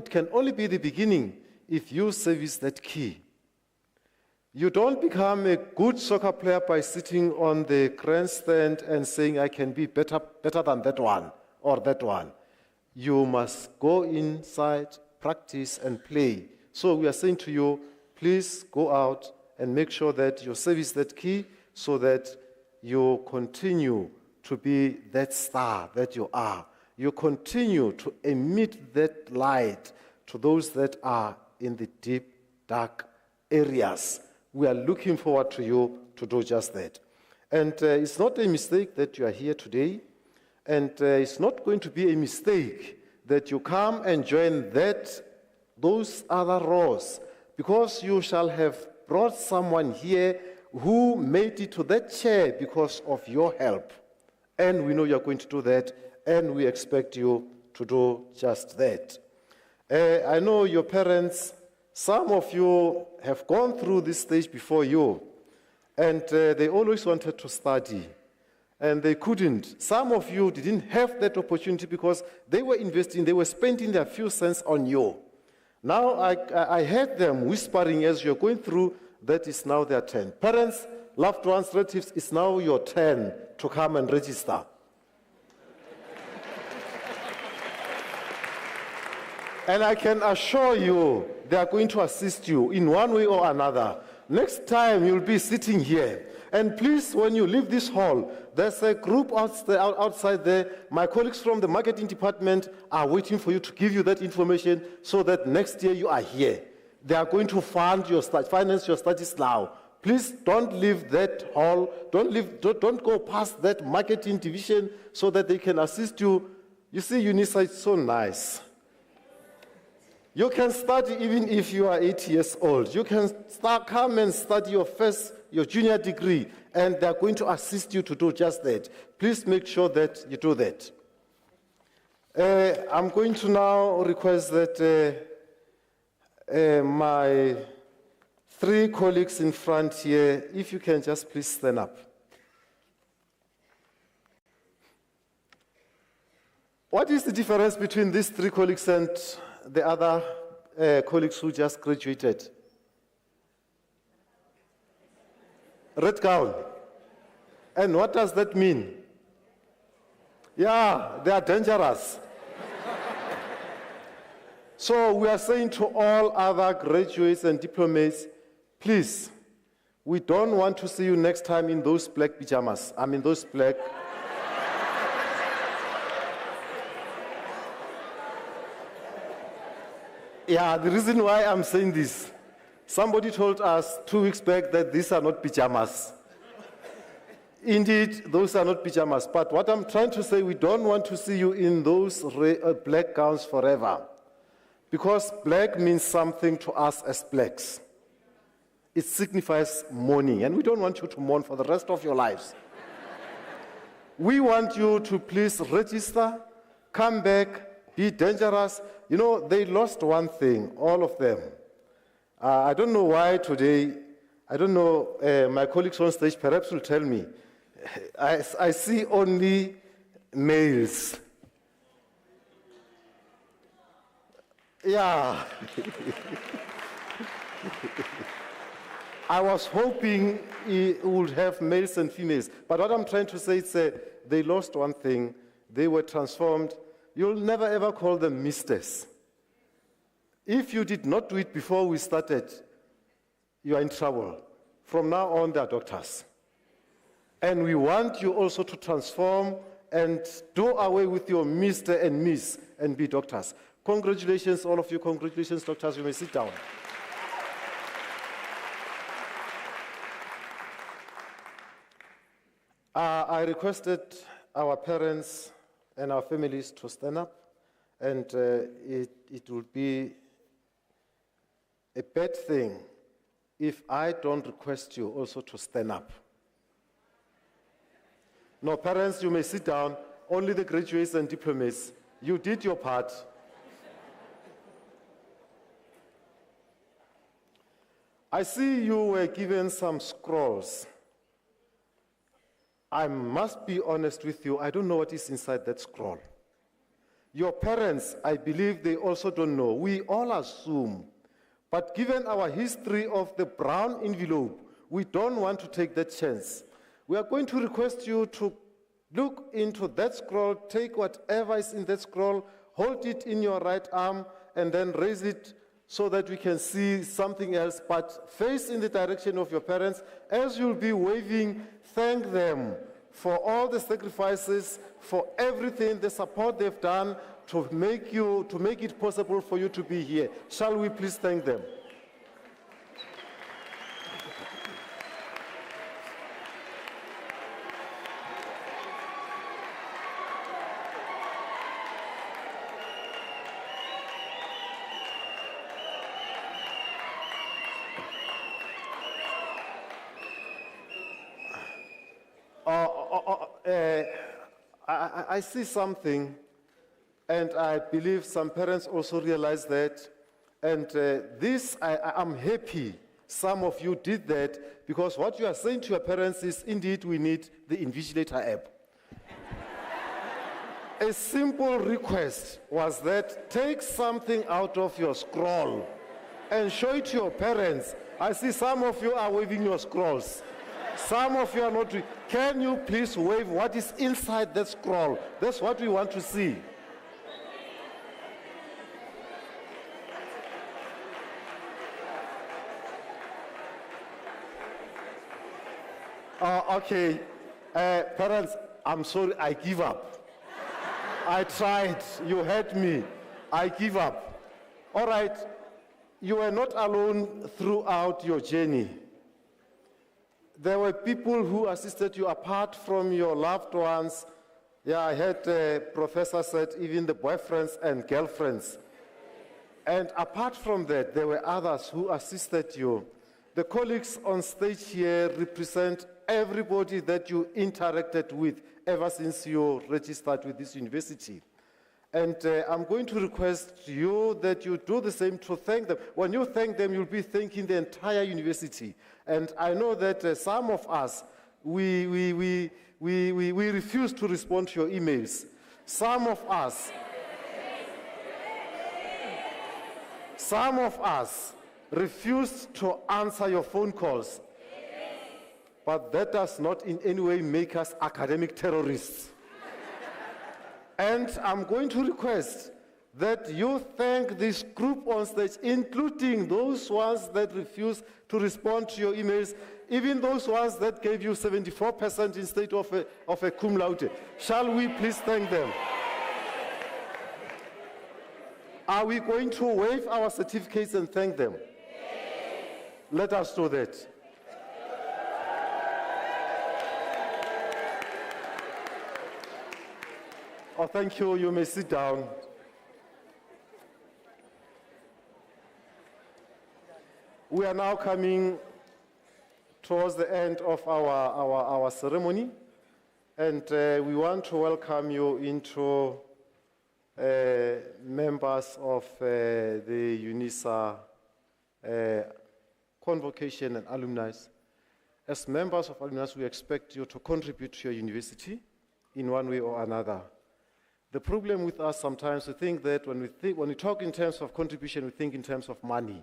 can only be the beginning if you service that key. You don't become a good soccer player by sitting on the grandstand and saying, I can be better than that one or that one. You must go inside, practice, and play. So we are saying to you, please go out and make sure that you service that key so that you continue to be that star that you are. You continue to emit that light to those that are in the deep, dark areas. We are looking forward to you to do just that. And it's not a mistake that you are here today. And it's not going to be a mistake that you come and join those other rows, because you shall have brought someone here who made it to that chair because of your help. And we know you're going to do that, and we expect you to do just that. I know your parents, some of you have gone through this stage before you, and they always wanted to study, and they couldn't. Some of you didn't have that opportunity because they were investing, they were spending their few cents on you. Now I heard them whispering as you're going through that it's now their turn. Parents, loved ones, relatives, it's now your turn to come and register. And I can assure you, they are going to assist you in one way or another. Next time, you'll be sitting here. And please, when you leave this hall, there's a group outside there. My colleagues from the marketing department are waiting for you to give you that information so that next year you are here. They are going to finance your studies now. Please don't leave that hall. Don't go past that marketing division so that they can assist you. You see, Unisa is so nice. You can study even if you are 8 years old. You can come and study your junior degree, and they are going to assist you to do just that. Please make sure that you do that. I'm going to now request that my 3 colleagues in front here, if you can just please stand up. What is the difference between these 3 colleagues and the other colleagues who just graduated? Red gown. And what does that mean? Yeah, they are dangerous. So we are saying to all other graduates and diplomates, please, we don't want to see you next time in those black pajamas. I mean those black... Yeah, the reason why I'm saying this, somebody told us 2 weeks back that these are not pajamas. Indeed, those are not pyjamas. But what I'm trying to say, we don't want to see you in those black gowns forever. Because black means something to us as blacks. It signifies mourning, and we don't want you to mourn for the rest of your lives. We want you to please register, come back, be dangerous. You know, they lost one thing, all of them. I don't know why today, I don't know, my colleagues on stage perhaps will tell me. I see only males. Yeah. I was hoping it would have males and females. But what I'm trying to say is they lost one thing. They were transformed. You'll never ever call them misters. If you did not do it before we started, you are in trouble. From now on, they are doctors. And we want you also to transform and do away with your Mr. and Miss and be doctors. Congratulations, all of you. Congratulations, doctors. You may sit down. I requested our parents and our families to stand up, and it would be a bad thing if I don't request you also to stand up. No, parents, you may sit down. Only the graduates and diplomates. You did your part. I see you were given some scrolls. I must be honest with you, I don't know what is inside that scroll. Your parents, I believe they also don't know. We all assume. But given our history of the brown envelope, we don't want to take that chance. We are going to request you to look into that scroll, take whatever is in that scroll, hold it in your right arm, and then raise it so that we can see something else, but face in the direction of your parents. As you'll be waving, thank them for all the sacrifices, for everything, the support they've done to make it possible for you to be here. Shall we please thank them? I see something, and I believe some parents also realize that. And I'm happy some of you did that, because what you are saying to your parents is, indeed, we need the Invigilator app. A simple request was that take something out of your scroll and show it to your parents. I see some of you are waving your scrolls. Some of you are not. Can you please wave what is inside that scroll? That's what we want to see. Okay. Parents, I'm sorry, I give up. I tried. You heard me. I give up. All right. You were not alone throughout your journey. There were people who assisted you apart from your loved ones. Yeah, I heard the professor said even the boyfriends and girlfriends. And apart from that, there were others who assisted you. The colleagues on stage here represent everybody that you interacted with ever since you registered with this university. And I'm going to request you that you do the same to thank them. When you thank them, you'll be thanking the entire university. And I know that some of us, we refuse to respond to your emails. Some of us refuse to answer your phone calls. But that does not in any way make us academic terrorists. And I'm going to request that you thank this group on stage, including those ones that refuse to respond to your emails, even those ones that gave you 74% instead of a cum laude. Shall we please thank them? Are we going to wave our certificates and thank them? Let us do that. Oh, thank you. You may sit down. We are now coming towards the end of our ceremony, and we want to welcome you into members of the Unisa Convocation and Alumni. As members of alumni, we expect you to contribute to your university in one way or another. The problem with us sometimes, we think that when we talk in terms of contribution, we think in terms of money.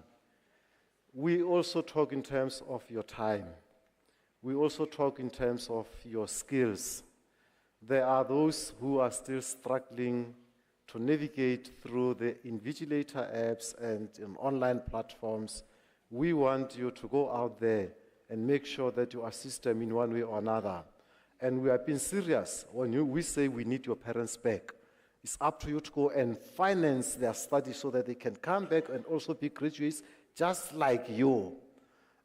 We also talk in terms of your time. We also talk in terms of your skills. There are those who are still struggling to navigate through the invigilator apps and online platforms. We want you to go out there and make sure that you assist them in one way or another. And we are being serious when we say we need your parents back. It's up to you to go and finance their studies so that they can come back and also be graduates just like you.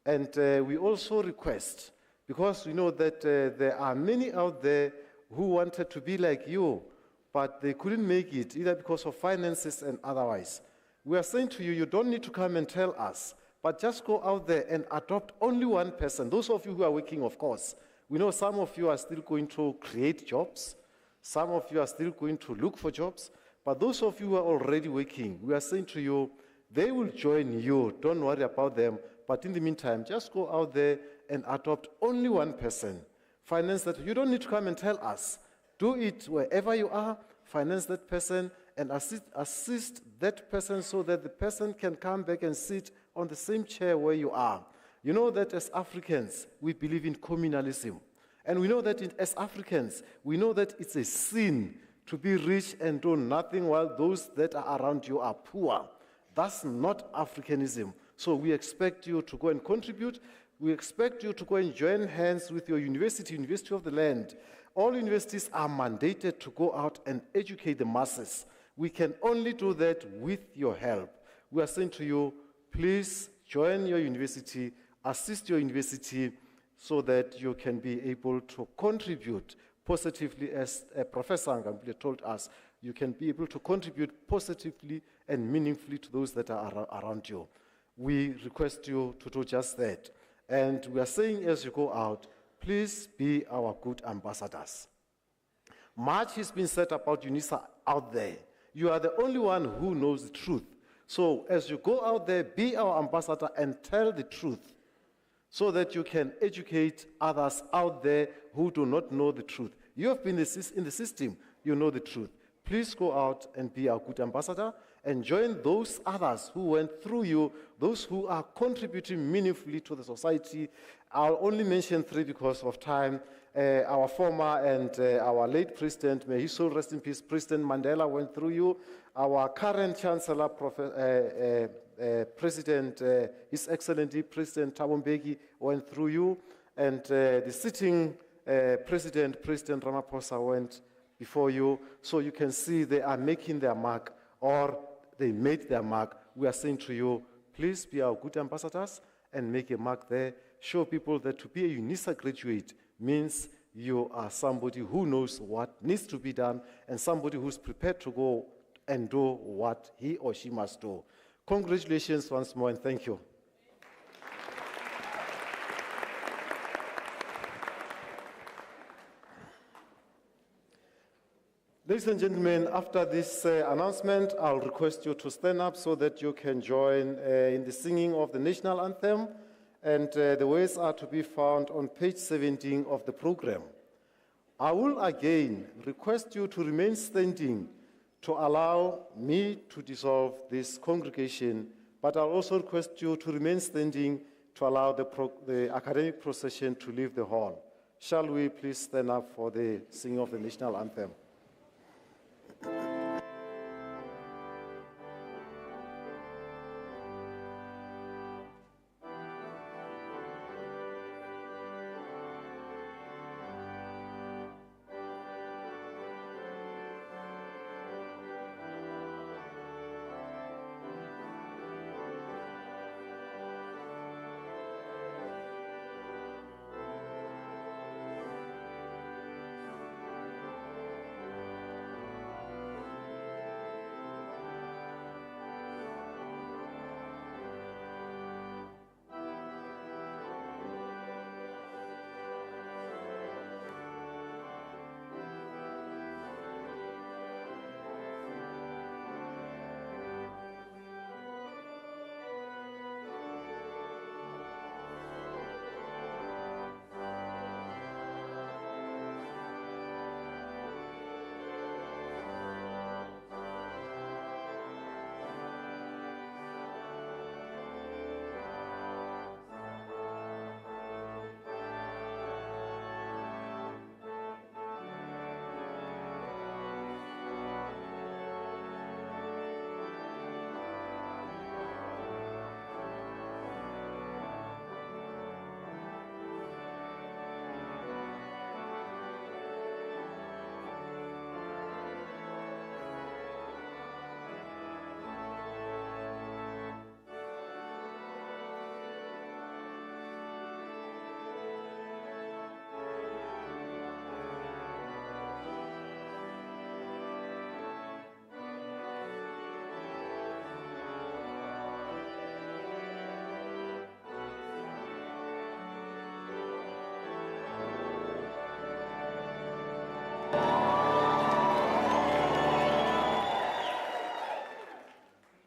And we also request, because we know that there are many out there who wanted to be like you, but they couldn't make it, either because of finances and otherwise. We are saying to you, you don't need to come and tell us, but just go out there and adopt only one person. Those of you who are working, of course. We know some of you are still going to create jobs. Some of you are still going to look for jobs. But those of you who are already working, we are saying to you, they will join you. Don't worry about them. But in the meantime, just go out there and adopt only one person. Finance that. You don't need to come and tell us. Do it wherever you are. Finance that person and assist that person so that the person can come back and sit on the same chair where you are. You know that as Africans, we believe in communalism. And we know that as Africans, we know that it's a sin to be rich and do nothing while those that are around you are poor. That's not Africanism. So we expect you to go and contribute. We expect you to go and join hands with your university, University of the Land. All universities are mandated to go out and educate the masses. We can only do that with your help. We are saying to you, please join your university, assist your university so that you can be able to contribute positively, as Professor Ngambile told us. You can be able to contribute positively and meaningfully to those that are around you. We request you to do just that. And we are saying as you go out, please be our good ambassadors. Much has been said about Unisa out there. You are the only one who knows the truth. So as you go out there, be our ambassador and tell the truth so that you can educate others out there who do not know the truth. You have been in the system, you know the truth. Please go out and be our good ambassador and join those others who went through you, those who are contributing meaningfully to the society. I'll only mention three because of time. Our former and our late president, may his soul rest in peace, President Mandela went through you. Our current Chancellor, President, His Excellency President Thabo Mbeki went through you. And the sitting President Ramaphosa went before you. So you can see they are making their mark, or they made their mark. We are saying to you, please be our good ambassadors and make a mark there. Show people that to be a Unisa graduate means you are somebody who knows what needs to be done and somebody who's prepared to go and do what he or she must do. Congratulations once more and thank you. Ladies and gentlemen, after this announcement, I'll request you to stand up so that you can join in the singing of the national anthem. And the words are to be found on page 17 of the program. I will again request you to remain standing to allow me to dissolve this congregation, but I'll also request you to remain standing to allow the academic procession to leave the hall. Shall we please stand up for the singing of the national anthem?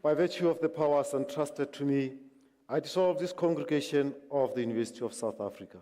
By virtue of the powers entrusted to me, I dissolve this congregation of the University of South Africa.